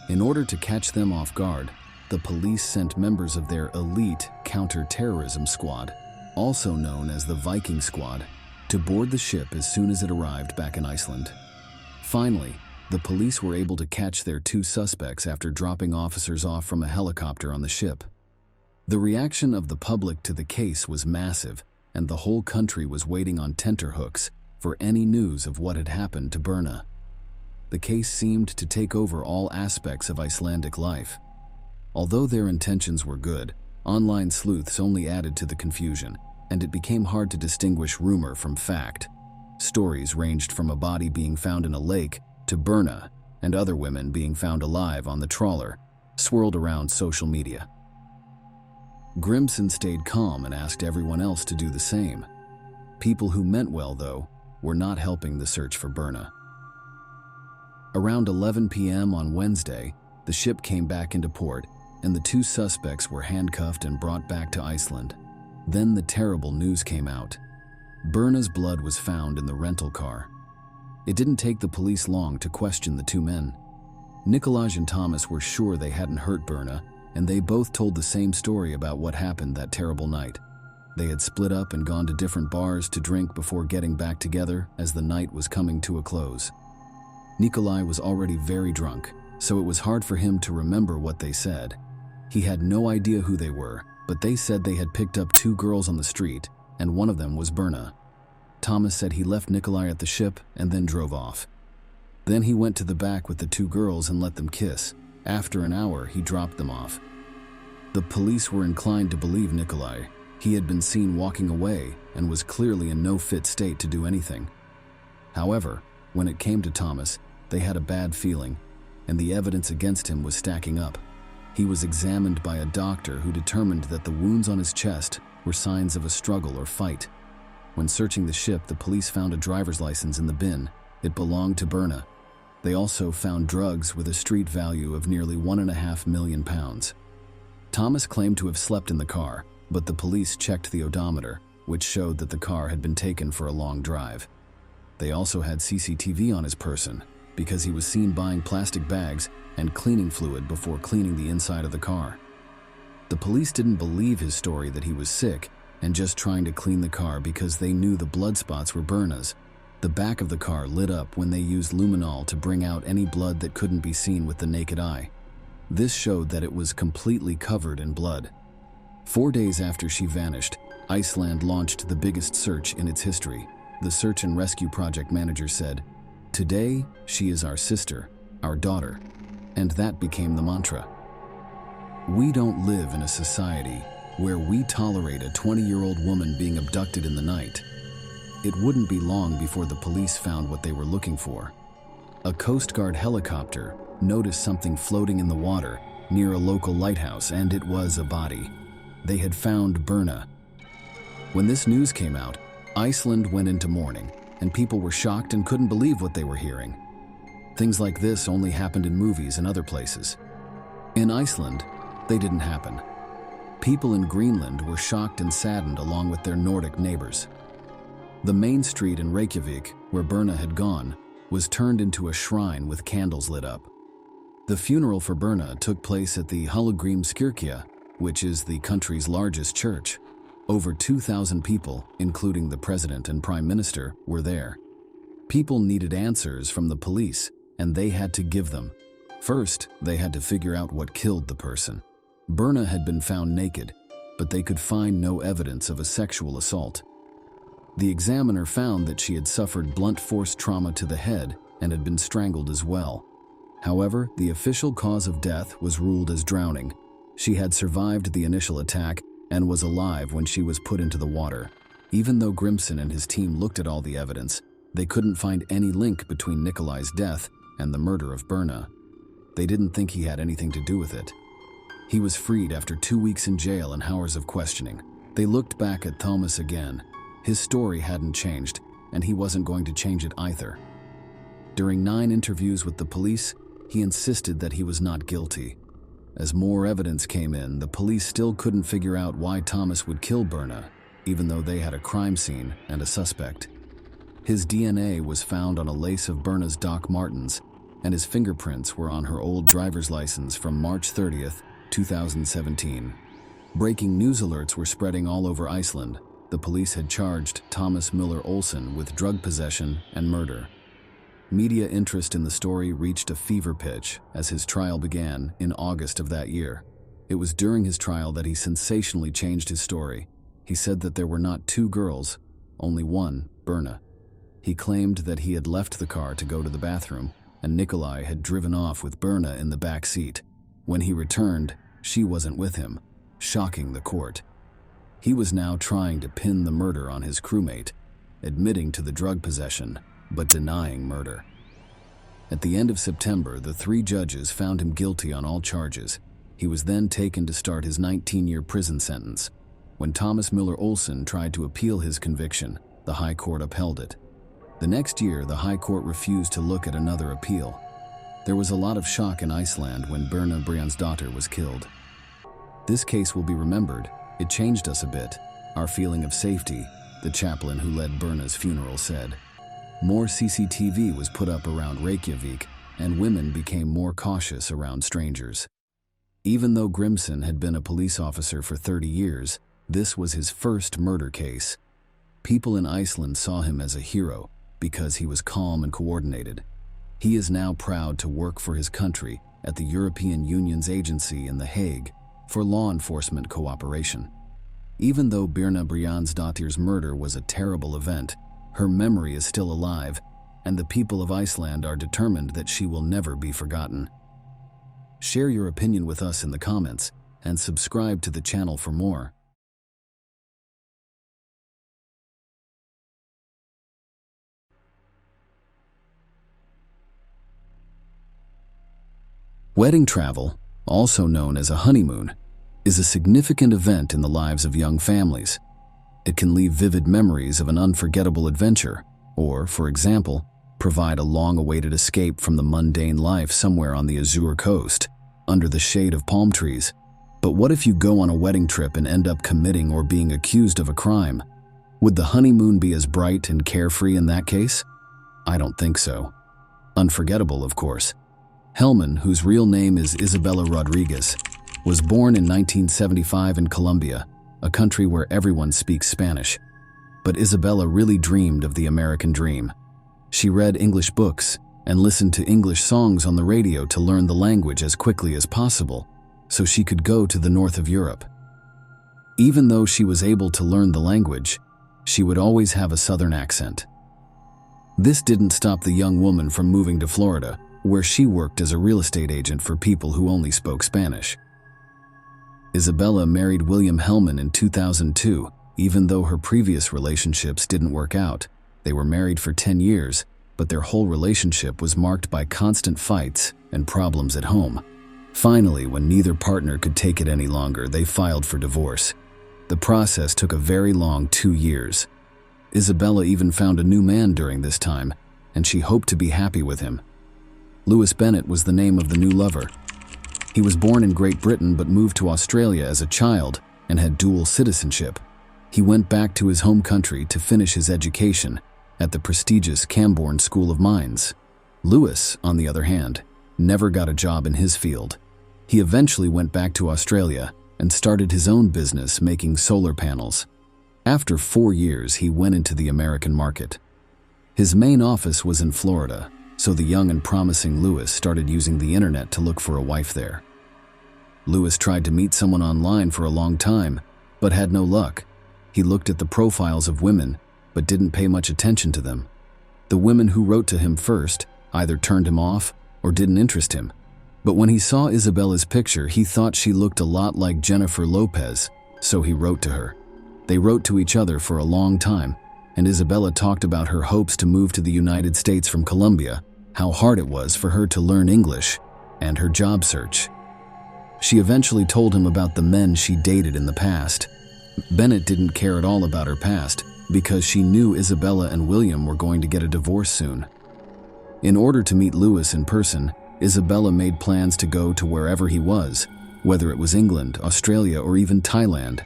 In order to catch them off guard, the police sent members of their elite counter-terrorism squad, also known as the Viking Squad, to board the ship as soon as it arrived back in Iceland. Finally, the police were able to catch their two suspects after dropping officers off from a helicopter on the ship. The reaction of the public to the case was massive, and the whole country was waiting on tenterhooks for any news of what had happened to Birna. The case seemed to take over all aspects of Icelandic life. Although their intentions were good, online sleuths only added to the confusion, and it became hard to distinguish rumor from fact. Stories ranged from a body being found in a lake to Birna and other women being found alive on the trawler, swirled around social media. Grimson stayed calm and asked everyone else to do the same. People who meant well, though, were not helping the search for Birna. Around 11 p.m. on Wednesday, the ship came back into port, and the two suspects were handcuffed and brought back to Iceland. Then the terrible news came out. Birna's blood was found in the rental car. It didn't take the police long to question the two men. Nikolaj and Thomas were sure they hadn't hurt Birna, and they both told the same story about what happened that terrible night. They had split up and gone to different bars to drink before getting back together as the night was coming to a close. Nikolai was already very drunk, so it was hard for him to remember what they said. He had no idea who they were, but they said they had picked up two girls on the street, and one of them was Birna. Thomas said he left Nikolai at the ship and then drove off. Then he went to the back with the two girls and let them kiss. After an hour, he dropped them off. The police were inclined to believe Nikolai. He had been seen walking away and was clearly in no fit state to do anything. However, when it came to Thomas, they had a bad feeling, and the evidence against him was stacking up. He was examined by a doctor who determined that the wounds on his chest were signs of a struggle or fight. When searching the ship, the police found a driver's license in the bin. It belonged to Berna. They also found drugs with a street value of nearly £1.5 million. Thomas claimed to have slept in the car, but the police checked the odometer, which showed that the car had been taken for a long drive. They also had CCTV on his person, because he was seen buying plastic bags and cleaning fluid before cleaning the inside of the car. The police didn't believe his story that he was sick and just trying to clean the car because they knew the blood spots were Berna's. The back of the car lit up when they used luminol to bring out any blood that couldn't be seen with the naked eye. This showed that it was completely covered in blood. 4 days after she vanished, Iceland launched the biggest search in its history. The search and rescue project manager said, "Today, she is our sister, our daughter." And that became the mantra. We don't live in a society where we tolerate a 20-year-old woman being abducted in the night. It wouldn't be long before the police found what they were looking for. A Coast Guard helicopter noticed something floating in the water near a local lighthouse, and it was a body. They had found Berna. When this news came out, Iceland went into mourning, and people were shocked and couldn't believe what they were hearing. Things like this only happened in movies and other places. In Iceland, they didn't happen. People in Greenland were shocked and saddened along with their Nordic neighbors. The main street in Reykjavik, where Berna had gone, was turned into a shrine with candles lit up. The funeral for Berna took place at the Hallgrímskirkja, which is the country's largest church. Over 2,000 people, including the president and prime minister, were there. People needed answers from the police, and they had to give them. First, they had to figure out what killed the person. Berna had been found naked, but they could find no evidence of a sexual assault. The examiner found that she had suffered blunt force trauma to the head and had been strangled as well. However, the official cause of death was ruled as drowning. She had survived the initial attack and was alive when she was put into the water. Even though Grimson and his team looked at all the evidence, they couldn't find any link between Nikolai's death and the murder of Berna. They didn't think he had anything to do with it. He was freed after 2 weeks in jail and hours of questioning. They looked back at Thomas again. His story hadn't changed, and he wasn't going to change it either. During 9 interviews with the police, he insisted that he was not guilty. As more evidence came in, the police still couldn't figure out why Thomas would kill Berna, even though they had a crime scene and a suspect. His DNA was found on a lace of Berna's Doc Martens, and his fingerprints were on her old driver's license from March 30th, 2017. Breaking news alerts were spreading all over Iceland. The police had charged Thomas Müller Olsen with drug possession and murder. Media interest in the story reached a fever pitch as his trial began in August of that year. It was during his trial that he sensationally changed his story. He said that there were not 2 girls, only one, Berna. He claimed that he had left the car to go to the bathroom, and Nikolai had driven off with Berna in the back seat. When he returned, she wasn't with him, shocking the court. He was now trying to pin the murder on his crewmate, admitting to the drug possession, but denying murder. At the end of September, the 3 judges found him guilty on all charges. He was then taken to start his 19-year prison sentence. When Thomas Müller Olsen tried to appeal his conviction, the High Court upheld it. The next year, the High Court refused to look at another appeal. There was a lot of shock in Iceland when Berna Briansdóttir was killed. This case will be remembered. It changed us a bit, our feeling of safety, the chaplain who led Berna's funeral said. More CCTV was put up around Reykjavik, and women became more cautious around strangers. Even though Grimson had been a police officer for 30 years, this was his first murder case. People in Iceland saw him as a hero because he was calm and coordinated. He is now proud to work for his country at the European Union's agency in The Hague for law enforcement cooperation. Even though Birna Briansdóttir's murder was a terrible event, her memory is still alive, and the people of Iceland are determined that she will never be forgotten. Share your opinion with us in the comments, and subscribe to the channel for more. Wedding travel, also known as a honeymoon, is a significant event in the lives of young families. It can leave vivid memories of an unforgettable adventure, or, for example, provide a long-awaited escape from the mundane life somewhere on the Azure coast, under the shade of palm trees. But what if you go on a wedding trip and end up committing or being accused of a crime? Would the honeymoon be as bright and carefree in that case? I don't think so. Unforgettable, of course. Hellman, whose real name is Isabella Rodriguez, was born in 1975 in Colombia, a country where everyone speaks Spanish. But Isabella really dreamed of the American dream. She read English books and listened to English songs on the radio to learn the language as quickly as possible, so she could go to the north of Europe. Even though she was able to learn the language, she would always have a southern accent. This didn't stop the young woman from moving to Florida, where she worked as a real estate agent for people who only spoke Spanish. Isabella married William Hellman in 2002, even though her previous relationships didn't work out. They were married for 10 years, but their whole relationship was marked by constant fights and problems at home. Finally, when neither partner could take it any longer, they filed for divorce. The process took a very long 2 years. Isabella even found a new man during this time, and she hoped to be happy with him. Lewis Bennett was the name of the new lover. He was born in Great Britain but moved to Australia as a child and had dual citizenship. He went back to his home country to finish his education at the prestigious Camborne School of Mines. Lewis, on the other hand, never got a job in his field. He eventually went back to Australia and started his own business making solar panels. After 4 years, he went into the American market. His main office was in Florida, so the young and promising Lewis started using the internet to look for a wife there. Lewis tried to meet someone online for a long time, but had no luck. He looked at the profiles of women, but didn't pay much attention to them. The women who wrote to him first either turned him off or didn't interest him. But when he saw Isabella's picture, he thought she looked a lot like Jennifer Lopez, so he wrote to her. They wrote to each other for a long time, and Isabella talked about her hopes to move to the United States from Colombia, how hard it was for her to learn English, and her job search. She eventually told him about the men she dated in the past. Bennett didn't care at all about her past because she knew Isabella and William were going to get a divorce soon. In order to meet Lewis in person, Isabella made plans to go to wherever he was, whether it was England, Australia, or even Thailand.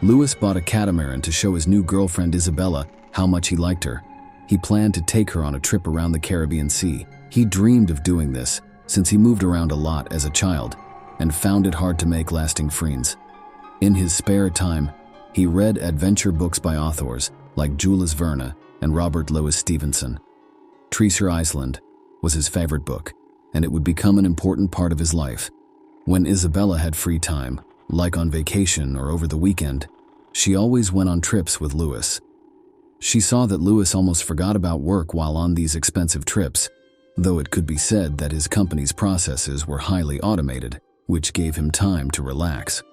Lewis bought a catamaran to show his new girlfriend Isabella how much he liked her. He planned to take her on a trip around the Caribbean Sea. He dreamed of doing this since he moved around a lot as a child and found it hard to make lasting friends. In his spare time, he read adventure books by authors like Jules Verne and Robert Louis Stevenson. Treasure Island was his favorite book, and it would become an important part of his life. When Isabella had free time, like on vacation or over the weekend, she always went on trips with Lewis. She saw that Lewis almost forgot about work while on these expensive trips, though it could be said that his company's processes were highly automated, which gave him time to relax.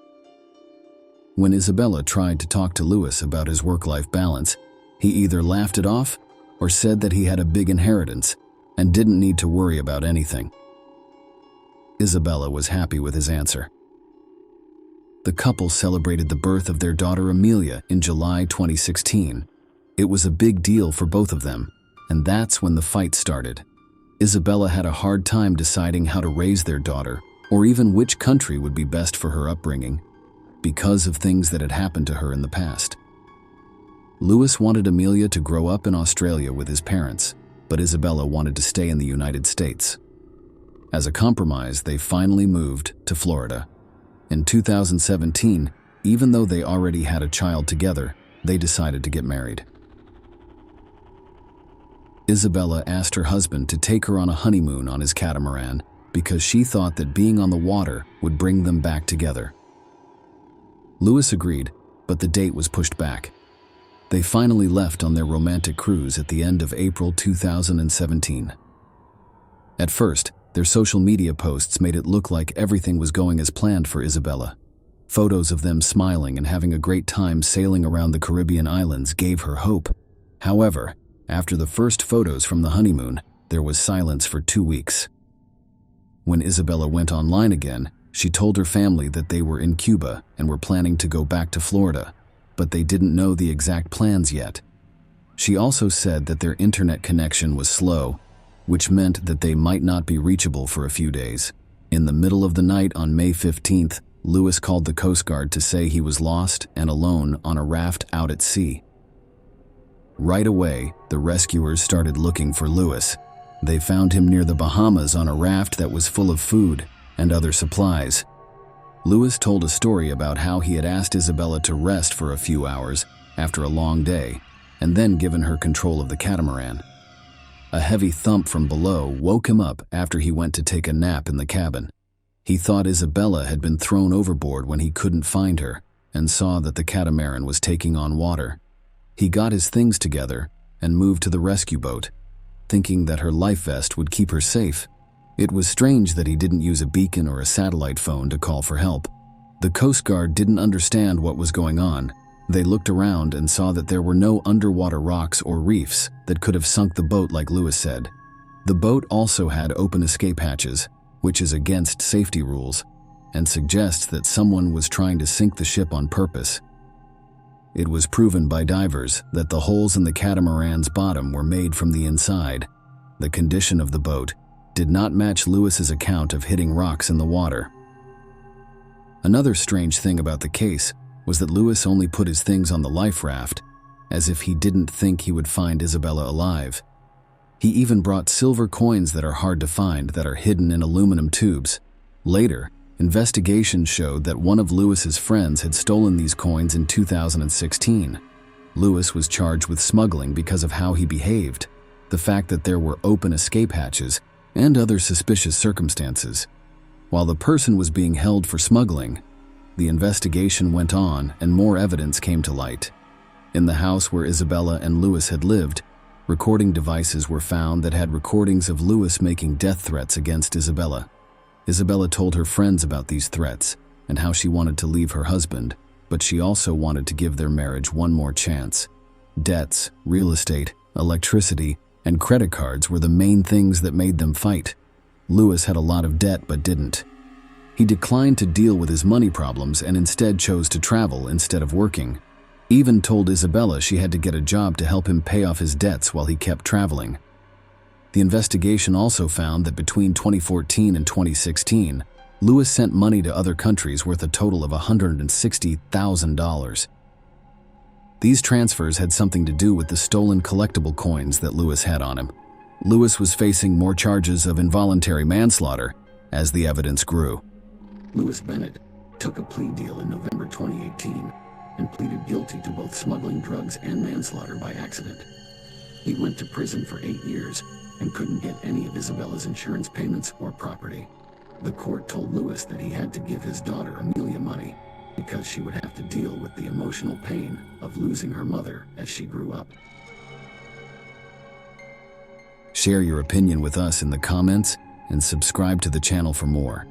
When Isabella tried to talk to Lewis about his work-life balance, he either laughed it off or said that he had a big inheritance and didn't need to worry about anything. Isabella was happy with his answer. The couple celebrated the birth of their daughter Amelia in July 2016. It was a big deal for both of them, and that's when the fight started. Isabella had a hard time deciding how to raise their daughter, or even which country would be best for her upbringing, because of things that had happened to her in the past. Lewis wanted Amelia to grow up in Australia with his parents, but Isabella wanted to stay in the United States. As a compromise, they finally moved to Florida. In 2017, even though they already had a child together, they decided to get married. Isabella asked her husband to take her on a honeymoon on his catamaran because she thought that being on the water would bring them back together. Lewis agreed, but the date was pushed back. They finally left on their romantic cruise at the end of April 2017. At first, their social media posts made it look like everything was going as planned for Isabella. Photos of them smiling and having a great time sailing around the Caribbean islands gave her hope. However, after the first photos from the honeymoon, there was silence for 2 weeks. When Isabella went online again, she told her family that they were in Cuba and were planning to go back to Florida. but they didn't know the exact plans yet. She also said that their internet connection was slow, which meant that they might not be reachable for a few days. In the middle of the night on May 15th, Lewis called the Coast Guard to say he was lost and alone on a raft out at sea. Right away, the rescuers started looking for Lewis. They found him near the Bahamas on a raft that was full of food and other supplies. Lewis told a story about how he had asked Isabella to rest for a few hours after a long day, and then given her control of the catamaran. A heavy thump from below woke him up after he went to take a nap in the cabin. He thought Isabella had been thrown overboard when he couldn't find her, and saw that the catamaran was taking on water. He got his things together and moved to the rescue boat, thinking that her life vest would keep her safe. It was strange that he didn't use a beacon or a satellite phone to call for help. The Coast Guard didn't understand what was going on. They looked around and saw that there were no underwater rocks or reefs that could have sunk the boat like Lewis said. The boat also had open escape hatches, which is against safety rules, and suggests that someone was trying to sink the ship on purpose. It was proven by divers that the holes in the catamaran's bottom were made from the inside. The condition of the boat did not match Lewis's account of hitting rocks in the water. Another strange thing about the case was that Lewis only put his things on the life raft, as if he didn't think he would find Isabella alive. He even brought silver coins that are hard to find that are hidden in aluminum tubes. Later, investigations showed that one of Lewis's friends had stolen these coins in 2016. Lewis was charged with smuggling because of how he behaved, the fact that there were open escape hatches, and other suspicious circumstances. While the person was being held for smuggling, the investigation went on and more evidence came to light. In the house where Isabella and Lewis had lived, recording devices were found that had recordings of Lewis making death threats against Isabella. Isabella told her friends about these threats and how she wanted to leave her husband, but she also wanted to give their marriage one more chance. Debts, real estate, electricity, and credit cards were the main things that made them fight. Lewis had a lot of debt but didn't. He declined to deal with his money problems and instead chose to travel instead of working. Even told Isabella she had to get a job to help him pay off his debts while he kept traveling. The investigation also found that between 2014 and 2016, Lewis sent money to other countries worth a total of $160,000. These transfers had something to do with the stolen collectible coins that Lewis had on him. Lewis was facing more charges of involuntary manslaughter as the evidence grew. Lewis Bennett took a plea deal in November 2018 and pleaded guilty to both smuggling drugs and manslaughter by accident. He went to prison for 8 years and couldn't get any of Isabella's insurance payments or property. The court told Lewis that he had to give his daughter Amelia money because she would have to deal with the emotional pain of losing her mother as she grew up. Share your opinion with us in the comments and subscribe to the channel for more.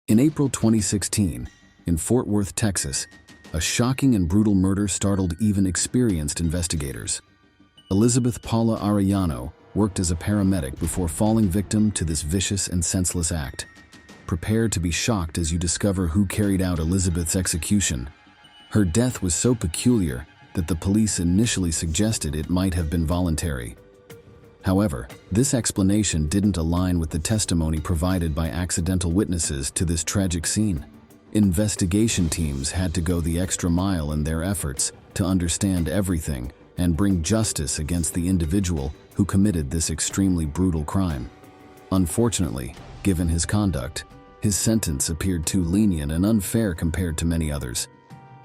In April 2016, in Fort Worth, Texas, a shocking and brutal murder startled even experienced investigators. Elizabeth Paula Arellano worked as a paramedic before falling victim to this vicious and senseless act. Prepare to be shocked as you discover who carried out Elizabeth's execution. Her death was so peculiar that the police initially suggested it might have been voluntary. However, this explanation didn't align with the testimony provided by accidental witnesses to this tragic scene. Investigation teams had to go the extra mile in their efforts to understand everything and bring justice against the individual who committed this extremely brutal crime. Unfortunately, given his conduct, his sentence appeared too lenient and unfair compared to many others.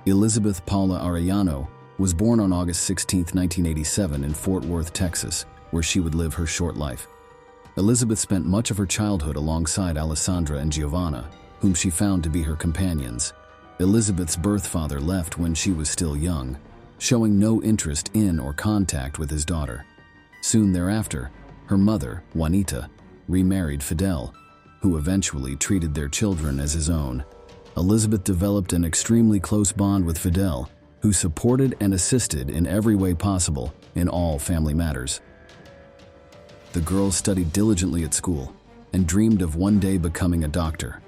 Elizabeth Paula Arellano was born on August 16, 1987 in Fort Worth, Texas, where she would live her short life. Elizabeth spent much of her childhood alongside Alessandra and Giovanna, whom she found to be her companions. Elizabeth's birth father left when she was still young, showing no interest in or contact with his daughter. Soon thereafter, her mother, Juanita, remarried Fidel, who eventually treated their children as his own. Elizabeth developed an extremely close bond with Fidel, who supported and assisted in every way possible in all family matters. The girls studied diligently at school and dreamed of one day becoming a doctor.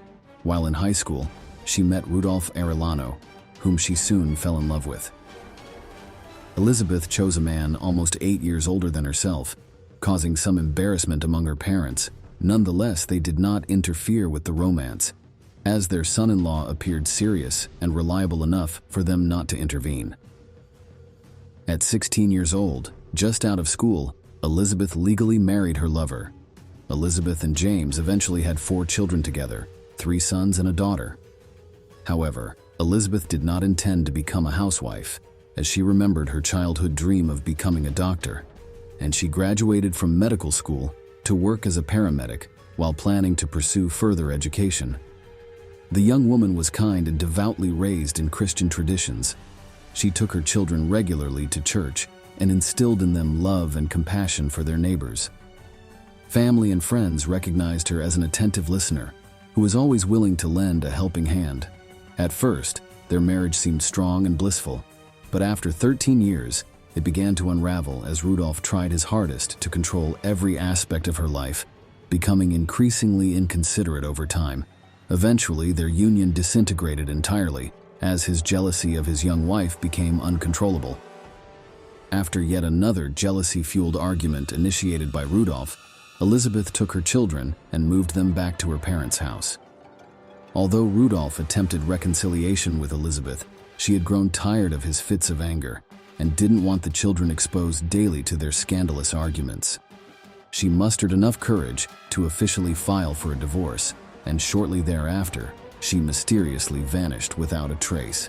While in high school, she met Rudolph Arellano, whom she soon fell in love with. Elizabeth chose a man almost 8 years older than herself, causing some embarrassment among her parents. Nonetheless, they did not interfere with the romance, as their son-in-law appeared serious and reliable enough for them not to intervene. At 16 years old, just out of school, Elizabeth legally married her lover. Elizabeth and James eventually had 4 children together, 3 sons and a daughter. However, Elizabeth did not intend to become a housewife, as she remembered her childhood dream of becoming a doctor, and she graduated from medical school to work as a paramedic while planning to pursue further education. The young woman was kind and devoutly raised in Christian traditions. She took her children regularly to church and instilled in them love and compassion for their neighbors. Family and friends recognized her as an attentive listener who was always willing to lend a helping hand. At first, their marriage seemed strong and blissful, but after 13 years, it began to unravel as Rudolph tried his hardest to control every aspect of her life, becoming increasingly inconsiderate over time. Eventually, their union disintegrated entirely, as his jealousy of his young wife became uncontrollable. After yet another jealousy-fueled argument initiated by Rudolph, Elizabeth took her children and moved them back to her parents' house. Although Rudolph attempted reconciliation with Elizabeth, she had grown tired of his fits of anger and didn't want the children exposed daily to their scandalous arguments. She mustered enough courage to officially file for a divorce, and shortly thereafter, she mysteriously vanished without a trace.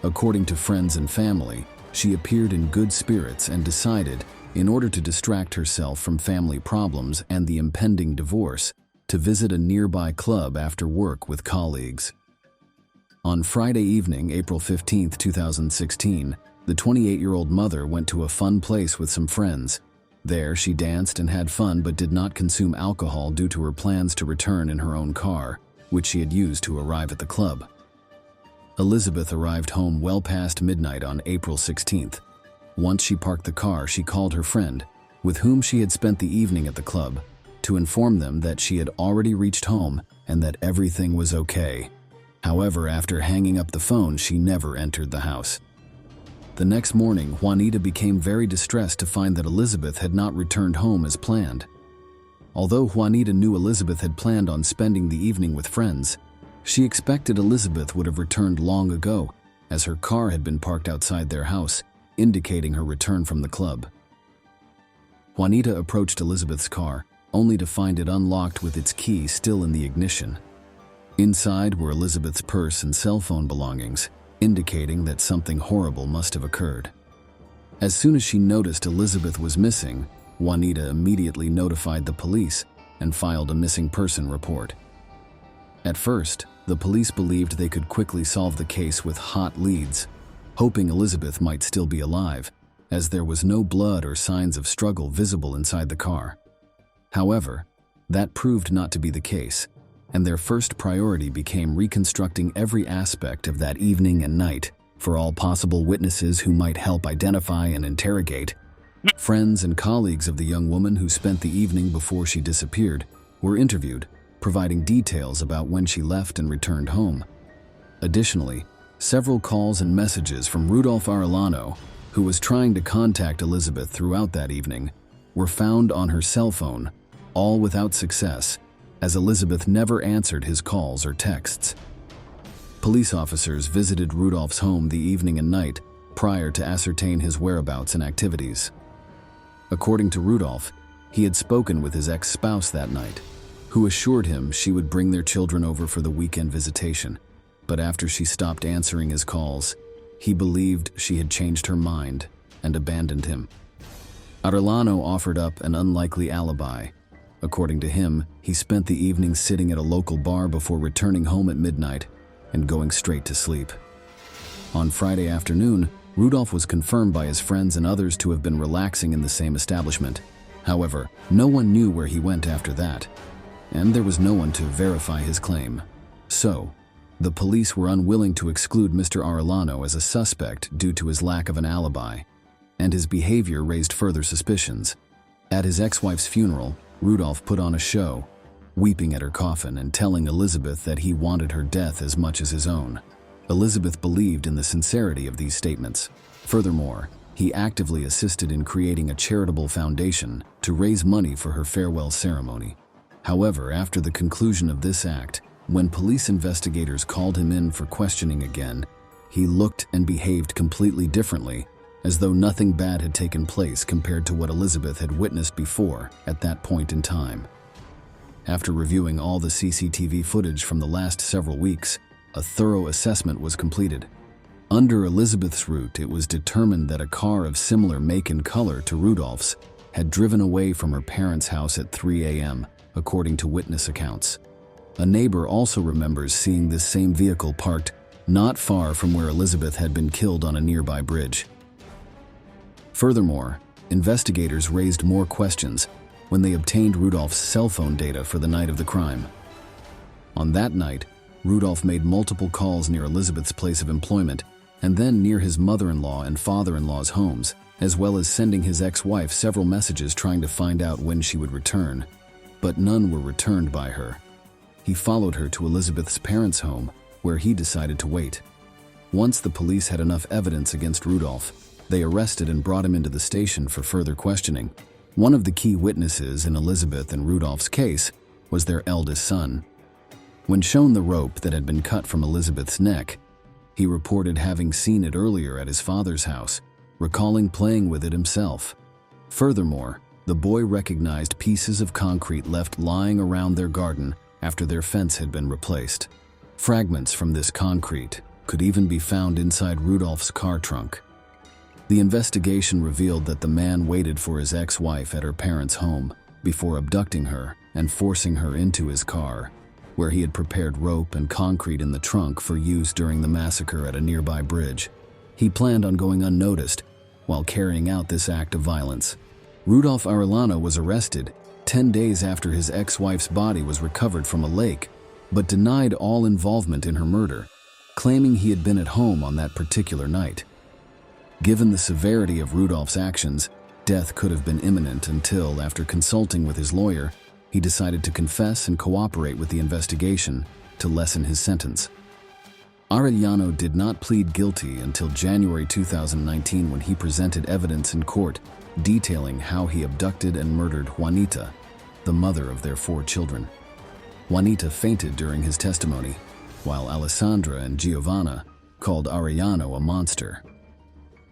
According to friends and family, she appeared in good spirits and decided, in order to distract herself from family problems and the impending divorce, to visit a nearby club after work with colleagues. On Friday evening, April 15, 2016, the 28-year-old mother went to a fun place with some friends. There, she danced and had fun but did not consume alcohol due to her plans to return in her own car, which she had used to arrive at the club. Elizabeth arrived home well past midnight on April 16th. Once she parked the car, she called her friend, with whom she had spent the evening at the club, to inform them that she had already reached home and that everything was okay. However, after hanging up the phone, she never entered the house. The next morning, Juanita became very distressed to find that Elizabeth had not returned home as planned. Although Juanita knew Elizabeth had planned on spending the evening with friends, she expected Elizabeth would have returned long ago, as her car had been parked outside their house, indicating her return from the club. Juanita approached Elizabeth's car, only to find it unlocked with its key still in the ignition. Inside were Elizabeth's purse and cell phone belongings, indicating that something horrible must have occurred. As soon as she noticed Elizabeth was missing, Juanita immediately notified the police and filed a missing person report. At first, the police believed they could quickly solve the case with hot leads, hoping Elizabeth might still be alive, as there was no blood or signs of struggle visible inside the car. However, that proved not to be the case, and their first priority became reconstructing every aspect of that evening and night for all possible witnesses who might help identify and interrogate. Friends and colleagues of the young woman who spent the evening before she disappeared were interviewed, providing details about when she left and returned home. Additionally, several calls and messages from Rudolph Arellano, who was trying to contact Elizabeth throughout that evening, were found on her cell phone, all without success, as Elizabeth never answered his calls or texts. Police officers visited Rudolph's home the evening and night prior to ascertain his whereabouts and activities. According to Rudolph, he had spoken with his ex-spouse that night, who assured him she would bring their children over for the weekend visitation. But after she stopped answering his calls, he believed she had changed her mind and abandoned him. Arellano offered up an unlikely alibi. According to him, he spent the evening sitting at a local bar before returning home at midnight and going straight to sleep. On Friday afternoon, Rudolph was confirmed by his friends and others to have been relaxing in the same establishment. However, no one knew where he went after that, and there was no one to verify his claim. So, the police were unwilling to exclude Mr. Arellano as a suspect due to his lack of an alibi, and his behavior raised further suspicions. At his ex-wife's funeral, Rudolph put on a show, weeping at her coffin and telling Elizabeth that he wanted her death as much as his own. Elizabeth believed in the sincerity of these statements. Furthermore, he actively assisted in creating a charitable foundation to raise money for her farewell ceremony. However, after the conclusion of this act, when police investigators called him in for questioning again, he looked and behaved completely differently, as though nothing bad had taken place compared to what Elizabeth had witnessed before at that point in time. After reviewing all the CCTV footage from the last several weeks, a thorough assessment was completed. Under Elizabeth's route, it was determined that a car of similar make and color to Rudolph's had driven away from her parents' house at 3 a.m., according to witness accounts. A neighbor also remembers seeing this same vehicle parked not far from where Elizabeth had been killed on a nearby bridge. Furthermore, investigators raised more questions when they obtained Rudolph's cell phone data for the night of the crime. On that night, Rudolph made multiple calls near Elizabeth's place of employment and then near his mother-in-law and father-in-law's homes, as well as sending his ex-wife several messages trying to find out when she would return. But none were returned by her. He followed her to Elizabeth's parents' home, where he decided to wait. Once the police had enough evidence against Rudolph, they arrested and brought him into the station for further questioning. One of the key witnesses in Elizabeth and Rudolph's case was their eldest son. When shown the rope that had been cut from Elizabeth's neck, he reported having seen it earlier at his father's house, recalling playing with it himself. Furthermore, the boy recognized pieces of concrete left lying around their garden after their fence had been replaced. Fragments from this concrete could even be found inside Rudolph's car trunk. The investigation revealed that the man waited for his ex-wife at her parents' home before abducting her and forcing her into his car, where he had prepared rope and concrete in the trunk for use during the massacre at a nearby bridge. He planned on going unnoticed while carrying out this act of violence. Rudolph Arellano was arrested 10 days after his ex-wife's body was recovered from a lake, but denied all involvement in her murder, claiming he had been at home on that particular night. Given the severity of Rudolph's actions, death could have been imminent until, after consulting with his lawyer, he decided to confess and cooperate with the investigation to lessen his sentence. Arellano did not plead guilty until January 2019 when he presented evidence in court detailing how he abducted and murdered Juanita, the mother of their 4 children. Juanita fainted during his testimony, while Alessandra and Giovanna called Arellano a monster.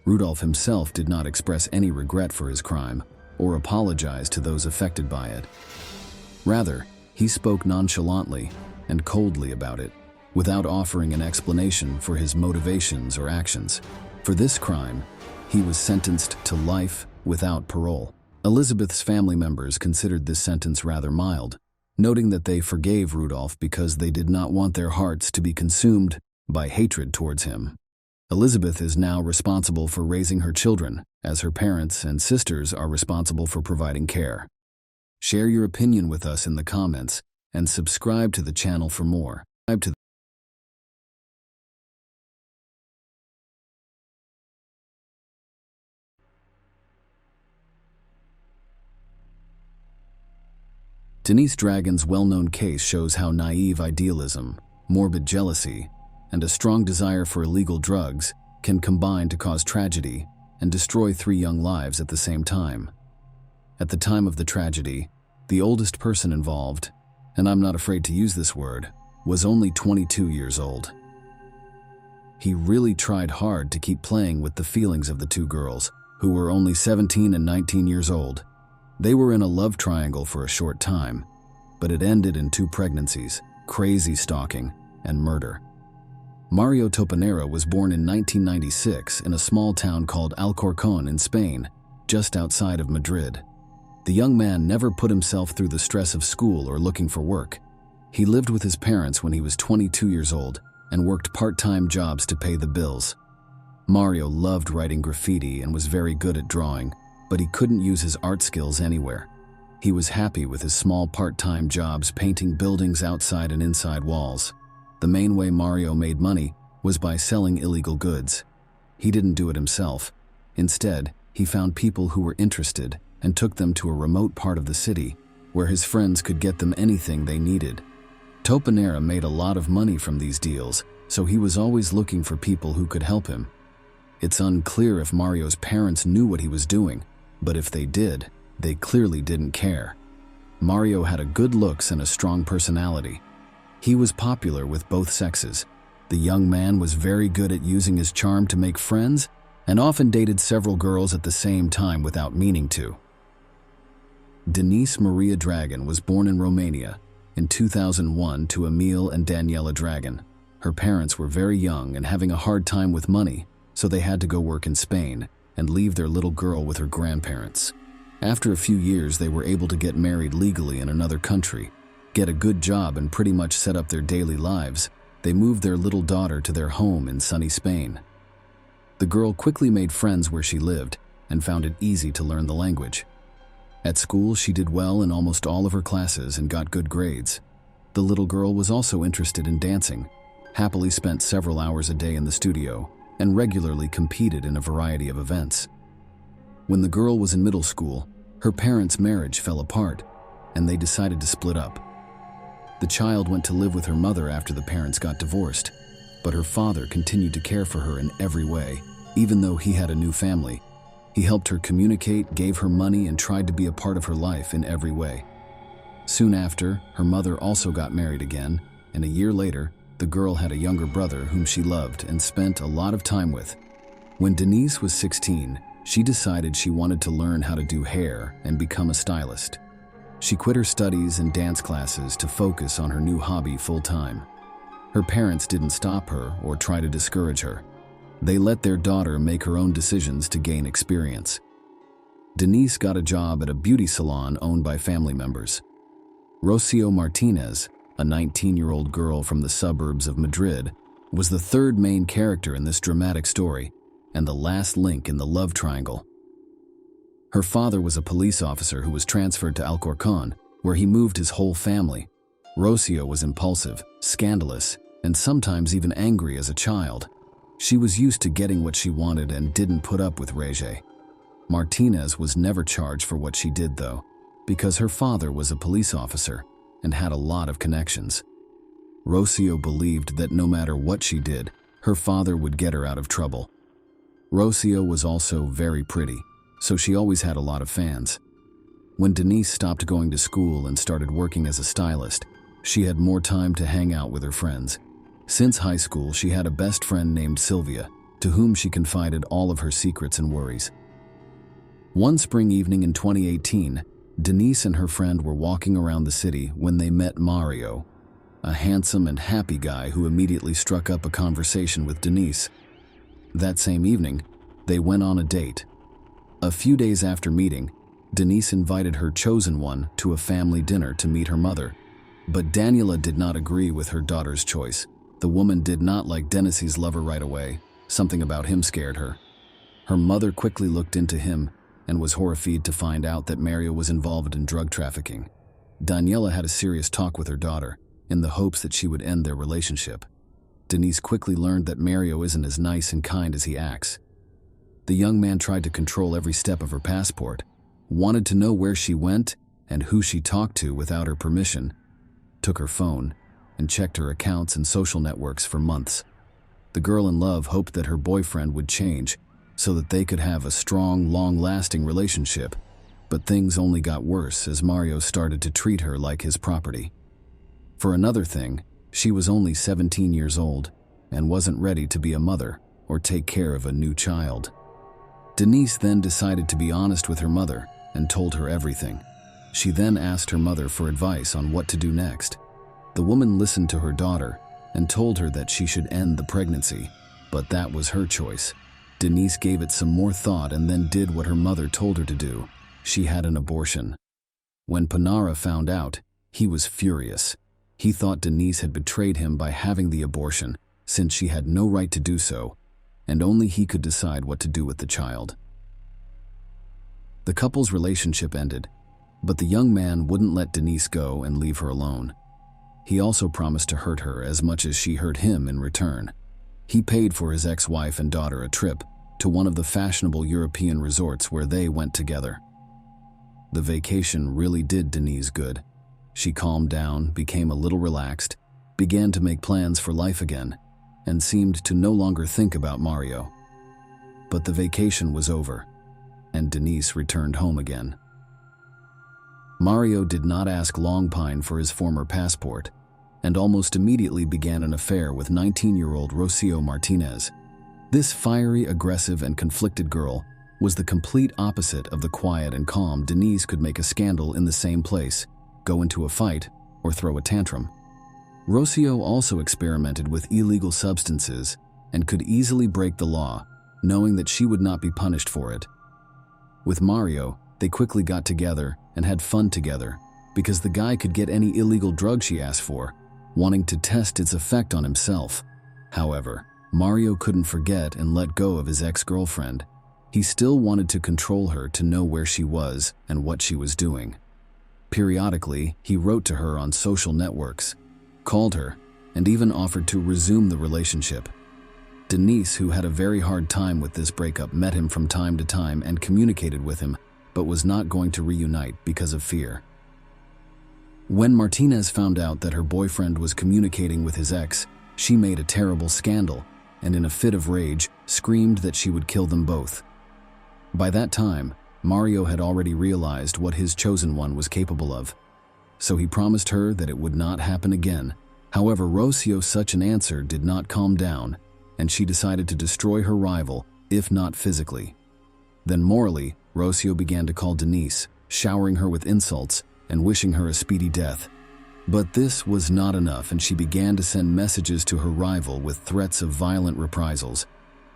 Rudolph himself did not express any regret for his crime or apologize to those affected by it. Rather, he spoke nonchalantly and coldly about it, without offering an explanation for his motivations or actions. For this crime, he was sentenced to life without parole. Elizabeth's family members considered this sentence rather mild, noting that they forgave Rudolph because they did not want their hearts to be consumed by hatred towards him. Elizabeth is now responsible for raising her children, as her parents and sisters are responsible for providing care. Share your opinion with us in the comments and subscribe to the channel for more. Denise Dragon's well-known case shows how naive idealism, morbid jealousy, and a strong desire for illegal drugs can combine to cause tragedy and destroy 3 young lives at the same time. At the time of the tragedy, the oldest person involved, and I'm not afraid to use this word, was only 22 years old. He really tried hard to keep playing with the feelings of the 2 girls, who were only 17 and 19 years old. They were in a love triangle for a short time, but it ended in 2 pregnancies, crazy stalking, and murder. Mario Topanera was born in 1996 in a small town called Alcorcón in Spain, just outside of Madrid. The young man never put himself through the stress of school or looking for work. He lived with his parents when he was 22 years old and worked part-time jobs to pay the bills. Mario loved writing graffiti and was very good at drawing, but he couldn't use his art skills anywhere. He was happy with his small part-time jobs painting buildings outside and inside walls. The main way Mario made money was by selling illegal goods. He didn't do it himself. Instead, he found people who were interested and took them to a remote part of the city, where his friends could get them anything they needed. Topanera made a lot of money from these deals, so he was always looking for people who could help him. It's unclear if Mario's parents knew what he was doing, but if they did, they clearly didn't care. Mario had a good looks and a strong personality. He was popular with both sexes. The young man was very good at using his charm to make friends and often dated several girls at the same time without meaning to. Denise Maria Dragan was born in Romania in 2001 to Emil and Daniela Dragan. Her parents were very young and having a hard time with money, so they had to go work in Spain and leave their little girl with her grandparents. After a few years, they were able to get married legally in another country, get a good job, and pretty much set up their daily lives. They moved their little daughter to their home in sunny Spain. The girl quickly made friends where she lived and found it easy to learn the language. At school, she did well in almost all of her classes and got good grades. The little girl was also interested in dancing, happily spent several hours a day in the studio, and regularly competed in a variety of events. When the girl was in middle school, her parents' marriage fell apart, and they decided to split up. The child went to live with her mother after the parents got divorced, but her father continued to care for her in every way, even though he had a new family. He helped her communicate, gave her money, and tried to be a part of her life in every way. Soon after, her mother also got married again, and a year later, the girl had a younger brother whom she loved and spent a lot of time with. When Denise was 16, she decided she wanted to learn how to do hair and become a stylist. She quit her studies and dance classes to focus on her new hobby full-time. Her parents didn't stop her or try to discourage her. They let their daughter make her own decisions to gain experience. Denise got a job at a beauty salon owned by family members. Rocio Martinez, a 19-year-old girl from the suburbs of Madrid, was the third main character in this dramatic story and the last link in the love triangle. Her father was a police officer who was transferred to Alcorcón, where he moved his whole family. Rocio was impulsive, scandalous, and sometimes even angry as a child. She was used to getting what she wanted and didn't put up with Rege. Martinez was never charged for what she did, though, because her father was a police officer and had a lot of connections. Rocio believed that no matter what she did, her father would get her out of trouble. Rocio was also very pretty, so she always had a lot of fans. When Denise stopped going to school and started working as a stylist, she had more time to hang out with her friends. Since high school, she had a best friend named Sylvia, to whom she confided all of her secrets and worries. One spring evening in 2018, Denise and her friend were walking around the city when they met Mario, a handsome and happy guy who immediately struck up a conversation with Denise. That same evening, they went on a date. A few days after meeting, Denise invited her chosen one to a family dinner to meet her mother, but Daniela did not agree with her daughter's choice. The woman did not like Dennis's lover right away. Something about him scared her. Her mother quickly looked into him and was horrified to find out that Mario was involved in drug trafficking. Daniela had a serious talk with her daughter in the hopes that she would end their relationship. Denise quickly learned that Mario isn't as nice and kind as he acts. The young man tried to control every step of her passport, wanted to know where she went and who she talked to without her permission, took her phone, and checked her accounts and social networks for months. The girl in love hoped that her boyfriend would change so that they could have a strong, long-lasting relationship, but things only got worse as Mario started to treat her like his property. For another thing, she was only 17 years old and wasn't ready to be a mother or take care of a new child. Denise then decided to be honest with her mother and told her everything. She then asked her mother for advice on what to do next. The woman listened to her daughter and told her that she should end the pregnancy, but that was her choice. Denise gave it some more thought and then did what her mother told her to do. She had an abortion. When Panara found out, he was furious. He thought Denise had betrayed him by having the abortion, since she had no right to do so, and only he could decide what to do with the child. The couple's relationship ended, but the young man wouldn't let Denise go and leave her alone. He also promised to hurt her as much as she hurt him in return. He paid for his ex-wife and daughter a trip to one of the fashionable European resorts where they went together. The vacation really did Denise good. She calmed down, became a little relaxed, began to make plans for life again, and seemed to no longer think about Mario. But the vacation was over, and Denise returned home again. Mario did not ask Longpine for his former passport, and almost immediately began an affair with 19-year-old Rocio Martinez. This fiery, aggressive, and conflicted girl was the complete opposite of the quiet and calm Denise could make a scandal in the same place, go into a fight, or throw a tantrum. Rocio also experimented with illegal substances and could easily break the law, knowing that she would not be punished for it. With Mario, they quickly got together and had fun together because the guy could get any illegal drug she asked for, wanting to test its effect on himself. However, Mario couldn't forget and let go of his ex-girlfriend. He still wanted to control her, to know where she was and what she was doing. Periodically, he wrote to her on social networks, called her, and even offered to resume the relationship. Denise, who had a very hard time with this breakup, met him from time to time and communicated with him, but was not going to reunite because of fear. When Martinez found out that her boyfriend was communicating with his ex, she made a terrible scandal and, in a fit of rage, screamed that she would kill them both. By that time, Mario had already realized what his chosen one was capable of, so he promised her that it would not happen again. However, Rocio's such an answer did not calm down, and she decided to destroy her rival, if not physically. Then morally, Rocio began to call Denise, showering her with insults and wishing her a speedy death. But this was not enough, and she began to send messages to her rival with threats of violent reprisals.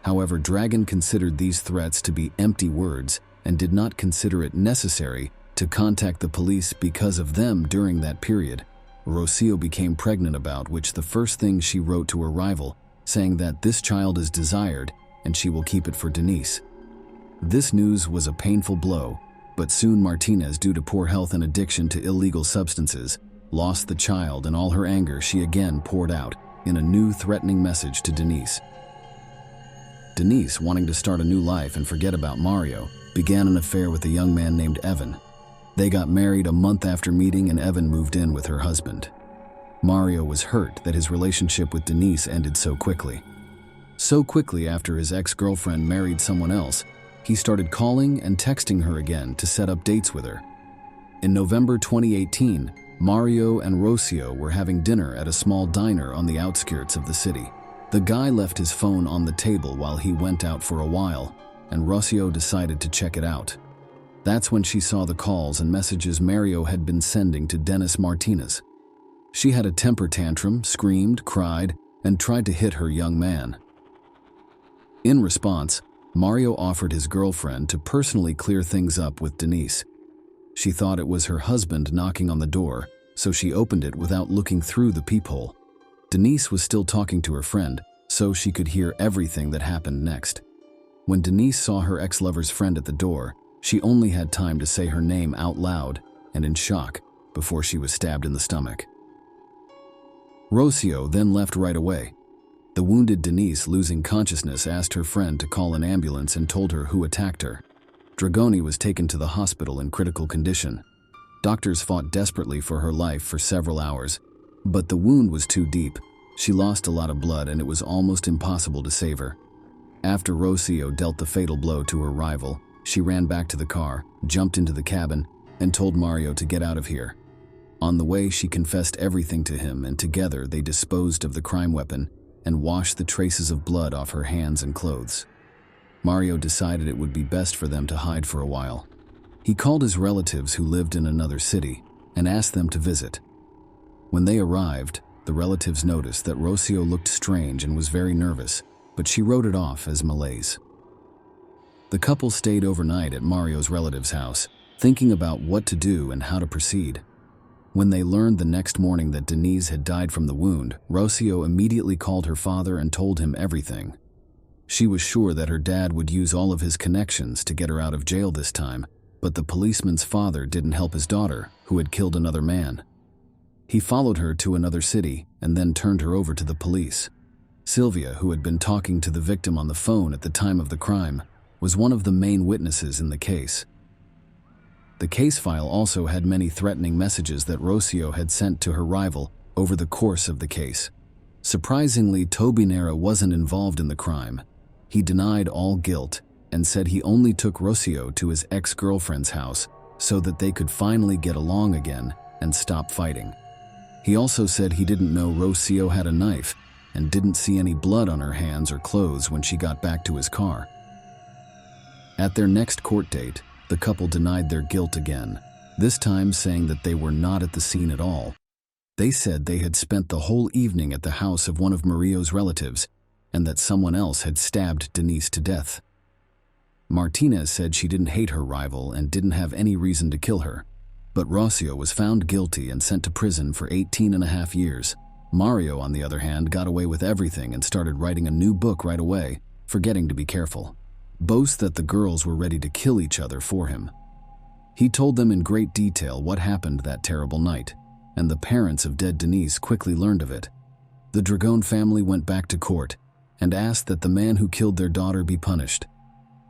However, Dragon considered these threats to be empty words and did not consider it necessary to contact the police because of them. During that period, Rocio became pregnant, about which the first thing she wrote to her rival, saying that this child is desired and she will keep it for Denise. This news was a painful blow, but soon Martinez, due to poor health and addiction to illegal substances, lost the child, and all her anger she again poured out in a new threatening message to Denise. Denise, wanting to start a new life and forget about Mario, began an affair with a young man named Evan. They got married a month after meeting, and Evan moved in with her husband. Mario was hurt that his relationship with Denise ended so quickly. So quickly after his ex-girlfriend married someone else, he started calling and texting her again to set up dates with her. In November 2018, Mario and Rocio were having dinner at a small diner on the outskirts of the city. The guy left his phone on the table while he went out for a while, and Rocio decided to check it out. That's when she saw the calls and messages Mario had been sending to Dennis Martinez. She had a temper tantrum, screamed, cried, and tried to hit her young man. In response, Mario offered his girlfriend to personally clear things up with Denise. She thought it was her husband knocking on the door, so she opened it without looking through the peephole. Denise was still talking to her friend, so she could hear everything that happened next. When Denise saw her ex-lover's friend at the door, she only had time to say her name out loud and in shock before she was stabbed in the stomach. Rocio then left right away. The wounded Denise, losing consciousness, asked her friend to call an ambulance and told her who attacked her. Dragoni was taken to the hospital in critical condition. Doctors fought desperately for her life for several hours, but the wound was too deep. She lost a lot of blood and it was almost impossible to save her. After Rocio dealt the fatal blow to her rival, she ran back to the car, jumped into the cabin, and told Mario to get out of here. On the way, she confessed everything to him, and together they disposed of the crime weapon and washed the traces of blood off her hands and clothes. Mario decided it would be best for them to hide for a while. He called his relatives who lived in another city and asked them to visit. When they arrived, the relatives noticed that Rocio looked strange and was very nervous, but she wrote it off as malaise. The couple stayed overnight at Mario's relative's house, thinking about what to do and how to proceed. When they learned the next morning that Denise had died from the wound, Rocio immediately called her father and told him everything. She was sure that her dad would use all of his connections to get her out of jail this time, but the policeman's father didn't help his daughter, who had killed another man. He followed her to another city and then turned her over to the police. Sylvia, who had been talking to the victim on the phone at the time of the crime, was one of the main witnesses in the case. The case file also had many threatening messages that Rocio had sent to her rival over the course of the case. Surprisingly, Tobinera wasn't involved in the crime. He denied all guilt and said he only took Rocio to his ex-girlfriend's house so that they could finally get along again and stop fighting. He also said he didn't know Rocio had a knife and didn't see any blood on her hands or clothes when she got back to his car. At their next court date, the couple denied their guilt again, this time saying that they were not at the scene at all. They said they had spent the whole evening at the house of one of Murillo's relatives and that someone else had stabbed Denise to death. Martinez said she didn't hate her rival and didn't have any reason to kill her, but Rocio was found guilty and sent to prison for 18.5 years. Mario, on the other hand, got away with everything and started writing a new book right away, forgetting to be careful. Boasts that the girls were ready to kill each other for him. He told them in great detail what happened that terrible night, and the parents of dead Denise quickly learned of it. The Dragon family went back to court and asked that the man who killed their daughter be punished.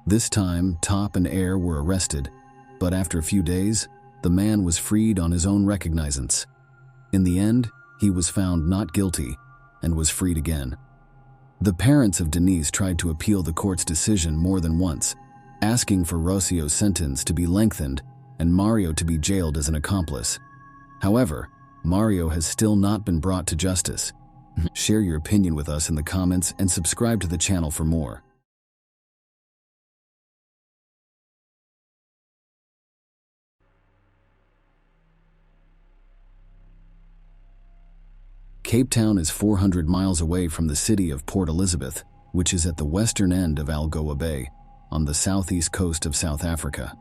This time, Top and Air were arrested, but after a few days, the man was freed on his own recognizance. In the end, he was found not guilty and was freed again. The parents of Denise tried to appeal the court's decision more than once, asking for Rocio's sentence to be lengthened and Mario to be jailed as an accomplice. However, Mario has still not been brought to justice. Share your opinion with us in the comments and subscribe to the channel for more. Cape Town is 400 miles away from the city of Port Elizabeth, which is at the western end of Algoa Bay, on the southeast coast of South Africa.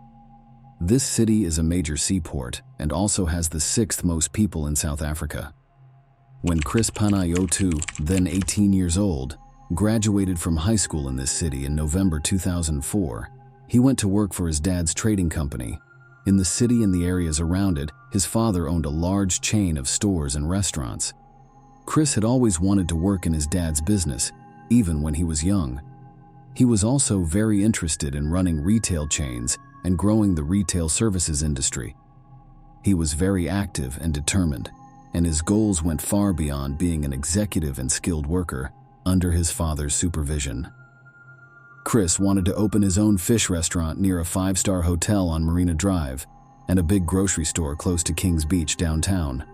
This city is a major seaport and also has the 6th most people in South Africa. When Chris Panayotu, then 18 years old, graduated from high school in this city in November 2004, he went to work for his dad's trading company. In the city and the areas around it, his father owned a large chain of stores and restaurants. Chris had always wanted to work in his dad's business, even when he was young. He was also very interested in running retail chains and growing the retail services industry. He was very active and determined, and his goals went far beyond being an executive and skilled worker under his father's supervision. Chris wanted to open his own fish restaurant near a 5-star hotel on Marina Drive and a big grocery store close to Kings Beach downtown.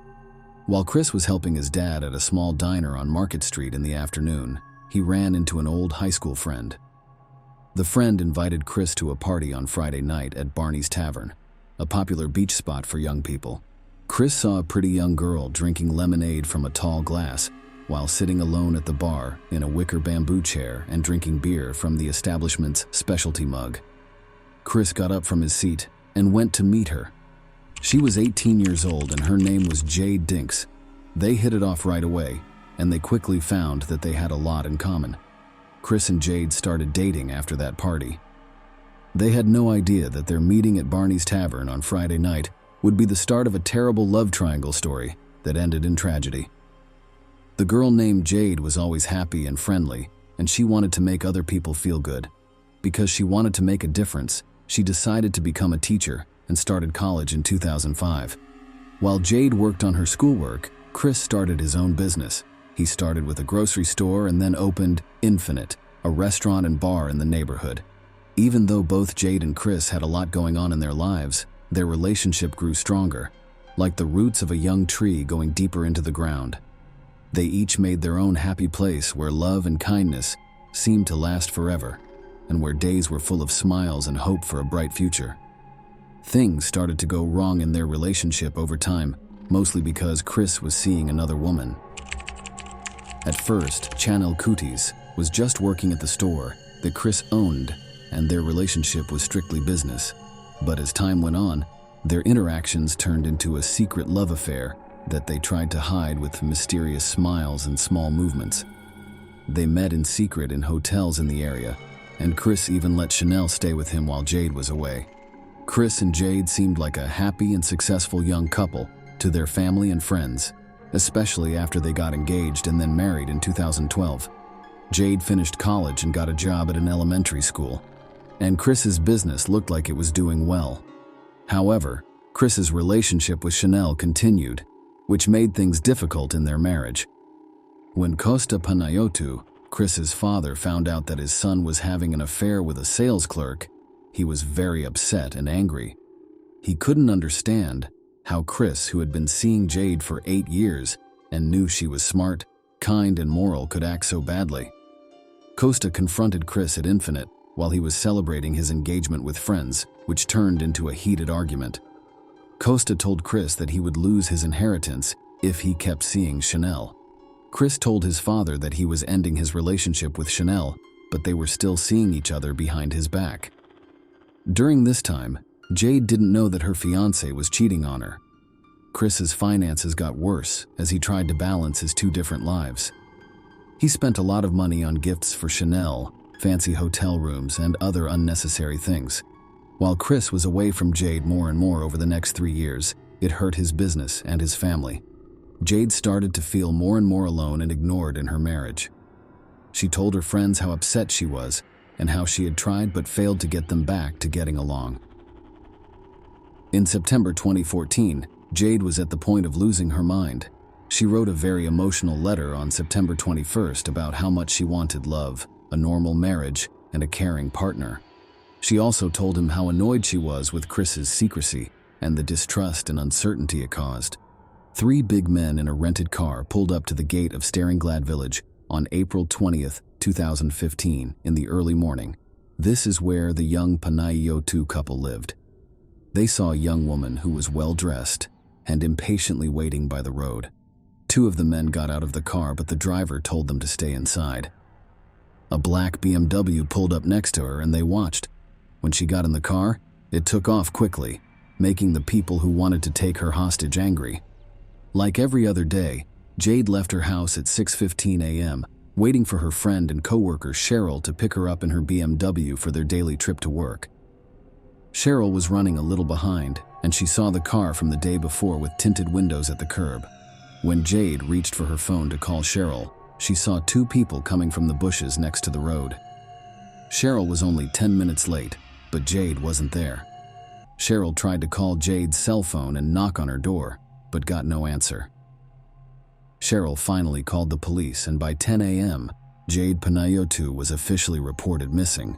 While Chris was helping his dad at a small diner on Market Street in the afternoon, he ran into an old high school friend. The friend invited Chris to a party on Friday night at Barney's Tavern, a popular beach spot for young people. Chris saw a pretty young girl drinking lemonade from a tall glass while sitting alone at the bar in a wicker bamboo chair and drinking beer from the establishment's specialty mug. Chris got up from his seat and went to meet her. She was 18 years old and her name was Jade Dinks. They hit it off right away, and they quickly found that they had a lot in common. Chris and Jade started dating after that party. They had no idea that their meeting at Barney's Tavern on Friday night would be the start of a terrible love triangle story that ended in tragedy. The girl named Jade was always happy and friendly, and she wanted to make other people feel good. Because she wanted to make a difference, she decided to become a teacher and started college in 2005. While Jade worked on her schoolwork, Chris started his own business. He started with a grocery store and then opened Infinite, a restaurant and bar in the neighborhood. Even though both Jade and Chris had a lot going on in their lives, their relationship grew stronger, like the roots of a young tree going deeper into the ground. They each made their own happy place where love and kindness seemed to last forever, and where days were full of smiles and hope for a bright future. Things started to go wrong in their relationship over time, mostly because Chris was seeing another woman. At first, Chanel Cooties was just working at the store that Chris owned, and their relationship was strictly business. But as time went on, their interactions turned into a secret love affair that they tried to hide with mysterious smiles and small movements. They met in secret in hotels in the area, and Chris even let Chanel stay with him while Jade was away. Chris and Jade seemed like a happy and successful young couple to their family and friends, especially after they got engaged and then married in 2012. Jade finished college and got a job at an elementary school, and Chris's business looked like it was doing well. However, Chris's relationship with Chanel continued, which made things difficult in their marriage. When Costa Panayotou, Chris's father, found out that his son was having an affair with a sales clerk, he was very upset and angry. He couldn't understand how Chris, who had been seeing Jade for 8 years and knew she was smart, kind, and moral, could act so badly. Costa confronted Chris at Infinite while he was celebrating his engagement with friends, which turned into a heated argument. Costa told Chris that he would lose his inheritance if he kept seeing Chanel. Chris told his father that he was ending his relationship with Chanel, but they were still seeing each other behind his back. During this time, Jade didn't know that her fiancé was cheating on her. Chris's finances got worse as he tried to balance his 2 different lives. He spent a lot of money on gifts for Chanel, fancy hotel rooms, and other unnecessary things. While Chris was away from Jade more and more over the next 3 years, it hurt his business and his family. Jade started to feel more and more alone and ignored in her marriage. She told her friends how upset she was and how she had tried but failed to get them back to getting along. In September 2014, Jade was at the point of losing her mind. She wrote a very emotional letter on September 21st about how much she wanted love, a normal marriage, and a caring partner. She also told him how annoyed she was with Chris's secrecy and the distrust and uncertainty it caused. 3 big men in a rented car pulled up to the gate of Staringlad Village on April 20th, 2015, in the early morning. This is where the young Panayotou couple lived. They saw a young woman who was well-dressed and impatiently waiting by the road. 2 of the men got out of the car, but the driver told them to stay inside. A black BMW pulled up next to her and they watched. When she got in the car, it took off quickly, making the people who wanted to take her hostage angry. Like every other day, Jade left her house at 6:15 a.m., waiting for her friend and coworker Cheryl to pick her up in her BMW for their daily trip to work. Cheryl was running a little behind, and she saw the car from the day before with tinted windows at the curb. When Jade reached for her phone to call Cheryl, she saw 2 people coming from the bushes next to the road. Cheryl was only 10 minutes late, but Jade wasn't there. Cheryl tried to call Jade's cell phone and knock on her door, but got no answer. Cheryl finally called the police, and by 10 a.m., Jade Panayotou was officially reported missing.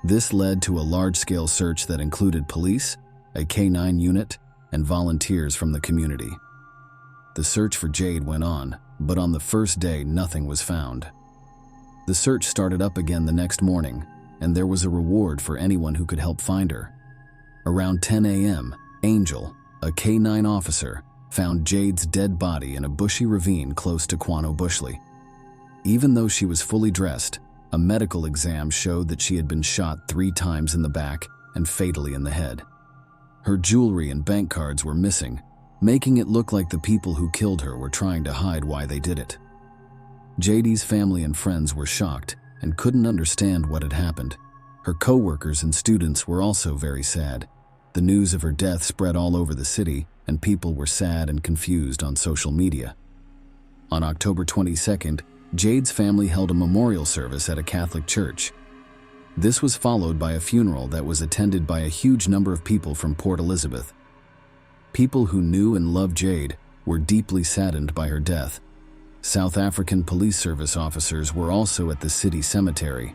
This led to a large-scale search that included police, a K-9 unit, and volunteers from the community. The search for Jade went on, but on the first day, nothing was found. The search started up again the next morning, and there was a reward for anyone who could help find her. Around 10 a.m., Angel, a K-9 officer, found Jade's dead body in a bushy ravine close to Quano Bushley. Even though she was fully dressed, a medical exam showed that she had been shot 3 times in the back and fatally in the head. Her jewelry and bank cards were missing, making it look like the people who killed her were trying to hide why they did it. Jade's family and friends were shocked and couldn't understand what had happened. Her co-workers and students were also very sad. The news of her death spread all over the city, and people were sad and confused on social media. On October 22nd, Jade's family held a memorial service at a Catholic church. This was followed by a funeral that was attended by a huge number of people from Port Elizabeth. People who knew and loved Jade were deeply saddened by her death. South African police service officers were also at the city cemetery.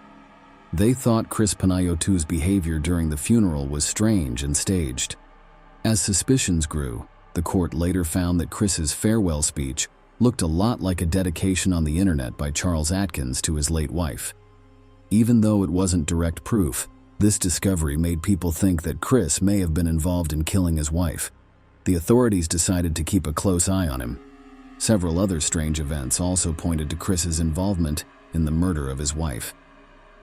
They thought Chris Panayotou's behavior during the funeral was strange and staged. As suspicions grew, the court later found that Chris's farewell speech looked a lot like a dedication on the internet by Charles Atkins to his late wife. Even though it wasn't direct proof, this discovery made people think that Chris may have been involved in killing his wife. The authorities decided to keep a close eye on him. Several other strange events also pointed to Chris's involvement in the murder of his wife.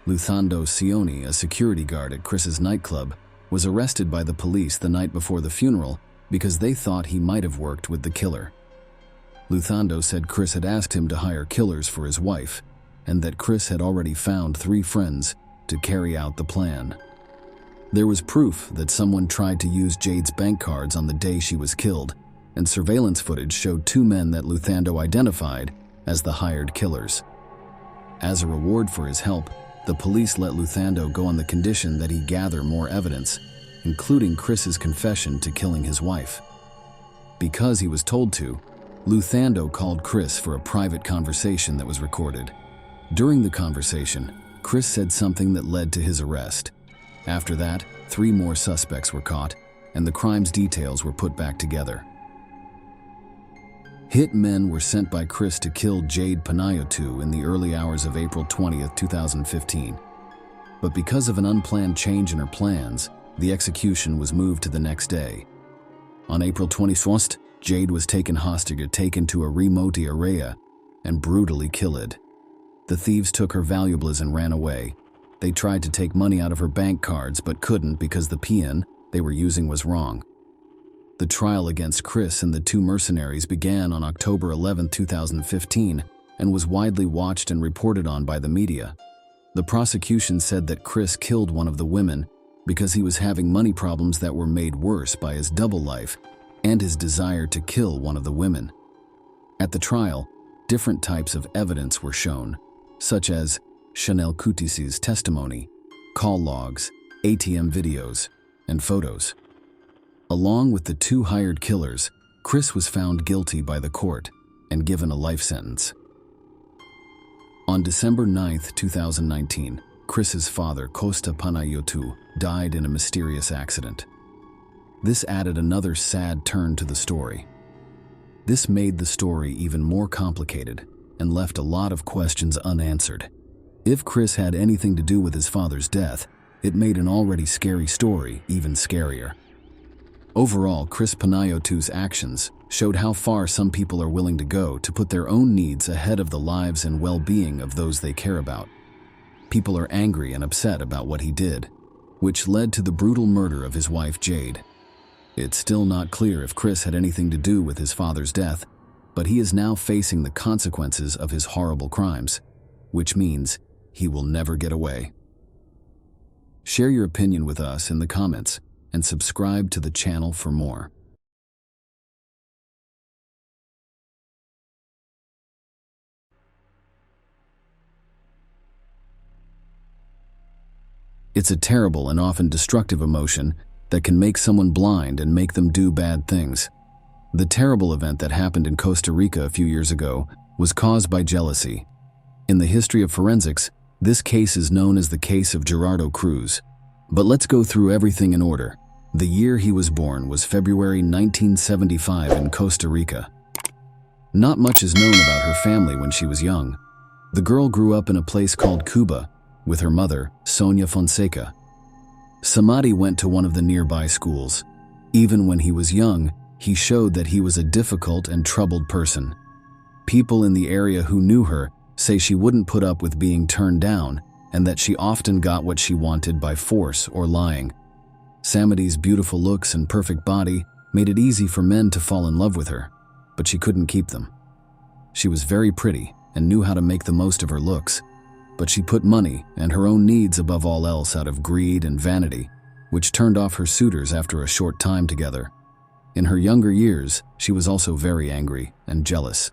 Luthando Sioni, a security guard at Chris's nightclub, was arrested by the police the night before the funeral because they thought he might have worked with the killer. Luthando said Chris had asked him to hire killers for his wife, and that Chris had already found 3 friends to carry out the plan. There was proof that someone tried to use Jade's bank cards on the day she was killed, and surveillance footage showed 2 men that Luthando identified as the hired killers. As a reward for his help, the police let Luthando go on the condition that he gather more evidence. including Chris's confession to killing his wife. Because he was told to, Luthando called Chris for a private conversation that was recorded. During the conversation, Chris said something that led to his arrest. After that, 3 more suspects were caught, and the crime's details were put back together. Hit men were sent by Chris to kill Jade Panayotou in the early hours of April 20, 2015. But because of an unplanned change in her plans, the execution was moved to the next day. On April 21st, Jade was taken hostage, taken to a remote area, and brutally killed. The thieves took her valuables and ran away. They tried to take money out of her bank cards but couldn't because the PIN they were using was wrong. The trial against Chris and the 2 mercenaries began on October 11, 2015, and was widely watched and reported on by the media. The prosecution said that Chris killed one of the women because he was having money problems that were made worse by his double life and his desire to kill one of the women. At the trial, different types of evidence were shown, such as Chanel Coutis's testimony, call logs, ATM videos, and photos. Along with the 2 hired killers, Chris was found guilty by the court and given a life sentence. On December 9, 2019, Chris's father, Costa Panayotou, died in a mysterious accident. This added another sad turn to the story. This made the story even more complicated and left a lot of questions unanswered. If Chris had anything to do with his father's death, it made an already scary story even scarier. Overall, Chris Panayotou's actions showed how far some people are willing to go to put their own needs ahead of the lives and well-being of those they care about. People are angry and upset about what he did, which led to the brutal murder of his wife Jade. It's still not clear if Chris had anything to do with his father's death, but he is now facing the consequences of his horrible crimes, which means he will never get away. Share your opinion with us in the comments and subscribe to the channel for more. It's a terrible and often destructive emotion that can make someone blind and make them do bad things. The terrible event that happened in Costa Rica a few years ago was caused by jealousy. In the history of forensics, this case is known as the case of Gerardo Cruz. But let's go through everything in order. The year he was born was February 1975 in Costa Rica. Not much is known about her family when she was young. The girl grew up in a place called Cuba with her mother, Sonia Fonseca. Samadi went to one of the nearby schools. Even when he was young, he showed that he was a difficult and troubled person. People in the area who knew her say she wouldn't put up with being turned down and that she often got what she wanted by force or lying. Samadi's beautiful looks and perfect body made it easy for men to fall in love with her, but she couldn't keep them. She was very pretty and knew how to make the most of her looks, but she put money and her own needs above all else out of greed and vanity, which turned off her suitors after a short time together. In her younger years, she was also very angry and jealous.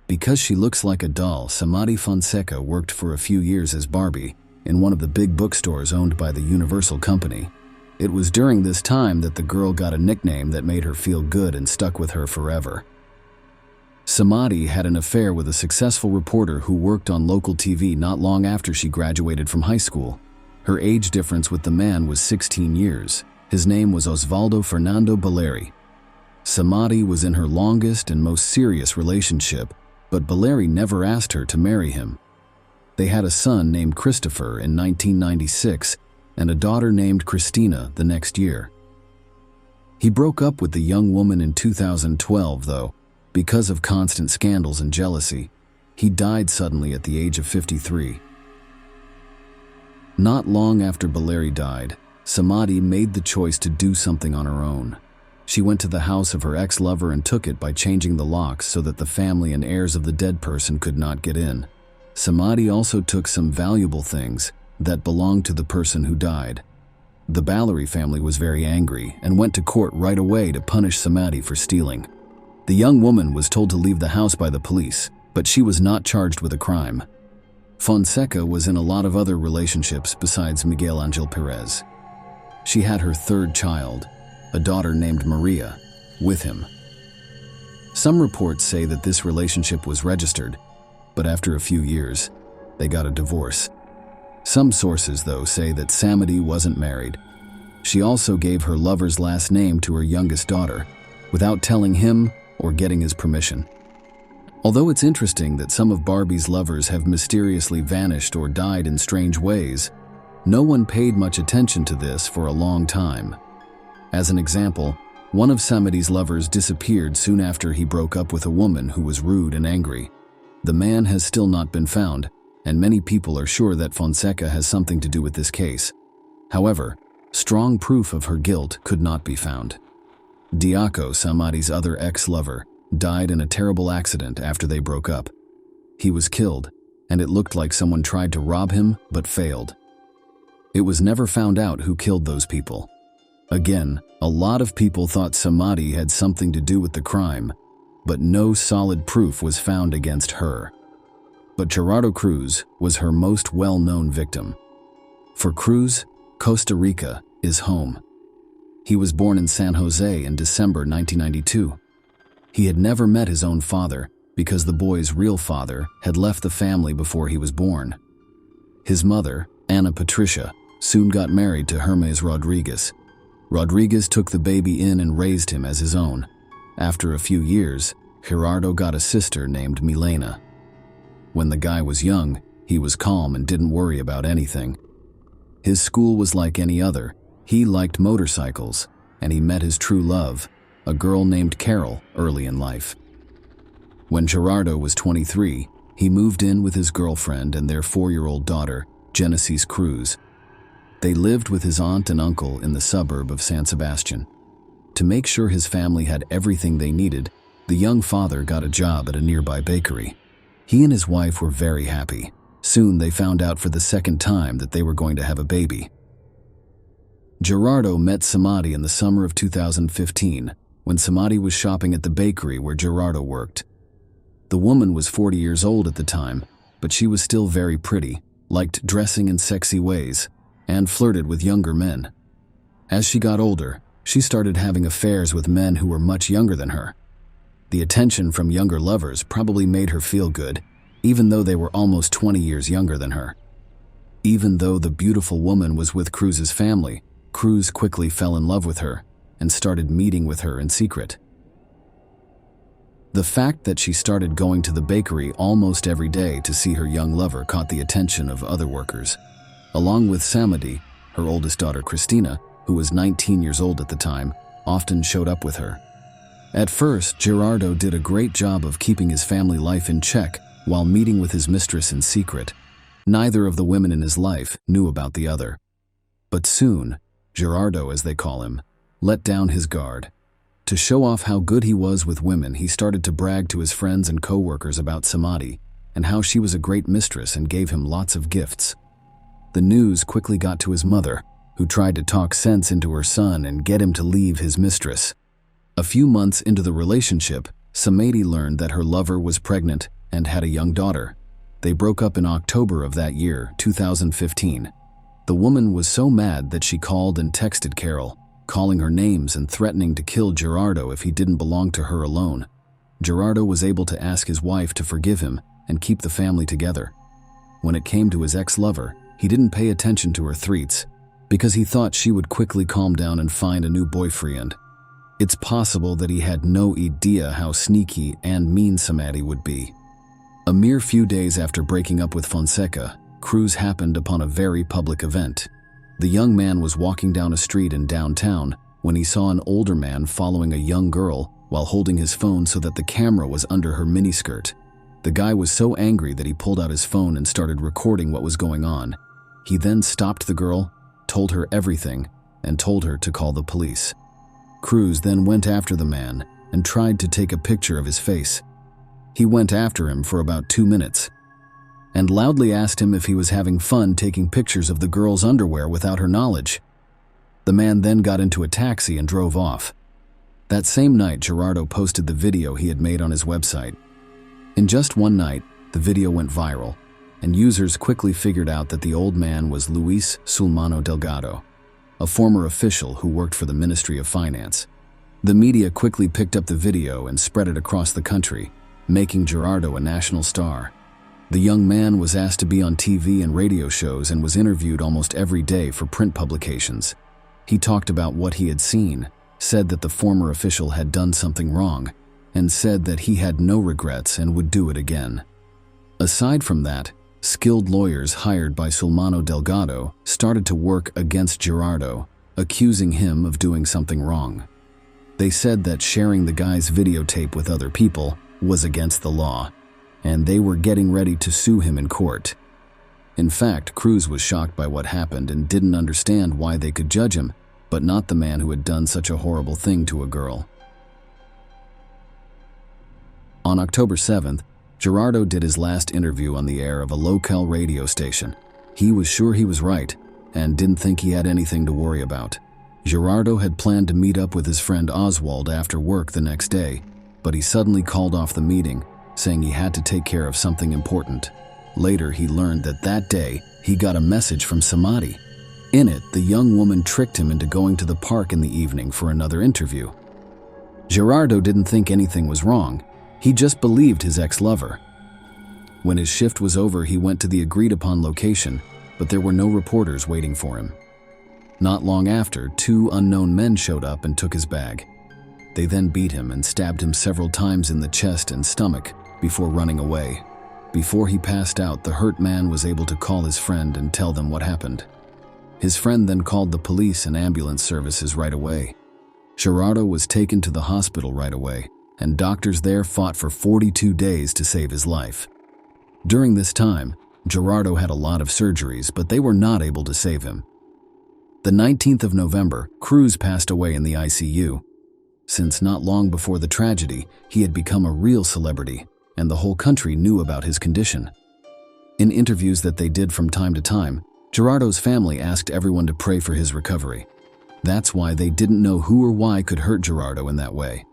Because she looks like a doll, Samadi Fonseca worked for a few years as Barbie in one of the big bookstores owned by the Universal Company. It was during this time that the girl got a nickname that made her feel good and stuck with her forever. Samadi had an affair with a successful reporter who worked on local TV not long after she graduated from high school. Her age difference with the man was 16 years. His name was Osvaldo Fernando Baleri. Samadi was in her longest and most serious relationship, but Baleri never asked her to marry him. They had a son named Christopher in 1996 and a daughter named Christina the next year. He broke up with the young woman in 2012, though, because of constant scandals and jealousy. He died suddenly at the age of 53. Not long after Baleri died, Samadi made the choice to do something on her own. She went to the house of her ex-lover and took it by changing the locks so that the family and heirs of the dead person could not get in. Samadi also took some valuable things that belonged to the person who died. The Baleri family was very angry and went to court right away to punish Samadi for stealing. The young woman was told to leave the house by the police, but she was not charged with a crime. Fonseca was in a lot of other relationships besides Miguel Angel Perez. She had her third child, a daughter named Maria, with him. Some reports say that this relationship was registered, but after a few years, they got a divorce. Some sources, though, say that Samadi wasn't married. She also gave her lover's last name to her youngest daughter, without telling him or getting his permission. Although it's interesting that some of Barbie's lovers have mysteriously vanished or died in strange ways, no one paid much attention to this for a long time. As an example, one of Samadi's lovers disappeared soon after he broke up with a woman who was rude and angry. The man has still not been found, and many people are sure that Fonseca has something to do with this case. However, strong proof of her guilt could not be found. Diaco, Samadi's other ex-lover, died in a terrible accident after they broke up. He was killed, and it looked like someone tried to rob him but failed. It was never found out who killed those people. Again, a lot of people thought Samadi had something to do with the crime, but no solid proof was found against her. But Gerardo Cruz was her most well-known victim. For Cruz, Costa Rica is home. He was born in San Jose in December 1992. He had never met his own father because the boy's real father had left the family before he was born. His mother, Ana Patricia, soon got married to Hermes Rodriguez. Rodriguez took the baby in and raised him as his own. After a few years, Gerardo got a sister named Milena. When the guy was young, he was calm and didn't worry about anything. His school was like any other. He liked motorcycles, and he met his true love, a girl named Carol, early in life. When Gerardo was 23, he moved in with his girlfriend and their 4-year-old daughter, Genesis Cruz. They lived with his aunt and uncle in the suburb of San Sebastian. To make sure his family had everything they needed, the young father got a job at a nearby bakery. He and his wife were very happy. Soon they found out for the second time that they were going to have a baby. Gerardo met Samadi in the summer of 2015 when Samadi was shopping at the bakery where Gerardo worked. The woman was 40 years old at the time, but she was still very pretty, liked dressing in sexy ways, and flirted with younger men. As she got older, she started having affairs with men who were much younger than her. The attention from younger lovers probably made her feel good, even though they were almost 20 years younger than her. Even though the beautiful woman was with Cruz's family, Cruz quickly fell in love with her and started meeting with her in secret. The fact that she started going to the bakery almost every day to see her young lover caught the attention of other workers. Along with Samadi, her oldest daughter Cristina, who was 19 years old at the time, often showed up with her. At first, Gerardo did a great job of keeping his family life in check while meeting with his mistress in secret. Neither of the women in his life knew about the other. But soon, Gerardo, as they call him, let down his guard. To show off how good he was with women, he started to brag to his friends and co-workers about Samadi and how she was a great mistress and gave him lots of gifts. The news quickly got to his mother, who tried to talk sense into her son and get him to leave his mistress. A few months into the relationship, Samadi learned that her lover was pregnant and had a young daughter. They broke up in October of that year, 2015. The woman was so mad that she called and texted Carol, calling her names and threatening to kill Gerardo if he didn't belong to her alone. Gerardo was able to ask his wife to forgive him and keep the family together. When it came to his ex-lover, he didn't pay attention to her threats because he thought she would quickly calm down and find a new boyfriend. It's possible that he had no idea how sneaky and mean Samadi would be. A mere few days after breaking up with Fonseca, Cruz happened upon a very public event. The young man was walking down a street in downtown when he saw an older man following a young girl while holding his phone so that the camera was under her miniskirt. The guy was so angry that he pulled out his phone and started recording what was going on. He then stopped the girl, told her everything, and told her to call the police. Cruz then went after the man and tried to take a picture of his face. He went after him for about 2 minutes and loudly asked him if he was having fun taking pictures of the girl's underwear without her knowledge. The man then got into a taxi and drove off. That same night, Gerardo posted the video he had made on his website. In just one night, the video went viral, and users quickly figured out that the old man was Luis Sulmano Delgado. a former official who worked for the Ministry of Finance. The media quickly picked up the video and spread it across the country, making Gerardo a national star. The young man was asked to be on TV and radio shows and was interviewed almost every day for print publications. He talked about what he had seen, said that the former official had done something wrong, and said that he had no regrets and would do it again. Aside from that, skilled lawyers hired by Sulmano Delgado started to work against Gerardo, accusing him of doing something wrong. They said that sharing the guy's videotape with other people was against the law, and they were getting ready to sue him in court. In fact, Cruz was shocked by what happened and didn't understand why they could judge him, but not the man who had done such a horrible thing to a girl. On October 7th, Gerardo did his last interview on the air of a local radio station. He was sure he was right and didn't think he had anything to worry about. Gerardo had planned to meet up with his friend Oswald after work the next day, but he suddenly called off the meeting, saying he had to take care of something important. Later, he learned that that day, he got a message from Samadhi. In it, the young woman tricked him into going to the park in the evening for another interview. Gerardo didn't think anything was wrong. He just believed his ex-lover. When his shift was over, he went to the agreed-upon location, but there were no reporters waiting for him. Not long after, two unknown men showed up and took his bag. They then beat him and stabbed him several times in the chest and stomach before running away. Before he passed out, the hurt man was able to call his friend and tell them what happened. His friend then called the police and ambulance services right away. Gerardo was taken to the hospital right away, and doctors there fought for 42 days to save his life. During this time, Gerardo had a lot of surgeries, but they were not able to save him. The 19th of November, Cruz passed away in the ICU. Since not long before the tragedy, he had become a real celebrity, and the whole country knew about his condition. In interviews that they did from time to time, Gerardo's family asked everyone to pray for his recovery. That's why they didn't know who or why could hurt Gerardo in that way.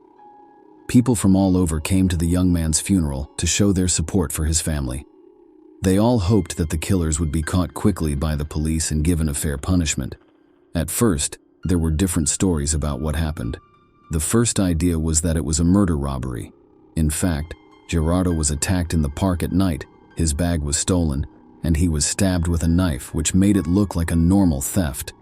People from all over came to the young man's funeral to show their support for his family. They all hoped that the killers would be caught quickly by the police and given a fair punishment. At first, there were different stories about what happened. The first idea was that it was a murder robbery. In fact, Gerardo was attacked in the park at night, his bag was stolen, and he was stabbed with a knife, which made it look like a normal theft.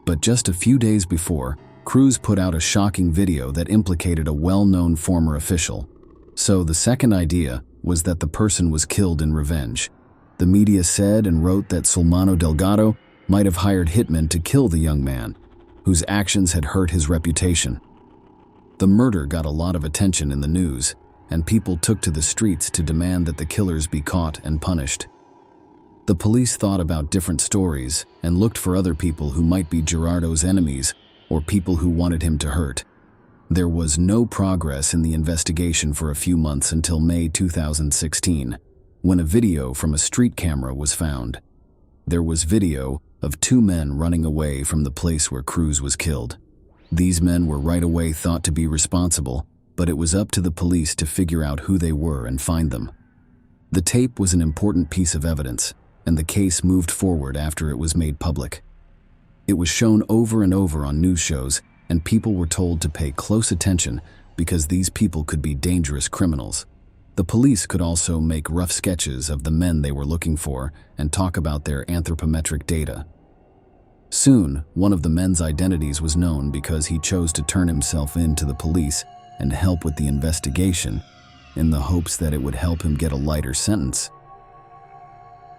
But just a few days before, Cruz put out a shocking video that implicated a well-known former official. So the second idea was that the person was killed in revenge. The media said and wrote that Sulmano Delgado might have hired hitmen to kill the young man, whose actions had hurt his reputation. The murder got a lot of attention in the news, and people took to the streets to demand that the killers be caught and punished. The police thought about different stories and looked for other people who might be Gerardo's enemies or people who wanted him to hurt. There was no progress in the investigation for a few months until May 2016, when a video from a street camera was found. There was video of two men running away from the place where Cruz was killed. These men were right away thought to be responsible, but it was up to the police to figure out who they were and find them. The tape was an important piece of evidence, and the case moved forward after it was made public. It was shown over and over on news shows, and people were told to pay close attention because these people could be dangerous criminals. The police could also make rough sketches of the men they were looking for and talk about their anthropometric data. Soon, one of the men's identities was known because he chose to turn himself in to the police and help with the investigation in the hopes that it would help him get a lighter sentence.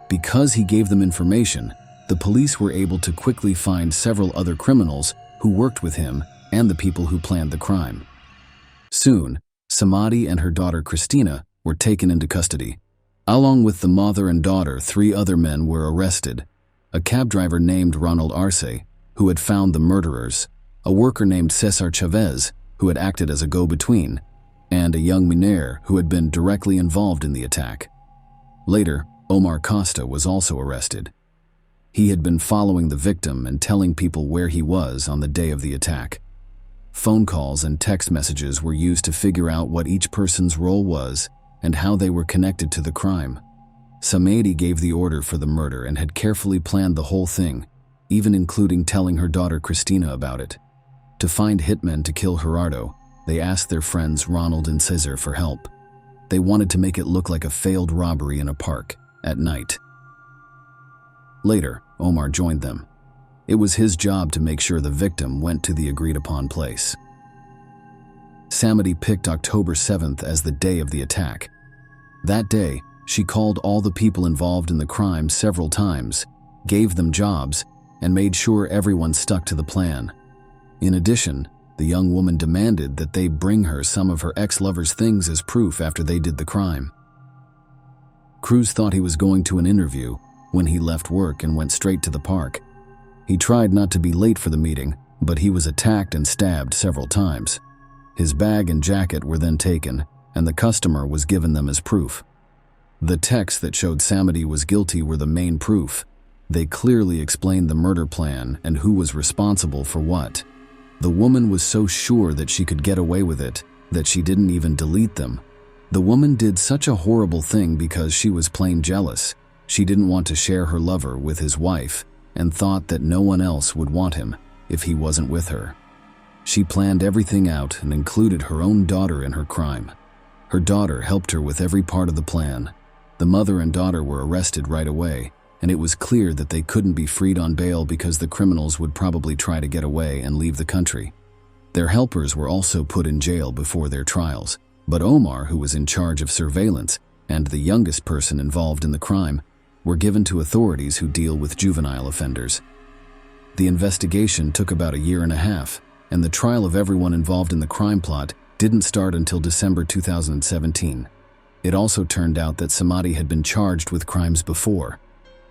Because he gave them information, the police were able to quickly find several other criminals who worked with him and the people who planned the crime. Soon, Samadhi and her daughter Christina were taken into custody. Along with the mother and daughter, 3 other men were arrested: a cab driver named Ronald Arce, who had found the murderers, a worker named Cesar Chavez, who had acted as a go-between, and a young Miner who had been directly involved in the attack. Later, Omar Costa was also arrested. He had been following the victim and telling people where he was on the day of the attack. Phone calls and text messages were used to figure out what each person's role was and how they were connected to the crime. Samadhi gave the order for the murder and had carefully planned the whole thing. even including telling her daughter Christina about it. To find hitmen to kill Gerardo, they asked their friends Ronald and Cesar for help. They wanted to make it look like a failed robbery in a park at night. Later, Omar joined them. It was his job to make sure the victim went to the agreed-upon place. Samadi picked October 7th as the day of the attack. That day, she called all the people involved in the crime several times, gave them jobs, and made sure everyone stuck to the plan. In addition, the young woman demanded that they bring her some of her ex-lover's things as proof after they did the crime. Cruz thought he was going to an interview when he left work and went straight to the park. He tried not to be late for the meeting, but he was attacked and stabbed several times. His bag and jacket were then taken, and the customer was given them as proof. The texts that showed Samadi was guilty were the main proof. They clearly explained the murder plan and who was responsible for what. The woman was so sure that she could get away with it that she didn't even delete them. The woman did such a horrible thing because she was plain jealous. She didn't want to share her lover with his wife and thought that no one else would want him if he wasn't with her. She planned everything out and included her own daughter in her crime. Her daughter helped her with every part of the plan. The mother and daughter were arrested right away, and it was clear that they couldn't be freed on bail because the criminals would probably try to get away and leave the country. Their helpers were also put in jail before their trials, but Omar, who was in charge of surveillance, and the youngest person involved in the crime, were given to authorities who deal with juvenile offenders. The investigation took about a year and a half, and the trial of everyone involved in the crime plot didn't start until December 2017. It also turned out that Samadi had been charged with crimes before.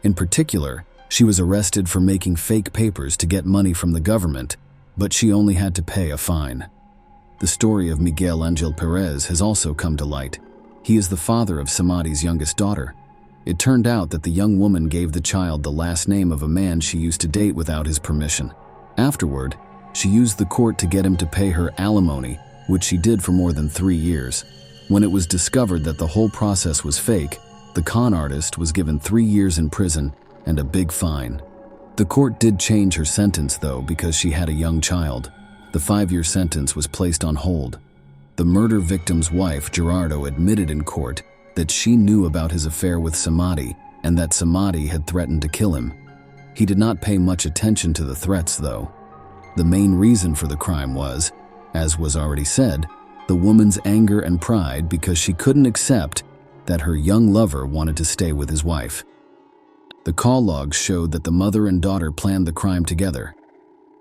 In particular, she was arrested for making fake papers to get money from the government, but she only had to pay a fine. The story of Miguel Angel Perez has also come to light. He is the father of Samadi's youngest daughter. It turned out that the young woman gave the child the last name of a man she used to date without his permission. Afterward, she used the court to get him to pay her alimony, which she did for more than 3 years. When it was discovered that the whole process was fake, the con artist was given 3 years in prison and a big fine. The court did change her sentence, though, because she had a young child. The 5-year sentence was placed on hold. The murder victim's wife, Gerardo, admitted in court that she knew about his affair with Samadi and that Samadi had threatened to kill him. He did not pay much attention to the threats, though. The main reason for the crime was, as was already said, the woman's anger and pride because she couldn't accept that her young lover wanted to stay with his wife. The call logs showed that the mother and daughter planned the crime together.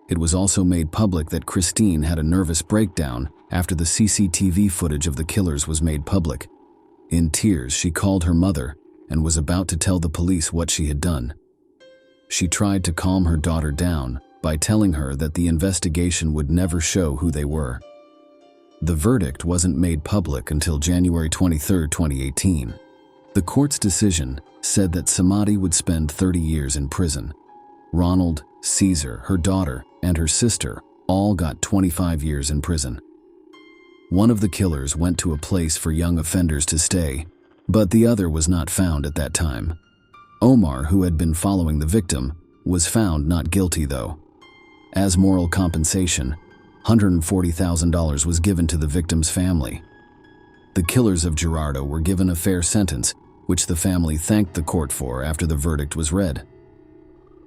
It was also made public that Christine had a nervous breakdown after the CCTV footage of the killers was made public. In tears, she called her mother and was about to tell the police what she had done. She tried to calm her daughter down by telling her that the investigation would never show who they were. The verdict wasn't made public until January 23, 2018. The court's decision said that Samadi would spend 30 years in prison. Ronald, Cesar, her daughter, and her sister all got 25 years in prison. One of the killers went to a place for young offenders to stay, but the other was not found at that time. Omar, who had been following the victim, was found not guilty, though. As moral compensation, $140,000 was given to the victim's family. The killers of Gerardo were given a fair sentence, which the family thanked the court for after the verdict was read.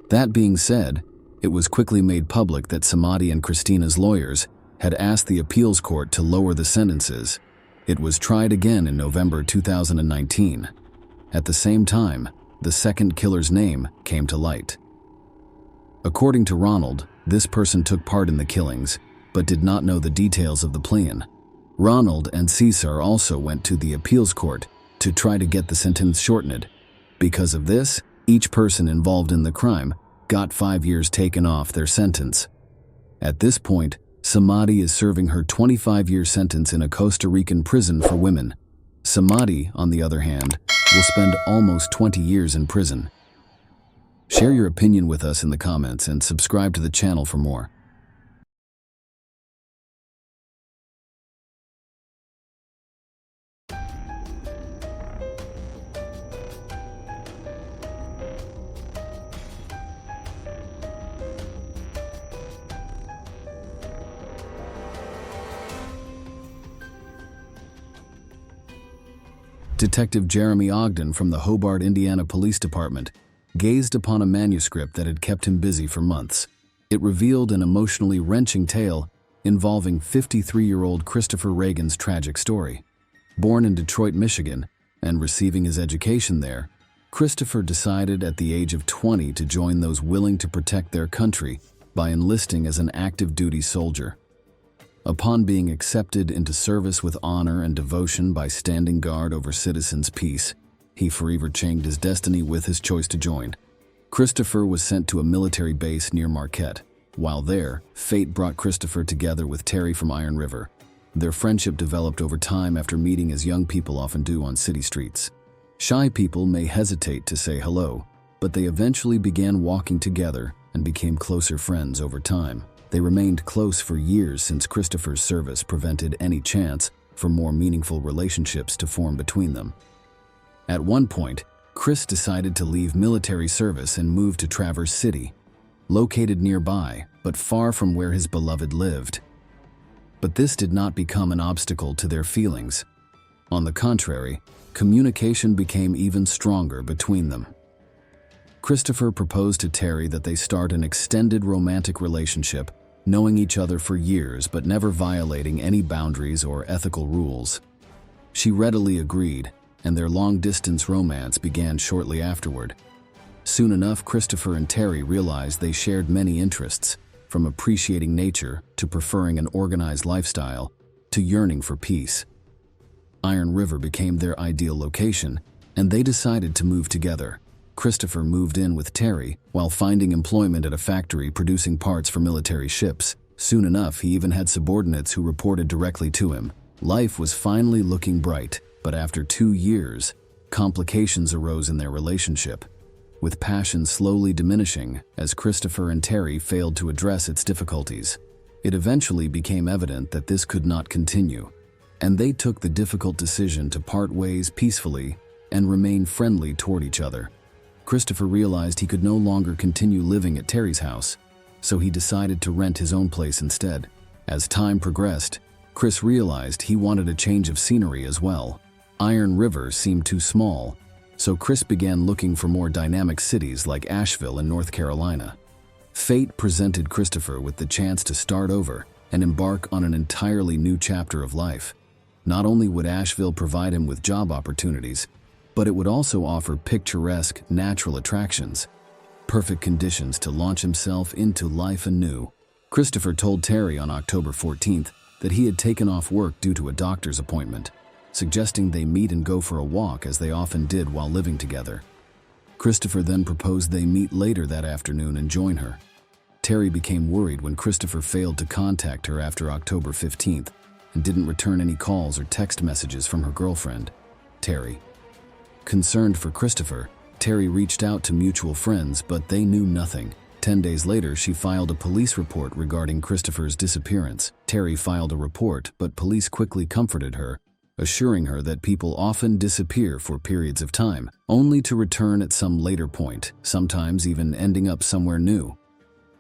That being said, it was quickly made public that Samadi and Christina's lawyers had asked the appeals court to lower the sentences. It was tried again in November 2019. At the same time, the second killer's name came to light. According to Ronald, this person took part in the killings, but did not know the details of the plan. Ronald and Cesar also went to the appeals court to try to get the sentence shortened. Because of this, each person involved in the crime got 5 years taken off their sentence. At this point, Samadi is serving her 25-year sentence in a Costa Rican prison for women. Samadi, on the other hand, will spend almost 20 years in prison. Share your opinion with us in the comments and subscribe to the channel for more. Detective Jeremy Ogden from the Hobart, Indiana Police Department gazed upon a manuscript that had kept him busy for months. It revealed an emotionally wrenching tale involving 53-year-old Christopher Reagan's tragic story. Born in Detroit, Michigan, and receiving his education there, Christopher decided at the age of 20 to join those willing to protect their country by enlisting as an active duty soldier. Upon being accepted into service with honor and devotion by standing guard over citizens' peace, he forever changed his destiny with his choice to join. Christopher was sent to a military base near Marquette. While there, fate brought Christopher together with Terry from Iron River. Their friendship developed over time after meeting as young people often do on city streets. Shy people may hesitate to say hello, but they eventually began walking together and became closer friends over time. They remained close for years since Christopher's service prevented any chance for more meaningful relationships to form between them. At one point, Chris decided to leave military service and move to Traverse City, located nearby but far from where his beloved lived. But this did not become an obstacle to their feelings. On the contrary, communication became even stronger between them. Christopher proposed to Terry that they start an extended romantic relationship, knowing each other for years but never violating any boundaries or ethical rules. She readily agreed, and their long-distance romance began shortly afterward. Soon enough, Christopher and Terry realized they shared many interests, from appreciating nature to preferring an organized lifestyle to yearning for peace. Iron River became their ideal location, and they decided to move together. Christopher moved in with Terry while finding employment at a factory producing parts for military ships. Soon enough, he even had subordinates who reported directly to him. Life was finally looking bright, but after 2 years, complications arose in their relationship, with passion slowly diminishing as Christopher and Terry failed to address its difficulties. It eventually became evident that this could not continue, and they took the difficult decision to part ways peacefully and remain friendly toward each other. Christopher realized he could no longer continue living at Terry's house, so he decided to rent his own place instead. As time progressed, Chris realized he wanted a change of scenery as well. Iron River seemed too small, so Chris began looking for more dynamic cities like Asheville in North Carolina. Fate presented Christopher with the chance to start over and embark on an entirely new chapter of life. Not only would Asheville provide him with job opportunities, but it would also offer picturesque natural attractions, perfect conditions to launch himself into life anew. Christopher told Terry on October 14th that he had taken off work due to a doctor's appointment, suggesting they meet and go for a walk as they often did while living together. Christopher then proposed they meet later that afternoon and join her. Terry became worried when Christopher failed to contact her after October 15th and didn't return any calls or text messages from her girlfriend, Terry. Concerned for Christopher, Terry reached out to mutual friends, but they knew nothing. 10 days later, she filed a police report regarding Christopher's disappearance. Terry filed a report, but police quickly comforted her, assuring her that people often disappear for periods of time, only to return at some later point, sometimes even ending up somewhere new.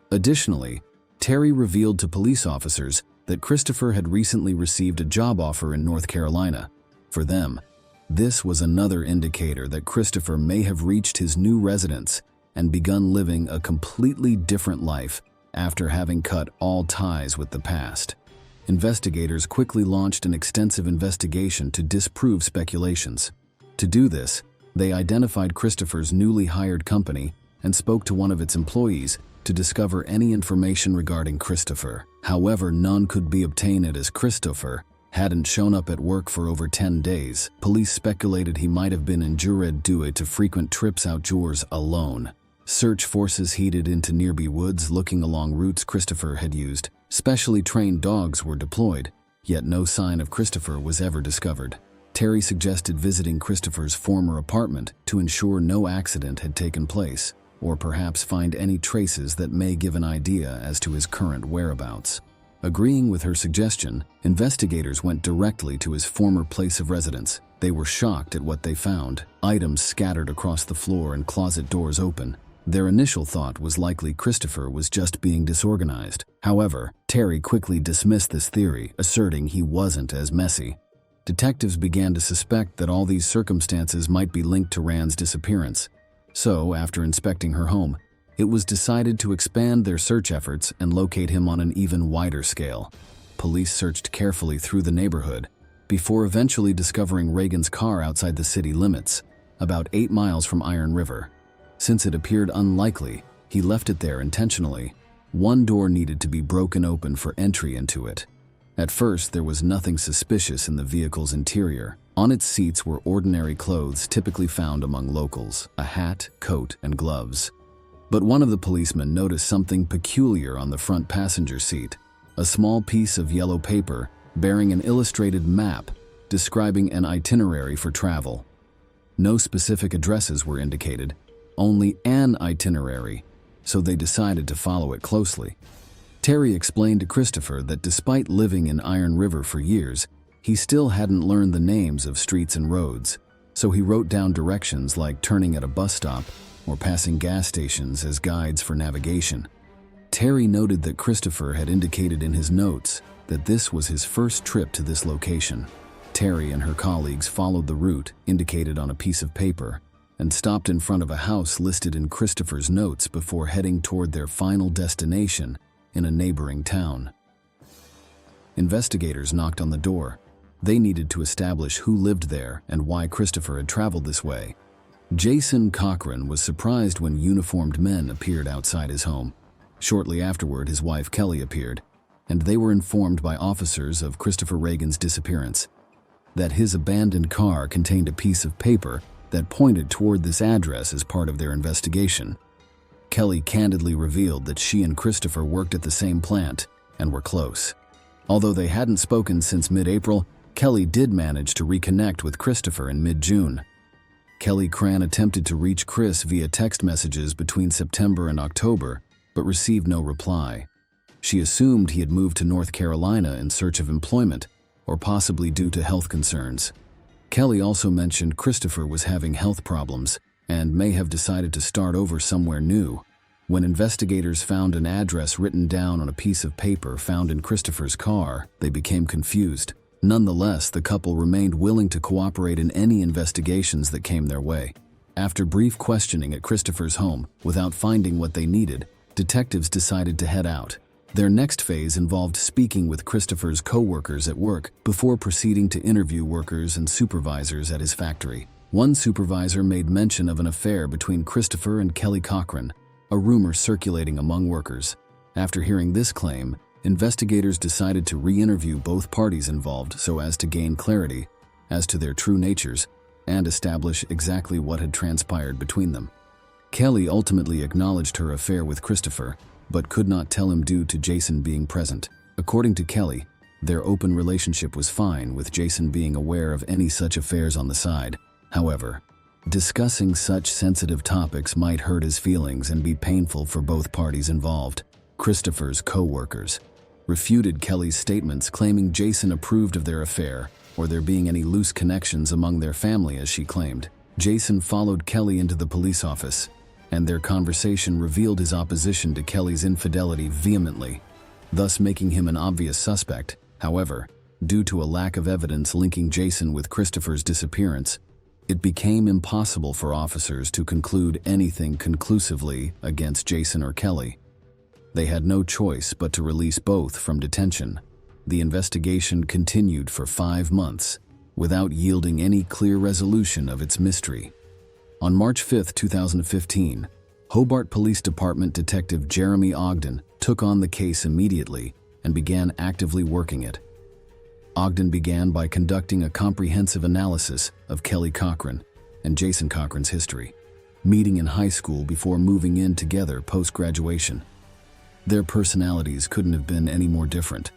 Additionally, Terry revealed to police officers that Christopher had recently received a job offer in North Carolina. For them, this was another indicator that Christopher may have reached his new residence and begun living a completely different life after having cut all ties with the past. Investigators quickly launched an extensive investigation to disprove speculations. To do this, they identified Christopher's newly hired company and spoke to one of its employees to discover any information regarding Christopher. However, none could be obtained as Christopher hadn't shown up at work for over 10 days. Police speculated he might have been injured due to frequent trips outdoors alone. Search forces headed into nearby woods looking along routes Christopher had used. Specially trained dogs were deployed, yet no sign of Christopher was ever discovered. Terry suggested visiting Christopher's former apartment to ensure no accident had taken place, or perhaps find any traces that may give an idea as to his current whereabouts. Agreeing with her suggestion, investigators went directly to his former place of residence. They were shocked at what they found: items scattered across the floor and closet doors open. Their initial thought was likely Christopher was just being disorganized. However, Terry quickly dismissed this theory, asserting he wasn't as messy. Detectives began to suspect that all these circumstances might be linked to Rand's disappearance. So, after inspecting her home, it was decided to expand their search efforts and locate him on an even wider scale. Police searched carefully through the neighborhood before eventually discovering Reagan's car outside the city limits, about 8 miles from Iron River. Since it appeared unlikely he left it there intentionally, one door needed to be broken open for entry into it. At first, there was nothing suspicious in the vehicle's interior. On its seats were ordinary clothes typically found among locals, a hat, coat, and gloves. But one of the policemen noticed something peculiar on the front passenger seat, a small piece of yellow paper bearing an illustrated map describing an itinerary for travel. No specific addresses were indicated, only an itinerary, so they decided to follow it closely. Terry explained to Christopher that despite living in Iron River for years, he still hadn't learned the names of streets and roads, so he wrote down directions like turning at a bus stop or passing gas stations as guides for navigation. Terry noted that Christopher had indicated in his notes that this was his first trip to this location. Terry and her colleagues followed the route indicated on a piece of paper and stopped in front of a house listed in Christopher's notes before heading toward their final destination in a neighboring town. Investigators knocked on the door. They needed to establish who lived there and why Christopher had traveled this way. Jason Cochran was surprised when uniformed men appeared outside his home. Shortly afterward, his wife Kelly appeared, and they were informed by officers of Christopher Reagan's disappearance, that his abandoned car contained a piece of paper that pointed toward this address as part of their investigation. Kelly candidly revealed that she and Christopher worked at the same plant and were close. Although they hadn't spoken since mid-April, Kelly did manage to reconnect with Christopher in mid-June. Kelly Cran attempted to reach Chris via text messages between September and October, but received no reply. She assumed he had moved to North Carolina in search of employment, or possibly due to health concerns. Kelly also mentioned Christopher was having health problems and may have decided to start over somewhere new. When investigators found an address written down on a piece of paper found in Christopher's car, they became confused. Nonetheless, the couple remained willing to cooperate in any investigations that came their way. After brief questioning at Christopher's home, without finding what they needed, detectives decided to head out. Their next phase involved speaking with Christopher's co-workers at work before proceeding to interview workers and supervisors at his factory. One supervisor made mention of an affair between Christopher and Kelly Cochran, a rumor circulating among workers. After hearing this claim, investigators decided to re-interview both parties involved so as to gain clarity as to their true natures and establish exactly what had transpired between them. Kelly ultimately acknowledged her affair with Christopher, but could not tell him due to Jason being present. According to Kelly, their open relationship was fine, with Jason being aware of any such affairs on the side. However, discussing such sensitive topics might hurt his feelings and be painful for both parties involved. Christopher's co-workers refuted Kelly's statements, claiming Jason approved of their affair or there being any loose connections among their family, as she claimed. Jason followed Kelly into the police office, and their conversation revealed his opposition to Kelly's infidelity vehemently, thus making him an obvious suspect. However, due to a lack of evidence linking Jason with Christopher's disappearance, it became impossible for officers to conclude anything conclusively against Jason or Kelly. They had no choice but to release both from detention. The investigation continued for 5 months, without yielding any clear resolution of its mystery. On March 5, 2015, Hobart Police Department Detective Jeremy Ogden took on the case immediately and began actively working it. Ogden began by conducting a comprehensive analysis of Kelly Cochran and Jason Cochran's history, meeting in high school before moving in together post-graduation. Their personalities couldn't have been any more different.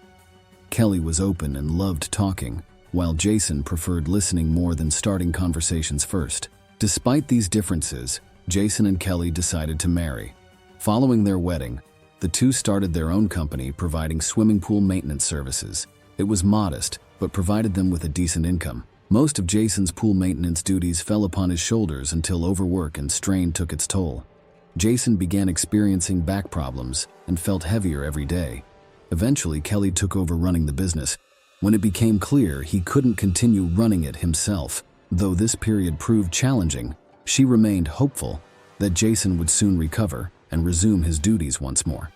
Kelly was open and loved talking, while Jason preferred listening more than starting conversations first. Despite these differences, Jason and Kelly decided to marry. Following their wedding, the two started their own company providing swimming pool maintenance services. It was modest, but provided them with a decent income. Most of Jason's pool maintenance duties fell upon his shoulders until overwork and strain took its toll. Jason began experiencing back problems and felt heavier every day. Eventually, Kelly took over running the business, when it became clear he couldn't continue running it himself. Though this period proved challenging, she remained hopeful that Jason would soon recover and resume his duties once more.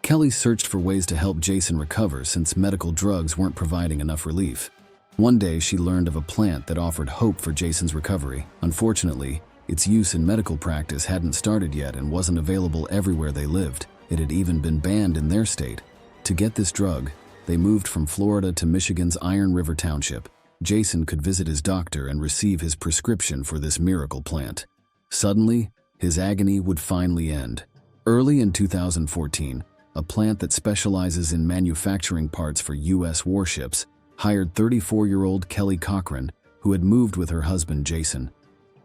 Kelly searched for ways to help Jason recover since medical drugs weren't providing enough relief. One day, she learned of a plant that offered hope for Jason's recovery. Unfortunately, its use in medical practice hadn't started yet and wasn't available everywhere they lived. It had even been banned in their state. To get this drug, they moved from Florida to Michigan's Iron River Township. Jason could visit his doctor and receive his prescription for this miracle plant. Suddenly, his agony would finally end. Early in 2014, a plant that specializes in manufacturing parts for U.S. warships hired 34-year-old Kelly Cochran, who had moved with her husband Jason.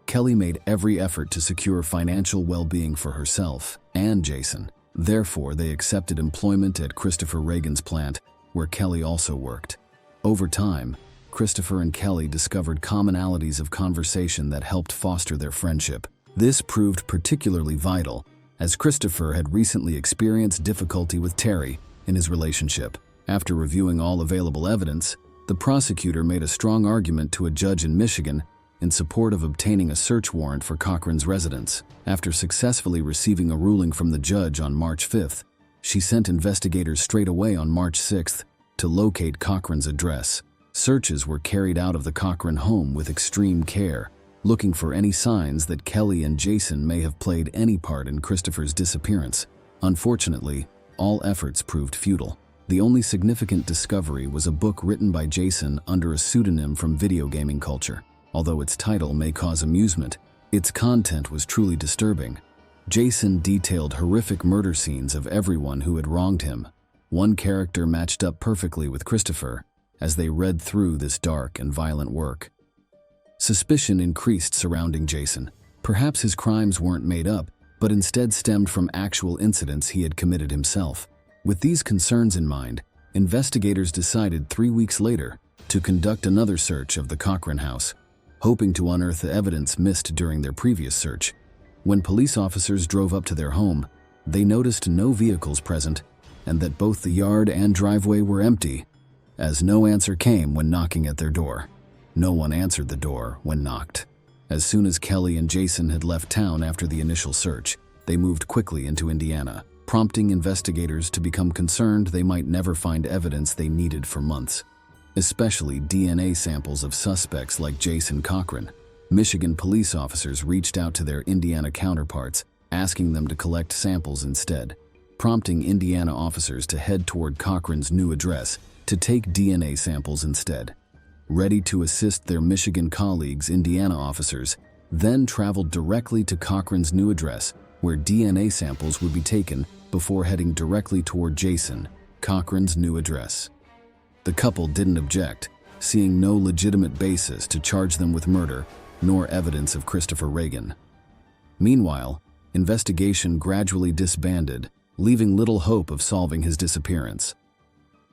Kelly made every effort to secure financial well-being for herself and Jason. Therefore, they accepted employment at Christopher Reagan's plant, where Kelly also worked. Over time, Christopher and Kelly discovered commonalities of conversation that helped foster their friendship. This proved particularly vital, as Christopher had recently experienced difficulty with Terry in his relationship. After reviewing all available evidence, the prosecutor made a strong argument to a judge in Michigan in support of obtaining a search warrant for Cochran's residence. After successfully receiving a ruling from the judge on March 5th, she sent investigators straight away on March 6th to locate Cochran's address. Searches were carried out of the Cochran home with extreme care, looking for any signs that Kelly and Jason may have played any part in Christopher's disappearance. Unfortunately, all efforts proved futile. The only significant discovery was a book written by Jason under a pseudonym from video gaming culture. Although its title may cause amusement, its content was truly disturbing. Jason detailed horrific murder scenes of everyone who had wronged him. One character matched up perfectly with Christopher as they read through this dark and violent work. Suspicion increased surrounding Jason. Perhaps his crimes weren't made up, but instead stemmed from actual incidents he had committed himself. With these concerns in mind, investigators decided 3 weeks later to conduct another search of the Cochran house, hoping to unearth the evidence missed during their previous search. When police officers drove up to their home, they noticed no vehicles present and that both the yard and driveway were empty, as no answer came when knocking at their door. No one answered the door when knocked. As soon as Kelly and Jason had left town after the initial search, they moved quickly into Indiana, prompting investigators to become concerned they might never find evidence they needed for months, especially DNA samples of suspects like Jason Cochran. Michigan police officers reached out to their Indiana counterparts, asking them to collect samples instead, prompting Indiana officers to head toward Cochran's new address to take DNA samples instead. Ready to assist their Michigan colleagues, Indiana officers then traveled directly to Cochran's new address, where DNA samples would be taken before heading directly toward Jason, Cochran's new address. The couple didn't object, seeing no legitimate basis to charge them with murder, nor evidence of Christopher Reagan. Meanwhile, investigation gradually disbanded, leaving little hope of solving his disappearance.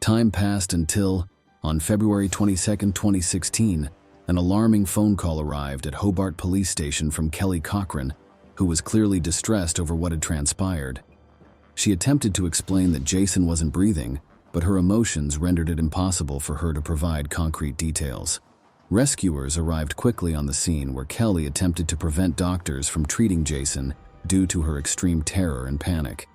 Time passed until, on February 22, 2016, an alarming phone call arrived at Hobart Police Station from Kelly Cochran, who was clearly distressed over what had transpired. She attempted to explain that Jason wasn't breathing, but her emotions rendered it impossible for her to provide concrete details. Rescuers arrived quickly on the scene, where Kelly attempted to prevent doctors from treating Jason due to her extreme terror and panic.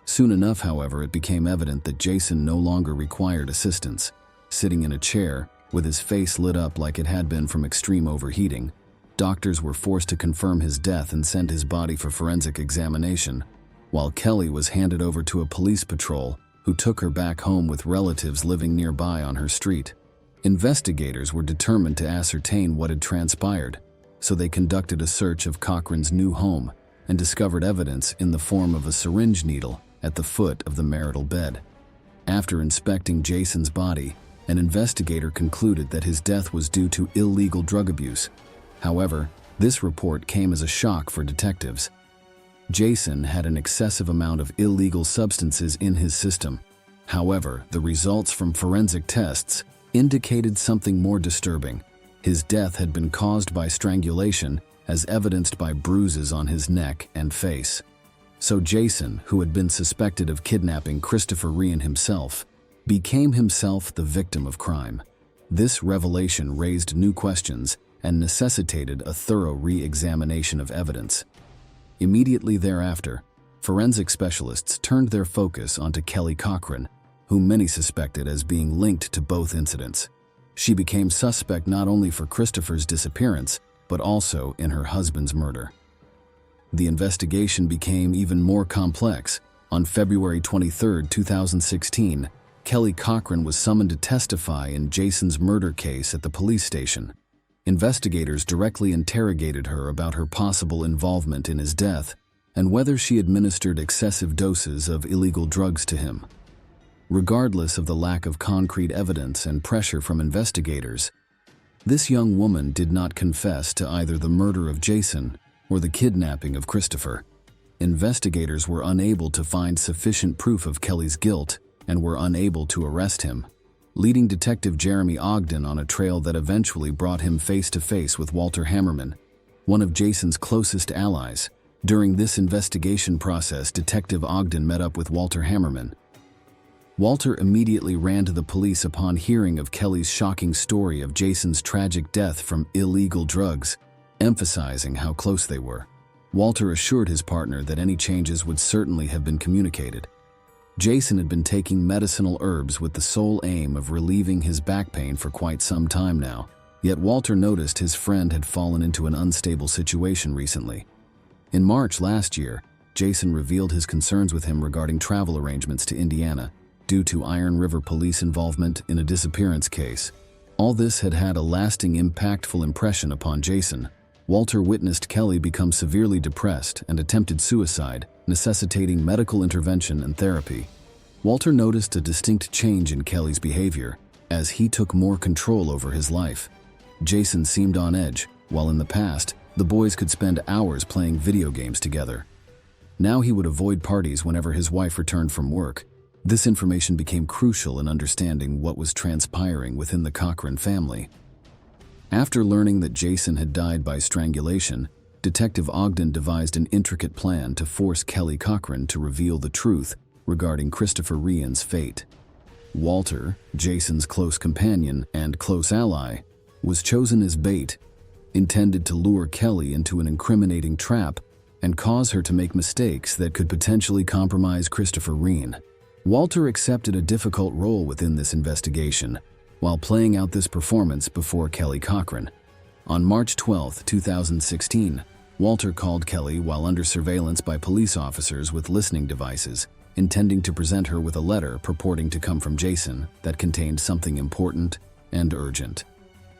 Soon enough, however, it became evident that Jason no longer required assistance. Sitting in a chair, with his face lit up like it had been from extreme overheating, doctors were forced to confirm his death and send his body for forensic examination, while Kelly was handed over to a police patrol who took her back home with relatives living nearby on her street. Investigators were determined to ascertain what had transpired, so they conducted a search of Cochran's new home and discovered evidence in the form of a syringe needle at the foot of the marital bed. After inspecting Jason's body, an investigator concluded that his death was due to illegal drug abuse. However, this report came as a shock for detectives. Jason had an excessive amount of illegal substances in his system. However, the results from forensic tests indicated something more disturbing. His death had been caused by strangulation, as evidenced by bruises on his neck and face. So Jason, who had been suspected of kidnapping Christopher Reagan himself, became himself the victim of crime. This revelation raised new questions and necessitated a thorough re-examination of evidence. Immediately thereafter, forensic specialists turned their focus onto Kelly Cochran, whom many suspected as being linked to both incidents. She became suspect not only for Christopher's disappearance, but also in her husband's murder. The investigation became even more complex. On February 23, 2016, Kelly Cochran was summoned to testify in Jason's murder case at the police station. Investigators directly interrogated her about her possible involvement in his death and whether she administered excessive doses of illegal drugs to him. Regardless of the lack of concrete evidence and pressure from investigators, this young woman did not confess to either the murder of Jason or the kidnapping of Christopher. Investigators were unable to find sufficient proof of Kelly's guilt and were unable to arrest him, leading Detective Jeremy Ogden on a trail that eventually brought him face-to-face with Walter Hammerman, one of Jason's closest allies. During this investigation process, Detective Ogden met up with Walter Hammerman. Walter immediately ran to the police upon hearing of Kelly's shocking story of Jason's tragic death from illegal drugs, emphasizing how close they were. Walter assured his partner that any changes would certainly have been communicated. Jason had been taking medicinal herbs with the sole aim of relieving his back pain for quite some time now, yet Walter noticed his friend had fallen into an unstable situation recently. In March last year, Jason revealed his concerns with him regarding travel arrangements to Indiana due to Iron River police involvement in a disappearance case. All this had had a lasting, impactful impression upon Jason. Walter witnessed Kelly become severely depressed and attempted suicide, necessitating medical intervention and therapy. Walter noticed a distinct change in Kelly's behavior as he took more control over his life. Jason seemed on edge, while in the past, the boys could spend hours playing video games together. Now he would avoid parties whenever his wife returned from work. This information became crucial in understanding what was transpiring within the Cochran family. After learning that Jason had died by strangulation, Detective Ogden devised an intricate plan to force Kelly Cochran to reveal the truth regarding Christopher Rian's fate. Walter, Jason's close companion and close ally, was chosen as bait, intended to lure Kelly into an incriminating trap and cause her to make mistakes that could potentially compromise Christopher Rian. Walter accepted a difficult role within this investigation, while playing out this performance before Kelly Cochran. On March 12, 2016, Walter called Kelly while under surveillance by police officers with listening devices, intending to present her with a letter purporting to come from Jason that contained something important and urgent.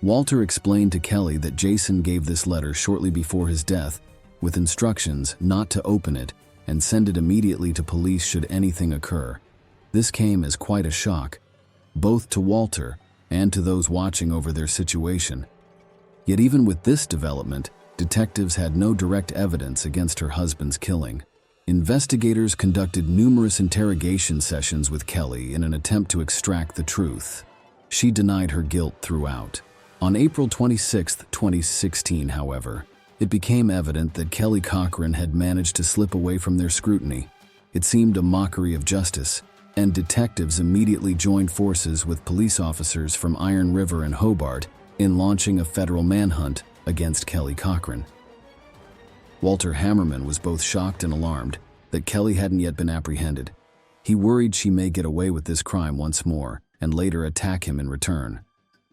Walter explained to Kelly that Jason gave this letter shortly before his death, with instructions not to open it and send it immediately to police should anything occur. This came as quite a shock, both to Walter and to those watching over their situation. Yet even with this development, detectives had no direct evidence against her husband's killing. Investigators conducted numerous interrogation sessions with Kelly in an attempt to extract the truth. She denied her guilt throughout. On April 26, 2016, however, it became evident that Kelly Cochran had managed to slip away from their scrutiny. It seemed a mockery of justice, and detectives immediately joined forces with police officers from Iron River and Hobart in launching a federal manhunt against Kelly Cochran. Walter Hammerman was both shocked and alarmed that Kelly hadn't yet been apprehended. He worried she may get away with this crime once more and later attack him in return.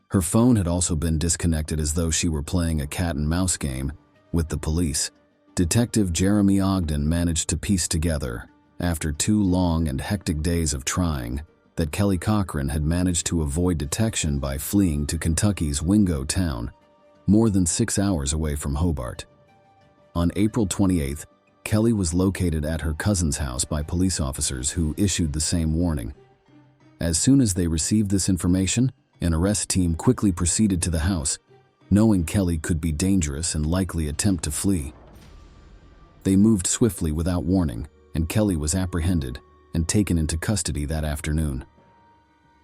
Her phone had also been disconnected as though she were playing a cat-and-mouse game with the police. Detective Jeremy Ogden managed to piece together, after 2 long and hectic days of trying, that Kelly Cochran had managed to avoid detection by fleeing to Kentucky's Wingo town, more than 6 hours away from Hobart. On April 28th, Kelly was located at her cousin's house by police officers who issued the same warning. As soon as they received this information, an arrest team quickly proceeded to the house, knowing Kelly could be dangerous and likely attempt to flee. They moved swiftly without warning, and Kelly was apprehended and taken into custody that afternoon.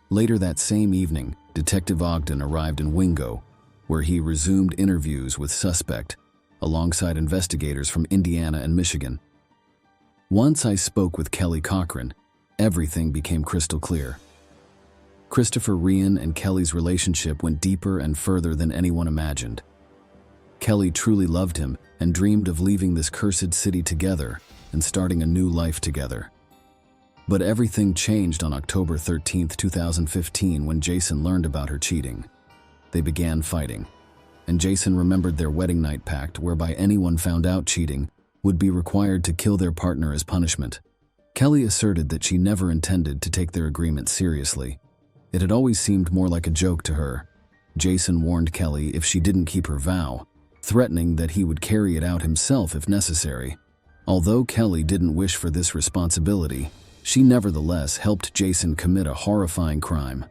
Later that same evening, Detective Ogden arrived in Wingo, where he resumed interviews with suspect, alongside investigators from Indiana and Michigan. Once I spoke with Kelly Cochran, everything became crystal clear. Christopher Ryan and Kelly's relationship went deeper and further than anyone imagined. Kelly truly loved him and dreamed of leaving this cursed city together and starting a new life together. But everything changed on October 13, 2015, when Jason learned about her cheating. They began fighting, and Jason remembered their wedding night pact whereby anyone found out cheating would be required to kill their partner as punishment. Kelly asserted that she never intended to take their agreement seriously. It had always seemed more like a joke to her. Jason warned Kelly if she didn't keep her vow, threatening that he would carry it out himself if necessary. Although Kelly didn't wish for this responsibility, she nevertheless helped Jason commit a horrifying crime.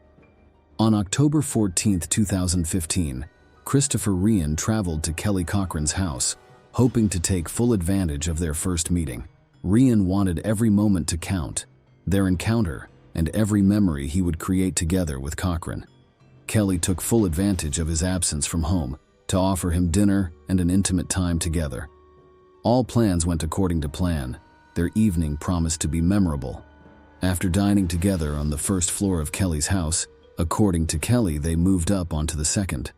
On October 14, 2015, Christopher Ryan traveled to Kelly Cochran's house, hoping to take full advantage of their first meeting. Ryan wanted every moment to count, their encounter, and every memory he would create together with Cochran. Kelly took full advantage of his absence from home to offer him dinner and an intimate time together. All plans went according to plan. Their evening promised to be memorable. After dining together on the first floor of Kelly's house, according to Kelly, they moved up onto the second.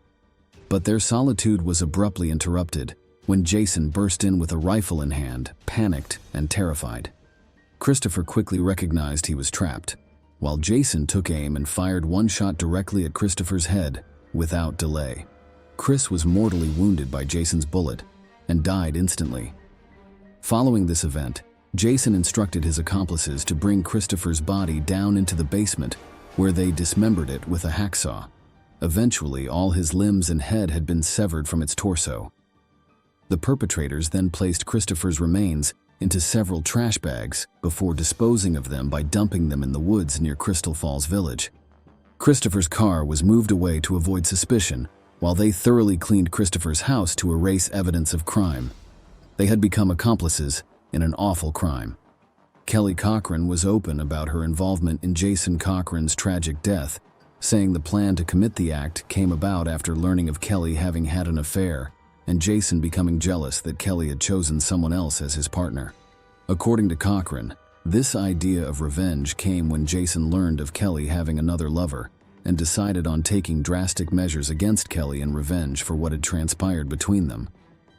But their solitude was abruptly interrupted when Jason burst in with a rifle in hand, panicked and terrified. Christopher quickly recognized he was trapped, while Jason took aim and fired one shot directly at Christopher's head without delay. Chris was mortally wounded by Jason's bullet and died instantly. Following this event, Jason instructed his accomplices to bring Christopher's body down into the basement, where they dismembered it with a hacksaw. Eventually, all his limbs and head had been severed from its torso. The perpetrators then placed Christopher's remains into several trash bags before disposing of them by dumping them in the woods near Crystal Falls Village. Christopher's car was moved away to avoid suspicion, while they thoroughly cleaned Christopher's house to erase evidence of crime. They had become accomplices in an awful crime. Kelly Cochran was open about her involvement in Jason Cochran's tragic death, saying the plan to commit the act came about after learning of Kelly having had an affair and Jason becoming jealous that Kelly had chosen someone else as his partner. According to Cochran, this idea of revenge came when Jason learned of Kelly having another lover and decided on taking drastic measures against Kelly in revenge for what had transpired between them.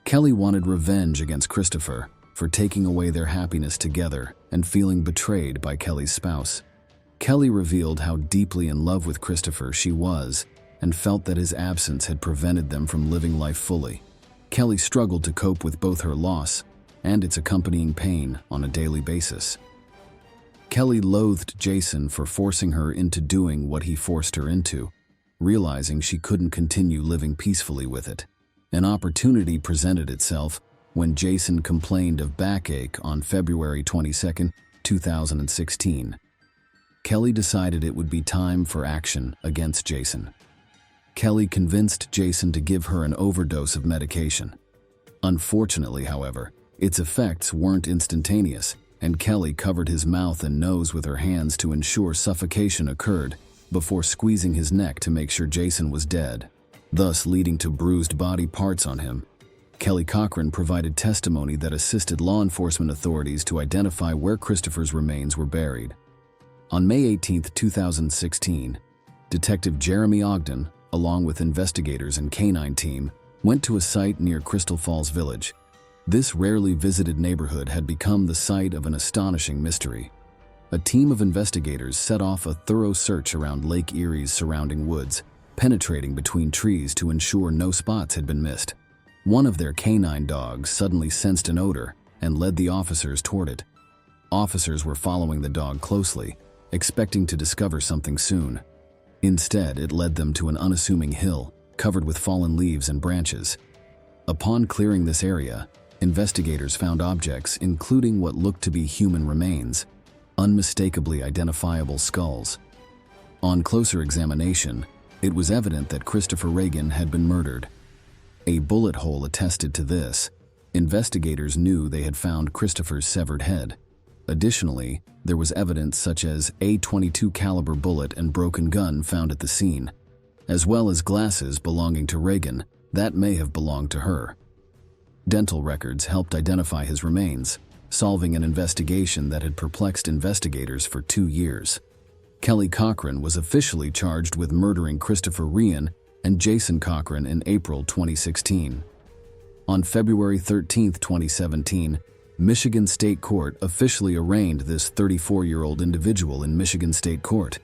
Kelly wanted revenge against Christopher for taking away their happiness together and feeling betrayed by Kelly's spouse. Kelly revealed how deeply in love with Christopher she was and felt that his absence had prevented them from living life fully. Kelly struggled to cope with both her loss and its accompanying pain on a daily basis. Kelly loathed Jason for forcing her into doing what he forced her into, realizing she couldn't continue living peacefully with it. An opportunity presented itself when Jason complained of backache on February 22, 2016. Kelly decided it would be time for action against Jason. Kelly convinced Jason to give her an overdose of medication. Unfortunately, however, its effects weren't instantaneous, and Kelly covered his mouth and nose with her hands to ensure suffocation occurred before squeezing his neck to make sure Jason was dead, thus leading to bruised body parts on him. Kelly Cochran provided testimony that assisted law enforcement authorities to identify where Christopher's remains were buried. On May 18, 2016, Detective Jeremy Ogden, along with investigators and canine team, went to a site near Crystal Falls Village. This rarely visited neighborhood had become the site of an astonishing mystery. A team of investigators set off a thorough search around Lake Erie's surrounding woods, penetrating between trees to ensure no spots had been missed. One of their canine dogs suddenly sensed an odor and led the officers toward it. Officers were following the dog closely, expecting to discover something soon. Instead, it led them to an unassuming hill covered with fallen leaves and branches. Upon clearing this area, investigators found objects including what looked to be human remains, unmistakably identifiable skulls. On closer examination, it was evident that Christopher Reagan had been murdered. A bullet hole attested to this. Investigators knew they had found Christopher's severed head. Additionally, there was evidence such as a .22 caliber bullet and broken gun found at the scene, as well as glasses belonging to Reagan that may have belonged to her. Dental records helped identify his remains, solving an investigation that had perplexed investigators for 2 years. Kelly Cochran was officially charged with murdering Christopher Ryan and Jason Cochran in April 2016. On February 13, 2017, Michigan State Court officially arraigned this 34-year-old individual in Michigan State Court.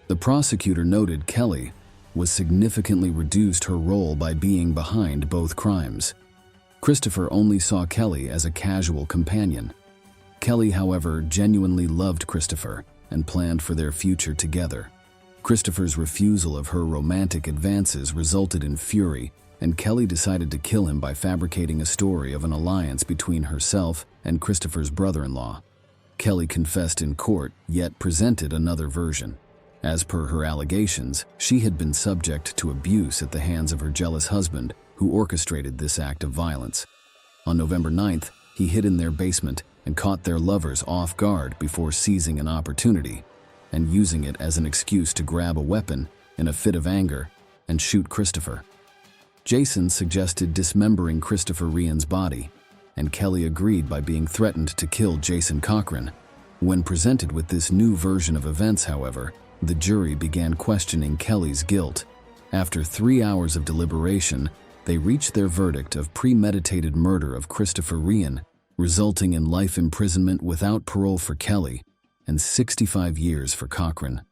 The prosecutor noted Kelly was significantly reduced her role by being behind both crimes. Christopher only saw Kelly as a casual companion. Kelly, however, genuinely loved Christopher and planned for their future together. Christopher's refusal of her romantic advances resulted in fury, and Kelly decided to kill him by fabricating a story of an alliance between herself and Christopher's brother-in-law. Kelly confessed in court, yet presented another version. As per her allegations, she had been subject to abuse at the hands of her jealous husband, who orchestrated this act of violence. On November 9th, he hid in their basement and caught their lovers off guard before seizing an opportunity and using it as an excuse to grab a weapon in a fit of anger and shoot Christopher. Jason suggested dismembering Christopher Ryan's body, and Kelly agreed by being threatened to kill Jason Cochran. When presented with this new version of events, however, the jury began questioning Kelly's guilt. After 3 hours of deliberation, they reached their verdict of premeditated murder of Christopher Ryan, resulting in life imprisonment without parole for Kelly and 65 years for Cochran.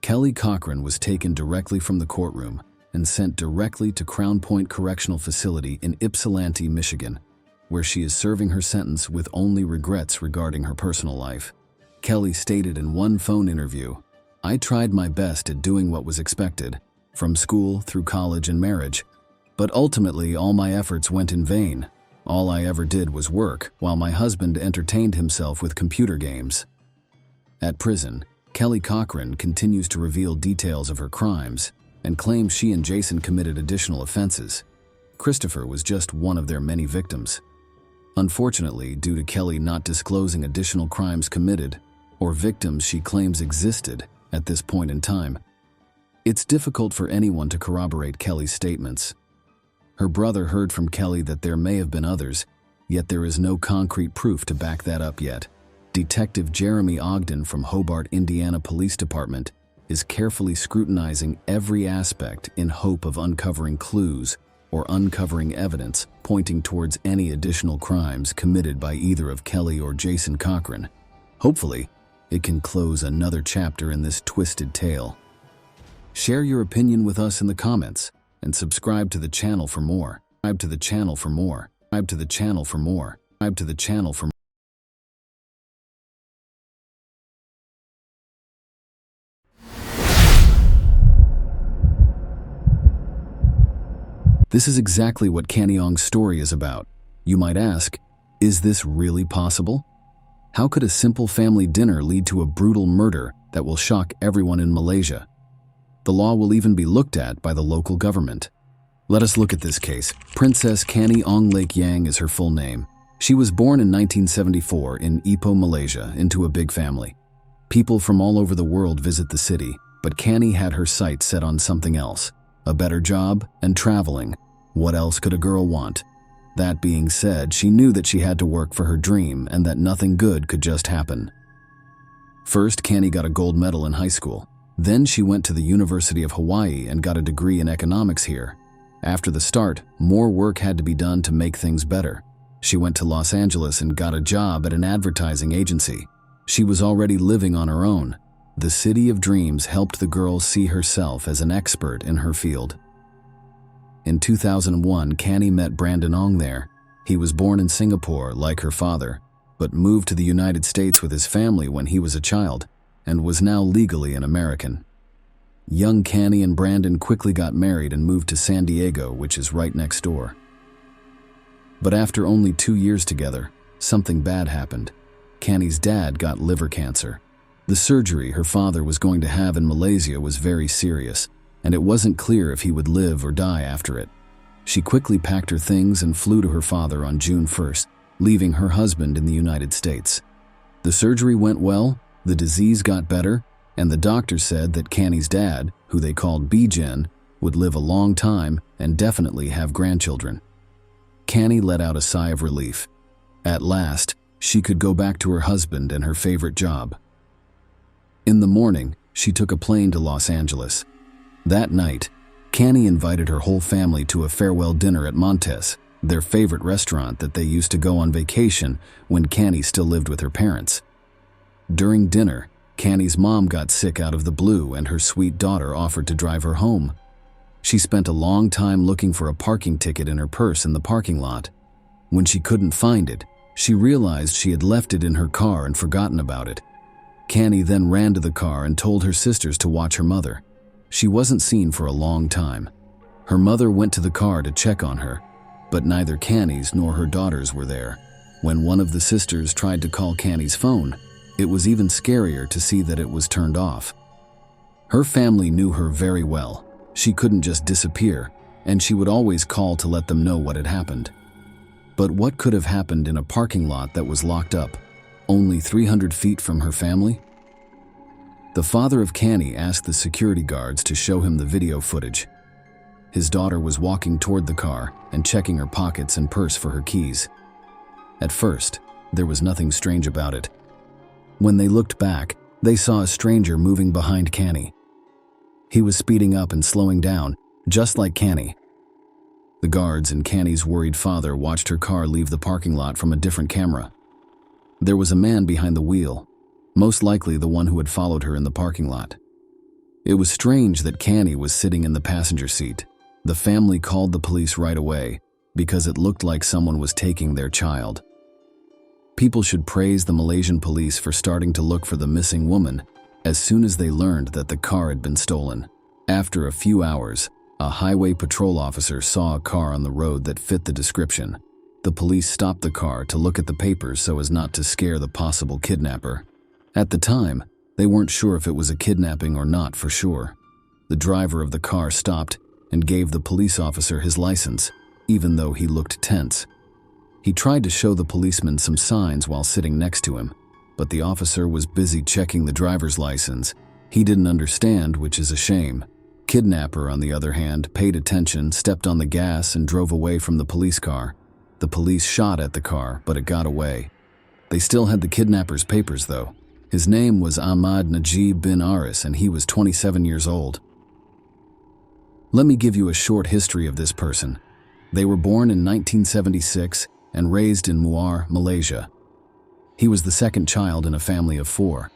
Kelly Cochran was taken directly from the courtroom and sent directly to Crown Point Correctional Facility in Ypsilanti, Michigan, where she is serving her sentence with only regrets regarding her personal life. Kelly stated in one phone interview, "I tried my best at doing what was expected, from school through college and marriage, but ultimately all my efforts went in vain. All I ever did was work, while my husband entertained himself with computer games." At prison, Kelly Cochran continues to reveal details of her crimes and claims she and Jason committed additional offenses. Christopher was just one of their many victims. Unfortunately, due to Kelly not disclosing additional crimes committed or victims she claims existed at this point in time, it's difficult for anyone to corroborate Kelly's statements. Her brother heard from Kelly that there may have been others, yet there is no concrete proof to back that up yet. Detective Jeremy Ogden from Hobart, Indiana Police Department is carefully scrutinizing every aspect in hope of uncovering clues or uncovering evidence pointing towards any additional crimes committed by either of Kelly or Jason Cochran. Hopefully, it can close another chapter in this twisted tale. Share your opinion with us in the comments and subscribe to the channel for more. Subscribe to the channel for more. Subscribe to the channel for more. Subscribe to the channel for more. This is exactly what Kanyong's story is about. You might ask, is this really possible? How could a simple family dinner lead to a brutal murder that will shock everyone in Malaysia? The law will even be looked at by the local government. Let us look at this case. Princess Kani Ong Lake Yang is her full name. She was born in 1974 in Ipoh, Malaysia, into a big family. People from all over the world visit the city, but Kani had her sights set on something else. A better job and traveling. What else could a girl want? That being said, she knew that she had to work for her dream and that nothing good could just happen. First, Kani got a gold medal in high school. Then she went to the University of Hawaii and got a degree in economics here. After the start, more work had to be done to make things better. She went to Los Angeles and got a job at an advertising agency. She was already living on her own. The City of Dreams helped the girl see herself as an expert in her field. In 2001, Kani met Brandon Ong there. He was born in Singapore, like her father, but moved to the United States with his family when he was a child, and was now legally an American. Young Kani and Brandon quickly got married and moved to San Diego, which is right next door. But after only 2 years together, something bad happened. Kani's dad got liver cancer. The surgery her father was going to have in Malaysia was very serious, and it wasn't clear if he would live or die after it. She quickly packed her things and flew to her father on June 1st, leaving her husband in the United States. The surgery went well, the disease got better, and the doctor said that Kani's dad, who they called Bijan, would live a long time and definitely have grandchildren. Kani let out a sigh of relief. At last, she could go back to her husband and her favorite job. In the morning, she took a plane to Los Angeles. That night, Canny invited her whole family to a farewell dinner at Montes, their favorite restaurant that they used to go on vacation when Canny still lived with her parents. During dinner, Canny's mom got sick out of the blue and her sweet daughter offered to drive her home. She spent a long time looking for a parking ticket in her purse in the parking lot. When she couldn't find it, she realized she had left it in her car and forgotten about it. Canny then ran to the car and told her sisters to watch her mother. She wasn't seen for a long time. Her mother went to the car to check on her, but neither Canny's nor her daughters were there. When one of the sisters tried to call Canny's phone, it was even scarier to see that it was turned off. Her family knew her very well. She couldn't just disappear, and she would always call to let them know what had happened. But what could have happened in a parking lot that was locked up, only 300 feet from her family? The father of Canny asked the security guards to show him the video footage. His daughter was walking toward the car and checking her pockets and purse for her keys. At first, there was nothing strange about it. When they looked back, they saw a stranger moving behind Canny. He was speeding up and slowing down, just like Canny. The guards and Canny's worried father watched her car leave the parking lot from a different camera. There was a man behind the wheel, most likely the one who had followed her in the parking lot. It was strange that Canny was sitting in the passenger seat. The family called the police right away because it looked like someone was taking their child. People should praise the Malaysian police for starting to look for the missing woman as soon as they learned that the car had been stolen. After a few hours, a highway patrol officer saw a car on the road that fit the description. The police stopped the car to look at the papers so as not to scare the possible kidnapper. At the time, they weren't sure if it was a kidnapping or not for sure. The driver of the car stopped and gave the police officer his license, even though he looked tense. He tried to show the policeman some signs while sitting next to him, but the officer was busy checking the driver's license. He didn't understand, which is a shame. Kidnapper, on the other hand, paid attention, stepped on the gas, and drove away from the police car. The police shot at the car, but it got away. They still had the kidnapper's papers, though. His name was Ahmad Najib bin Aris, and he was 27 years old. Let me give you a short history of this person. They were born in 1976 and raised in Muar, Malaysia. He was the second child in a family of 4.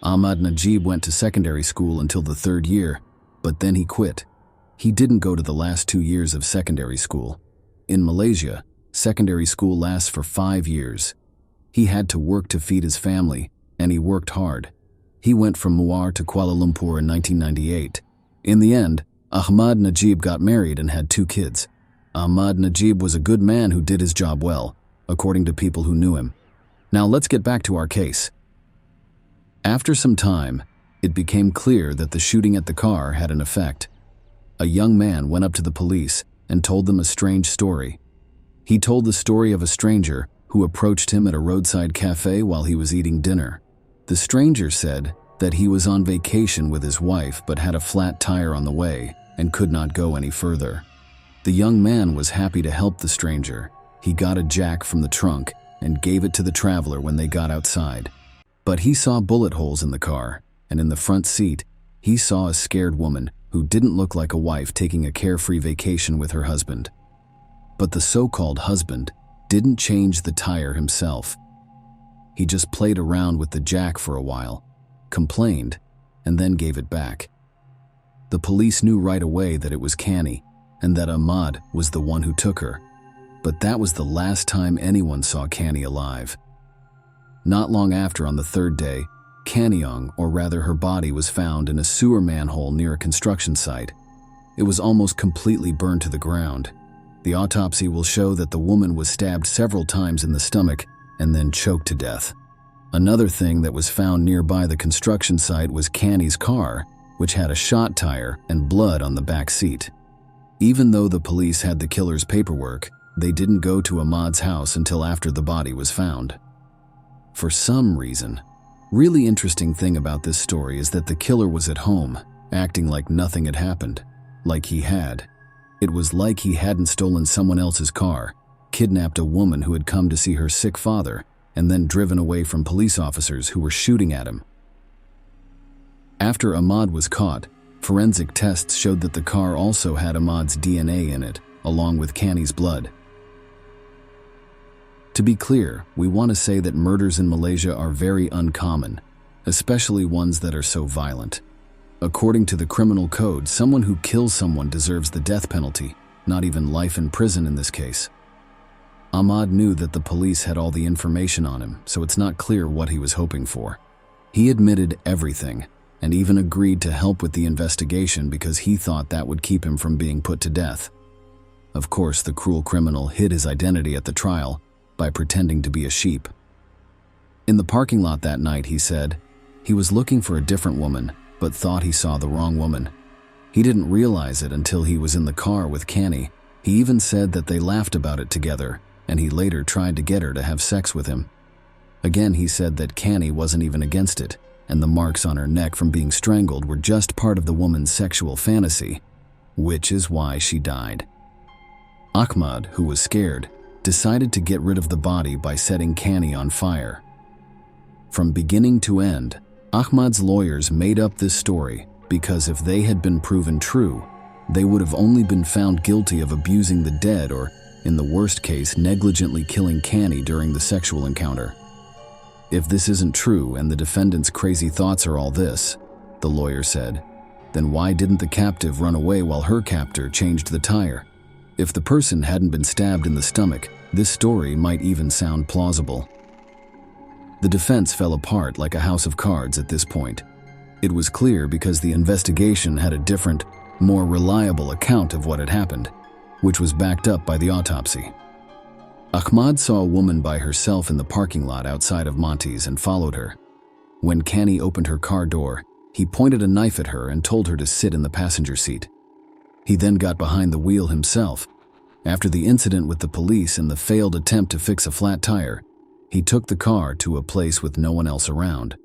Ahmad Najib went to secondary school until the 3rd year, but then he quit. He didn't go to the last 2 years of secondary school. In Malaysia, secondary school lasts for 5 years. He had to work to feed his family, and he worked hard. He went from Muar to Kuala Lumpur in 1998. In the end, Ahmad Najib got married and had 2 kids. Ahmad Najib was a good man who did his job well, according to people who knew him. Now let's get back to our case. After some time, it became clear that the shooting at the car had an effect. A young man went up to the police and told them a strange story. He told the story of a stranger who approached him at a roadside cafe while he was eating dinner. The stranger said that he was on vacation with his wife but had a flat tire on the way and could not go any further. The young man was happy to help the stranger. He got a jack from the trunk and gave it to the traveler when they got outside. But he saw bullet holes in the car, and in the front seat, he saw a scared woman who didn't look like a wife taking a carefree vacation with her husband. But the so-called husband didn't change the tire himself. He just played around with the jack for a while, complained, and then gave it back. The police knew right away that it was Canny, and that Ahmad was the one who took her. But that was the last time anyone saw Canny alive. Not long after, on the 3rd day, Kanyong, or rather her body, was found in a sewer manhole near a construction site. It was almost completely burned to the ground. The autopsy will show that the woman was stabbed several times in the stomach and then choked to death. Another thing that was found nearby the construction site was Canny's car, which had a shot tire and blood on the back seat. Even though the police had the killer's paperwork, they didn't go to Ahmad's house until after the body was found. For some reason, really interesting thing about this story is that the killer was at home, acting like nothing had happened, like he had. It was like he hadn't stolen someone else's car, kidnapped a woman who had come to see her sick father, and then driven away from police officers who were shooting at him. After Ahmad was caught, forensic tests showed that the car also had Ahmad's DNA in it, along with Kani's blood. To be clear, we want to say that murders in Malaysia are very uncommon, especially ones that are so violent. According to the criminal code, someone who kills someone deserves the death penalty, not even life in prison in this case. Ahmad knew that the police had all the information on him, so it's not clear what he was hoping for. He admitted everything, and even agreed to help with the investigation because he thought that would keep him from being put to death. Of course, the cruel criminal hid his identity at the trial by pretending to be a sheep. In the parking lot that night, he said, he was looking for a different woman, but thought he saw the wrong woman. He didn't realize it until he was in the car with Kani. He even said that they laughed about it together, and he later tried to get her to have sex with him. Again, he said that Kani wasn't even against it, and the marks on her neck from being strangled were just part of the woman's sexual fantasy, which is why she died. Ahmad, who was scared, decided to get rid of the body by setting Kani on fire. From beginning to end, Ahmad's lawyers made up this story because if they had been proven true, they would have only been found guilty of abusing the dead or, in the worst case, negligently killing Kani during the sexual encounter. If this isn't true and the defendant's crazy thoughts are all this, the lawyer said, then why didn't the captive run away while her captor changed the tire? If the person hadn't been stabbed in the stomach, this story might even sound plausible. The defense fell apart like a house of cards at this point. It was clear because the investigation had a different, more reliable account of what had happened, which was backed up by the autopsy. Ahmad saw a woman by herself in the parking lot outside of Monty's and followed her. When Kani opened her car door, he pointed a knife at her and told her to sit in the passenger seat. He then got behind the wheel himself. After the incident with the police and the failed attempt to fix a flat tire, he took the car to a place with no one else around,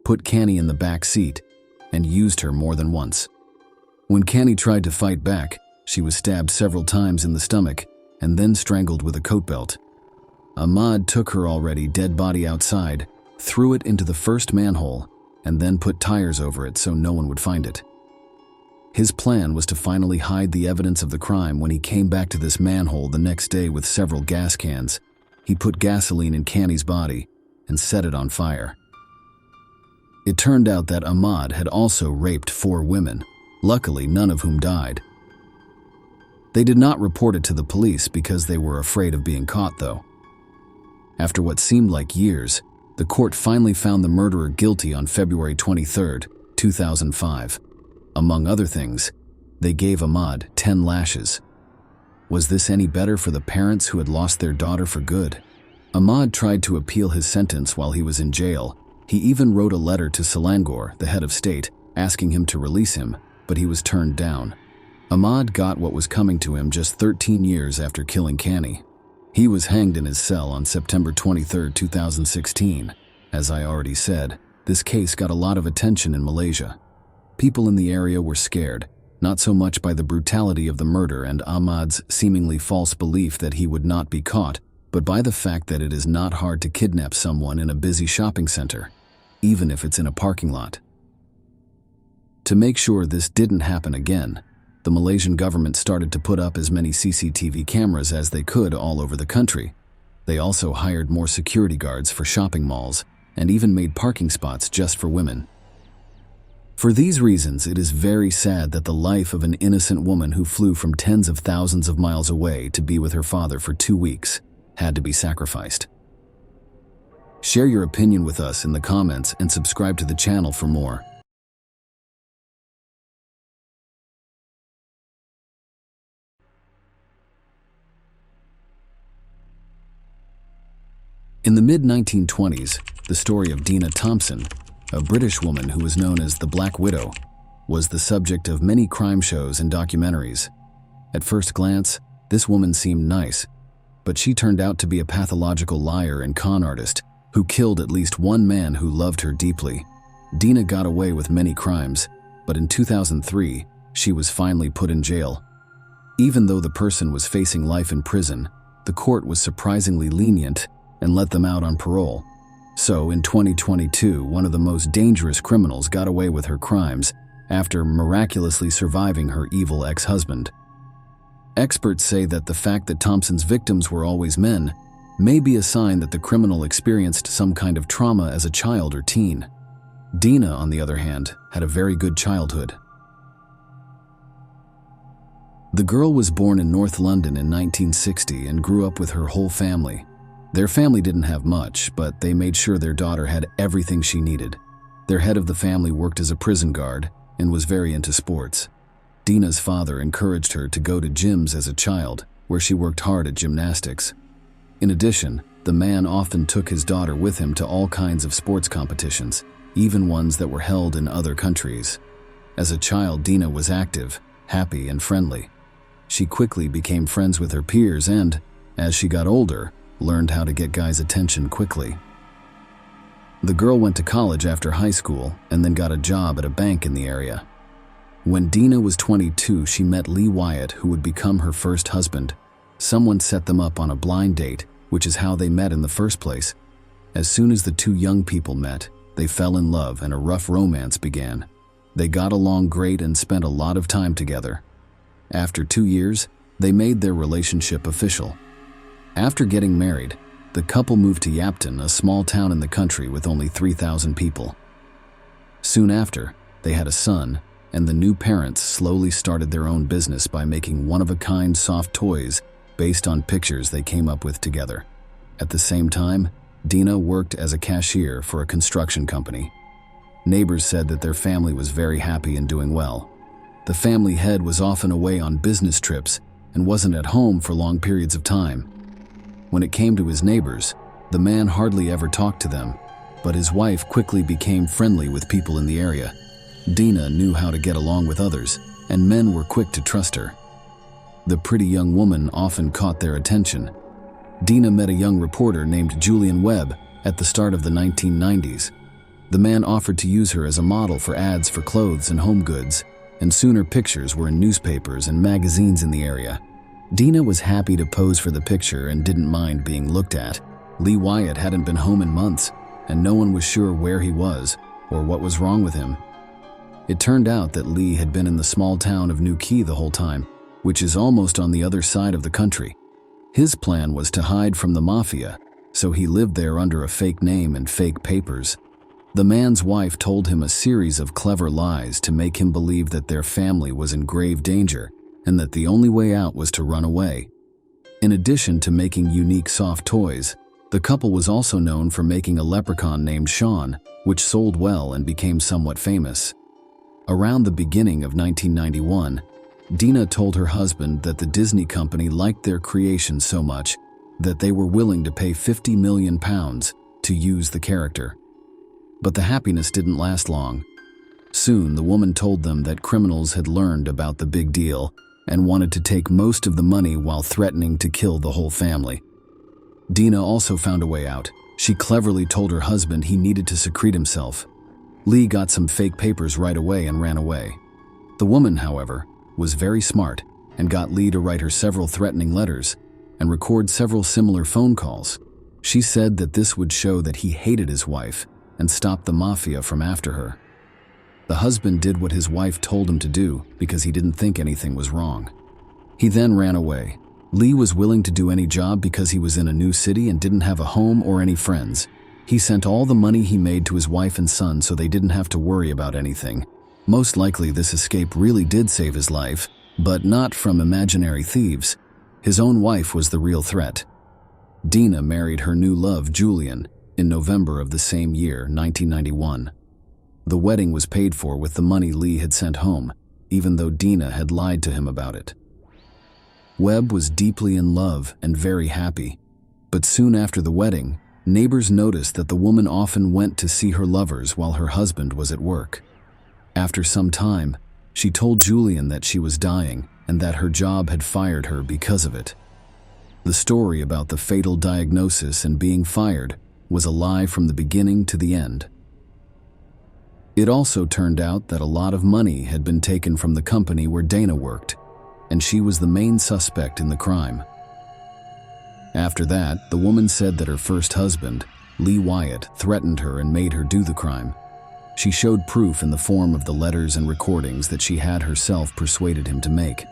put Kani in the back seat, and used her more than once. When Kani tried to fight back, she was stabbed several times in the stomach and then strangled with a coat belt. Ahmad took her already dead body outside, threw it into the first manhole, and then put tires over it so no one would find it. His plan was to finally hide the evidence of the crime when he came back to this manhole the next day with several gas cans. He put gasoline in Kani's body and set it on fire. It turned out that Ahmad had also raped 4 women, luckily none of whom died. They did not report it to the police because they were afraid of being caught, though. After what seemed like years, the court finally found the murderer guilty on February 23, 2005. Among other things, they gave Ahmad 10 lashes. Was this any better for the parents who had lost their daughter for good? Ahmad tried to appeal his sentence while he was in jail. He even wrote a letter to Selangor, the head of state, asking him to release him, but he was turned down. Ahmad got what was coming to him just 13 years after killing Kani. He was hanged in his cell on September 23, 2016. As I already said, this case got a lot of attention in Malaysia. People in the area were scared, not so much by the brutality of the murder and Ahmad's seemingly false belief that he would not be caught, but by the fact that it is not hard to kidnap someone in a busy shopping center, even if it's in a parking lot. To make sure this didn't happen again, the Malaysian government started to put up as many CCTV cameras as they could all over the country. They also hired more security guards for shopping malls and even made parking spots just for women. For these reasons, it is very sad that the life of an innocent woman who flew from tens of thousands of miles away to be with her father for 2 weeks had to be sacrificed. Share your opinion with us in the comments and subscribe to the channel for more. In the mid-1920s, the story of Dina Thompson, a British woman who was known as the Black Widow, was the subject of many crime shows and documentaries. At first glance, this woman seemed nice, but she turned out to be a pathological liar and con artist who killed at least one man who loved her deeply. Dina got away with many crimes, but in 2003, she was finally put in jail. Even though the person was facing life in prison, the court was surprisingly lenient and let them out on parole. So, in 2022, one of the most dangerous criminals got away with her crimes after miraculously surviving her evil ex-husband. Experts say that the fact that Thompson's victims were always men may be a sign that the criminal experienced some kind of trauma as a child or teen. Dina, on the other hand, had a very good childhood. The girl was born in North London in 1960 and grew up with her whole family. Their family didn't have much, but they made sure their daughter had everything she needed. Their head of the family worked as a prison guard and was very into sports. Dina's father encouraged her to go to gyms as a child, where she worked hard at gymnastics. In addition, the man often took his daughter with him to all kinds of sports competitions, even ones that were held in other countries. As a child, Dina was active, happy, and friendly. She quickly became friends with her peers and, as she got older, learned how to get guys' attention quickly. The girl went to college after high school and then got a job at a bank in the area. When Dina was 22, she met Lee Wyatt, who would become her first husband. Someone set them up on a blind date, which is how they met in the first place. As soon as the two young people met, they fell in love and a rough romance began. They got along great and spent a lot of time together. After 2 years, they made their relationship official. After getting married, the couple moved to Yapton, a small town in the country with only 3,000 people. Soon after, they had a son, and the new parents slowly started their own business by making one-of-a-kind soft toys based on pictures they came up with together. At the same time, Dina worked as a cashier for a construction company. Neighbors said that their family was very happy and doing well. The family head was often away on business trips and wasn't at home for long periods of time. When it came to his neighbors, the man hardly ever talked to them, but his wife quickly became friendly with people in the area. Dina knew how to get along with others, and men were quick to trust her. The pretty young woman often caught their attention. Dina met a young reporter named Julian Webb at the start of the 1990s. The man offered to use her as a model for ads for clothes and home goods, and soon her pictures were in newspapers and magazines in the area. Dina was happy to pose for the picture and didn't mind being looked at. Lee Wyatt hadn't been home in months, and no one was sure where he was or what was wrong with him. It turned out that Lee had been in the small town of New Quay the whole time, which is almost on the other side of the country. His plan was to hide from the mafia, so he lived there under a fake name and fake papers. The man's wife told him a series of clever lies to make him believe that their family was in grave danger and that the only way out was to run away. In addition to making unique soft toys, the couple was also known for making a leprechaun named Sean, which sold well and became somewhat famous. Around the beginning of 1991, Dina told her husband that the Disney company liked their creation so much that they were willing to pay £50 million to use the character. But the happiness didn't last long. Soon, the woman told them that criminals had learned about the big deal and wanted to take most of the money while threatening to kill the whole family. Dina also found a way out. She cleverly told her husband he needed to secrete himself. Lee got some fake papers right away and ran away. The woman, however, was very smart and got Lee to write her several threatening letters and record several similar phone calls. She said that this would show that he hated his wife and stop the mafia from after her. The husband did what his wife told him to do because he didn't think anything was wrong. He then ran away. Lee was willing to do any job because he was in a new city and didn't have a home or any friends. He sent all the money he made to his wife and son so they didn't have to worry about anything. Most likely this escape really did save his life, but not from imaginary thieves. His own wife was the real threat. Dina married her new love, Julian, in November of the same year, 1991. The wedding was paid for with the money Lee had sent home, even though Dina had lied to him about it. Webb was deeply in love and very happy, but soon after the wedding, neighbors noticed that the woman often went to see her lovers while her husband was at work. After some time, she told Julian that she was dying and that her job had fired her because of it. The story about the fatal diagnosis and being fired was a lie from the beginning to the end. It also turned out that a lot of money had been taken from the company where Dana worked, and she was the main suspect in the crime. After that, the woman said that her first husband, Lee Wyatt threatened her and made her do the crime. She showed proof in the form of the letters and recordings that she had herself persuaded him to make.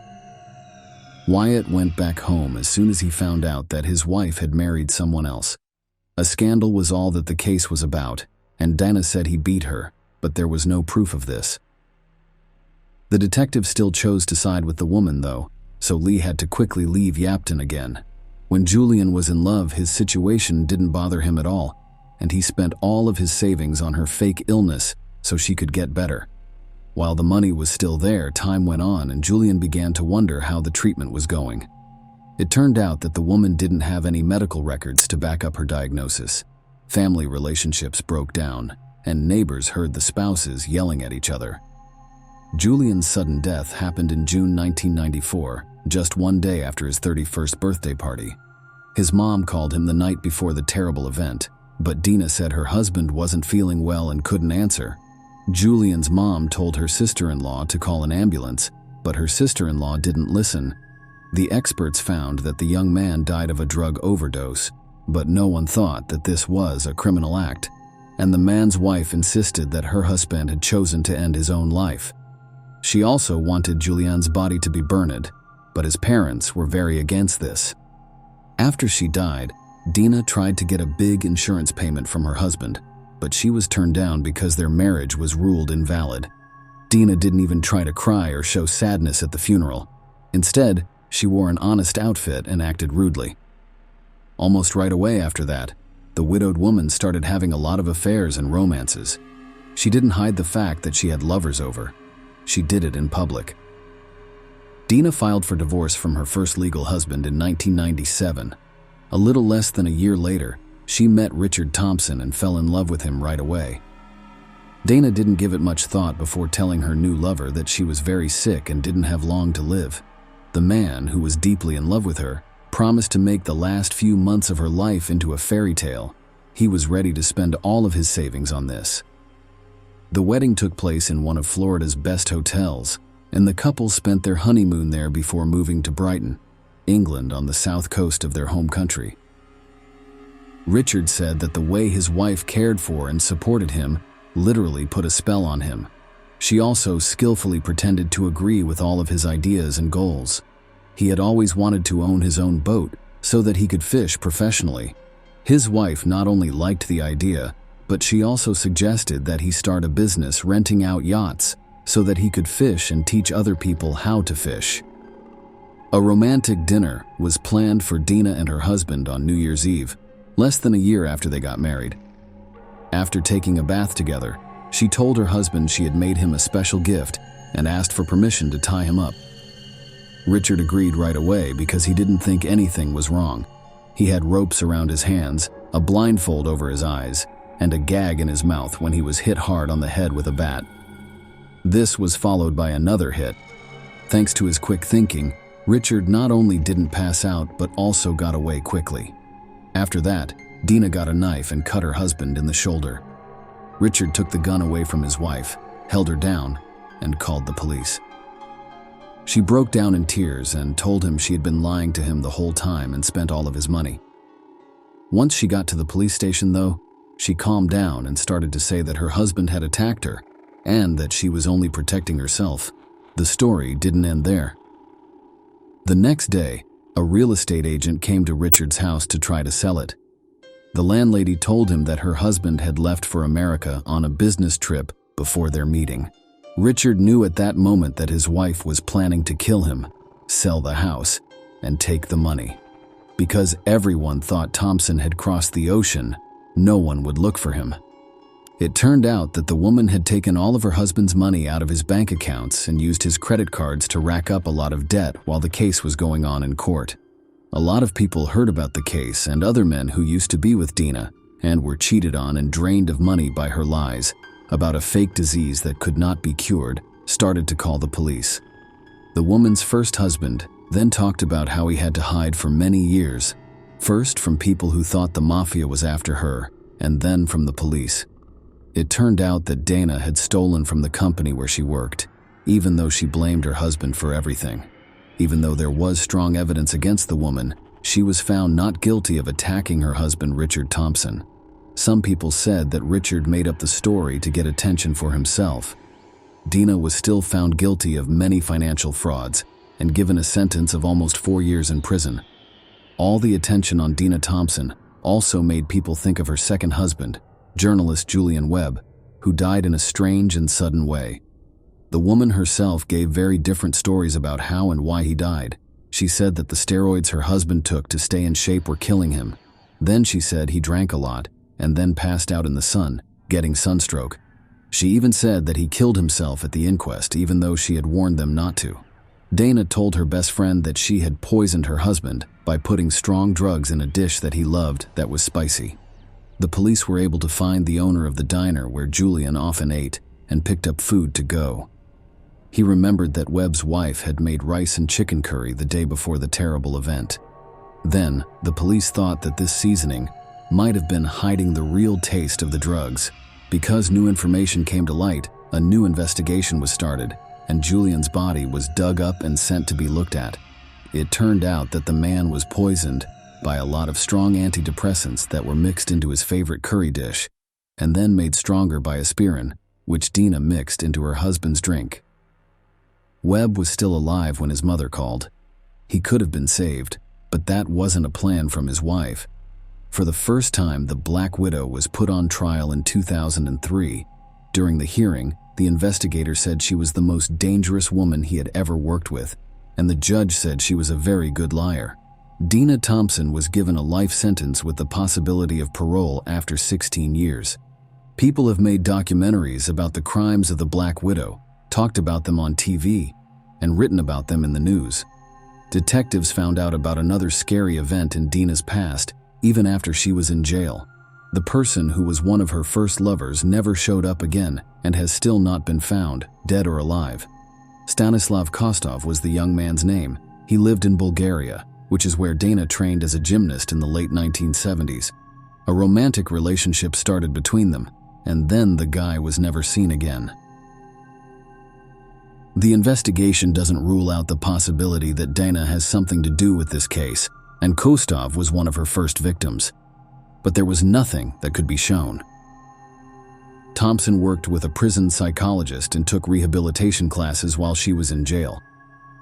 Wyatt went back home as soon as he found out that his wife had married someone else. A scandal was all that the case was about, and Dana said he beat her, but there was no proof of this. The detective still chose to side with the woman, though, so Lee had to quickly leave Yapton again. When Julian was in love, his situation didn't bother him at all, and he spent all of his savings on her fake illness so she could get better. While the money was still there, time went on and Julian began to wonder how the treatment was going. It turned out that the woman didn't have any medical records to back up her diagnosis. Family relationships broke down, and neighbors heard the spouses yelling at each other. Julian's sudden death happened in June 1994, just one day after his 31st birthday party. His mom called him the night before the terrible event, but Dina said her husband wasn't feeling well and couldn't answer. Julian's mom told her sister-in-law to call an ambulance, but her sister-in-law didn't listen. The experts found that the young man died of a drug overdose, but no one thought that this was a criminal act, and the man's wife insisted that her husband had chosen to end his own life. She also wanted Julian's body to be burned, but his parents were very against this. After she died, Dina tried to get a big insurance payment from her husband, but she was turned down because their marriage was ruled invalid. Dina didn't even try to cry or show sadness at the funeral. Instead, she wore an honest outfit and acted rudely. Almost right away after that, the widowed woman started having a lot of affairs and romances. She didn't hide the fact that she had lovers over. She did it in public. Dina filed for divorce from her first legal husband in 1997. A little less than a year later, she met Richard Thompson and fell in love with him right away. Dana didn't give it much thought before telling her new lover that she was very sick and didn't have long to live. The man, who was deeply in love with her, promised to make the last few months of her life into a fairy tale. He was ready to spend all of his savings on this. The wedding took place in one of Florida's best hotels, and the couple spent their honeymoon there before moving to Brighton, England, on the south coast of their home country. Richard said that the way his wife cared for and supported him literally put a spell on him. She also skillfully pretended to agree with all of his ideas and goals. He had always wanted to own his own boat so that he could fish professionally. His wife not only liked the idea, but she also suggested that he start a business renting out yachts so that he could fish and teach other people how to fish. A romantic dinner was planned for Dina and her husband on New Year's Eve, less than a year after they got married. After taking a bath together, she told her husband she had made him a special gift and asked for permission to tie him up. Richard agreed right away because he didn't think anything was wrong. He had ropes around his hands, a blindfold over his eyes, and a gag in his mouth when he was hit hard on the head with a bat. This was followed by another hit. Thanks to his quick thinking, Richard not only didn't pass out but also got away quickly. After that, Dina got a knife and cut her husband in the shoulder. Richard took the gun away from his wife, held her down, and called the police. She broke down in tears and told him she had been lying to him the whole time and spent all of his money. Once she got to the police station, though, she calmed down and started to say that her husband had attacked her and that she was only protecting herself. The story didn't end there. The next day, a real estate agent came to Richard's house to try to sell it. The landlady told him that her husband had left for America on a business trip before their meeting. Richard knew at that moment that his wife was planning to kill him, sell the house, and take the money. Because everyone thought Thompson had crossed the ocean, no one would look for him. It turned out that the woman had taken all of her husband's money out of his bank accounts and used his credit cards to rack up a lot of debt while the case was going on in court. A lot of people heard about the case, and other men who used to be with Dina and were cheated on and drained of money by her lies about a fake disease that could not be cured started to call the police. The woman's first husband then talked about how he had to hide for many years, first from people who thought the mafia was after her, and then from the police. It turned out that Dana had stolen from the company where she worked, even though she blamed her husband for everything. Even though there was strong evidence against the woman, she was found not guilty of attacking her husband, Richard Thompson. Some people said that Richard made up the story to get attention for himself. Dina was still found guilty of many financial frauds and given a sentence of almost 4 years in prison. All the attention on Dina Thompson also made people think of her second husband, journalist Julian Webb, who died in a strange and sudden way. The woman herself gave very different stories about how and why he died. She said that the steroids her husband took to stay in shape were killing him. Then she said he drank a lot and then passed out in the sun, getting sunstroke. She even said that he killed himself at the inquest, even though she had warned them not to. Dana told her best friend that she had poisoned her husband by putting strong drugs in a dish that he loved that was spicy. The police were able to find the owner of the diner where Julian often ate and picked up food to go. He remembered that Webb's wife had made rice and chicken curry the day before the terrible event. Then, the police thought that this seasoning might have been hiding the real taste of the drugs. Because new information came to light, a new investigation was started, and Julian's body was dug up and sent to be looked at. It turned out that the man was poisoned by a lot of strong antidepressants that were mixed into his favorite curry dish, and then made stronger by aspirin, which Dina mixed into her husband's drink. Webb was still alive when his mother called. He could have been saved, but that wasn't a plan from his wife. For the first time, the Black Widow was put on trial in 2003. During the hearing, the investigator said she was the most dangerous woman he had ever worked with, and the judge said she was a very good liar. Dina Thompson was given a life sentence with the possibility of parole after 16 years. People have made documentaries about the crimes of the Black Widow, talked about them on TV, and written about them in the news. Detectives found out about another scary event in Dina's past, even after she was in jail. The person who was one of her first lovers never showed up again and has still not been found, dead or alive. Stanislav Kostov was the young man's name. He lived in Bulgaria, which is where Dana trained as a gymnast in the late 1970s. A romantic relationship started between them, and then the guy was never seen again. The investigation doesn't rule out the possibility that Dana has something to do with this case, and Kostov was one of her first victims. But there was nothing that could be shown. Thompson worked with a prison psychologist and took rehabilitation classes while she was in jail.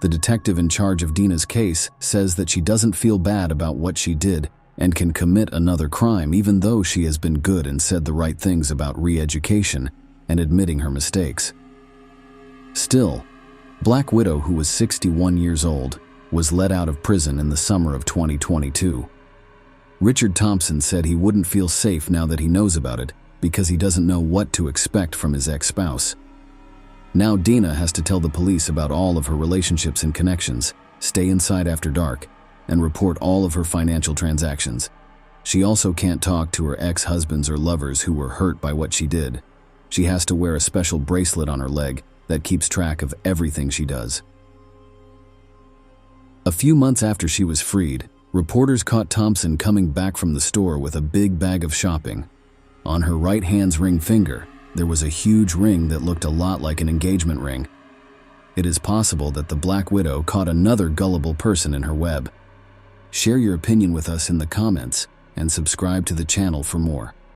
The detective in charge of Dina's case says that she doesn't feel bad about what she did and can commit another crime even though she has been good and said the right things about re-education and admitting her mistakes. Still, Black Widow, who was 61 years old, was let out of prison in the summer of 2022. Richard Thompson said he wouldn't feel safe now that he knows about it because he doesn't know what to expect from his ex-spouse. Now Dina has to tell the police about all of her relationships and connections, stay inside after dark, and report all of her financial transactions. She also can't talk to her ex-husbands or lovers who were hurt by what she did. She has to wear a special bracelet on her leg that keeps track of everything she does. A few months after she was freed, reporters caught Thompson coming back from the store with a big bag of shopping. On her right hand's ring finger, there was a huge ring that looked a lot like an engagement ring. It is possible that the Black Widow caught another gullible person in her web. Share your opinion with us in the comments and subscribe to the channel for more.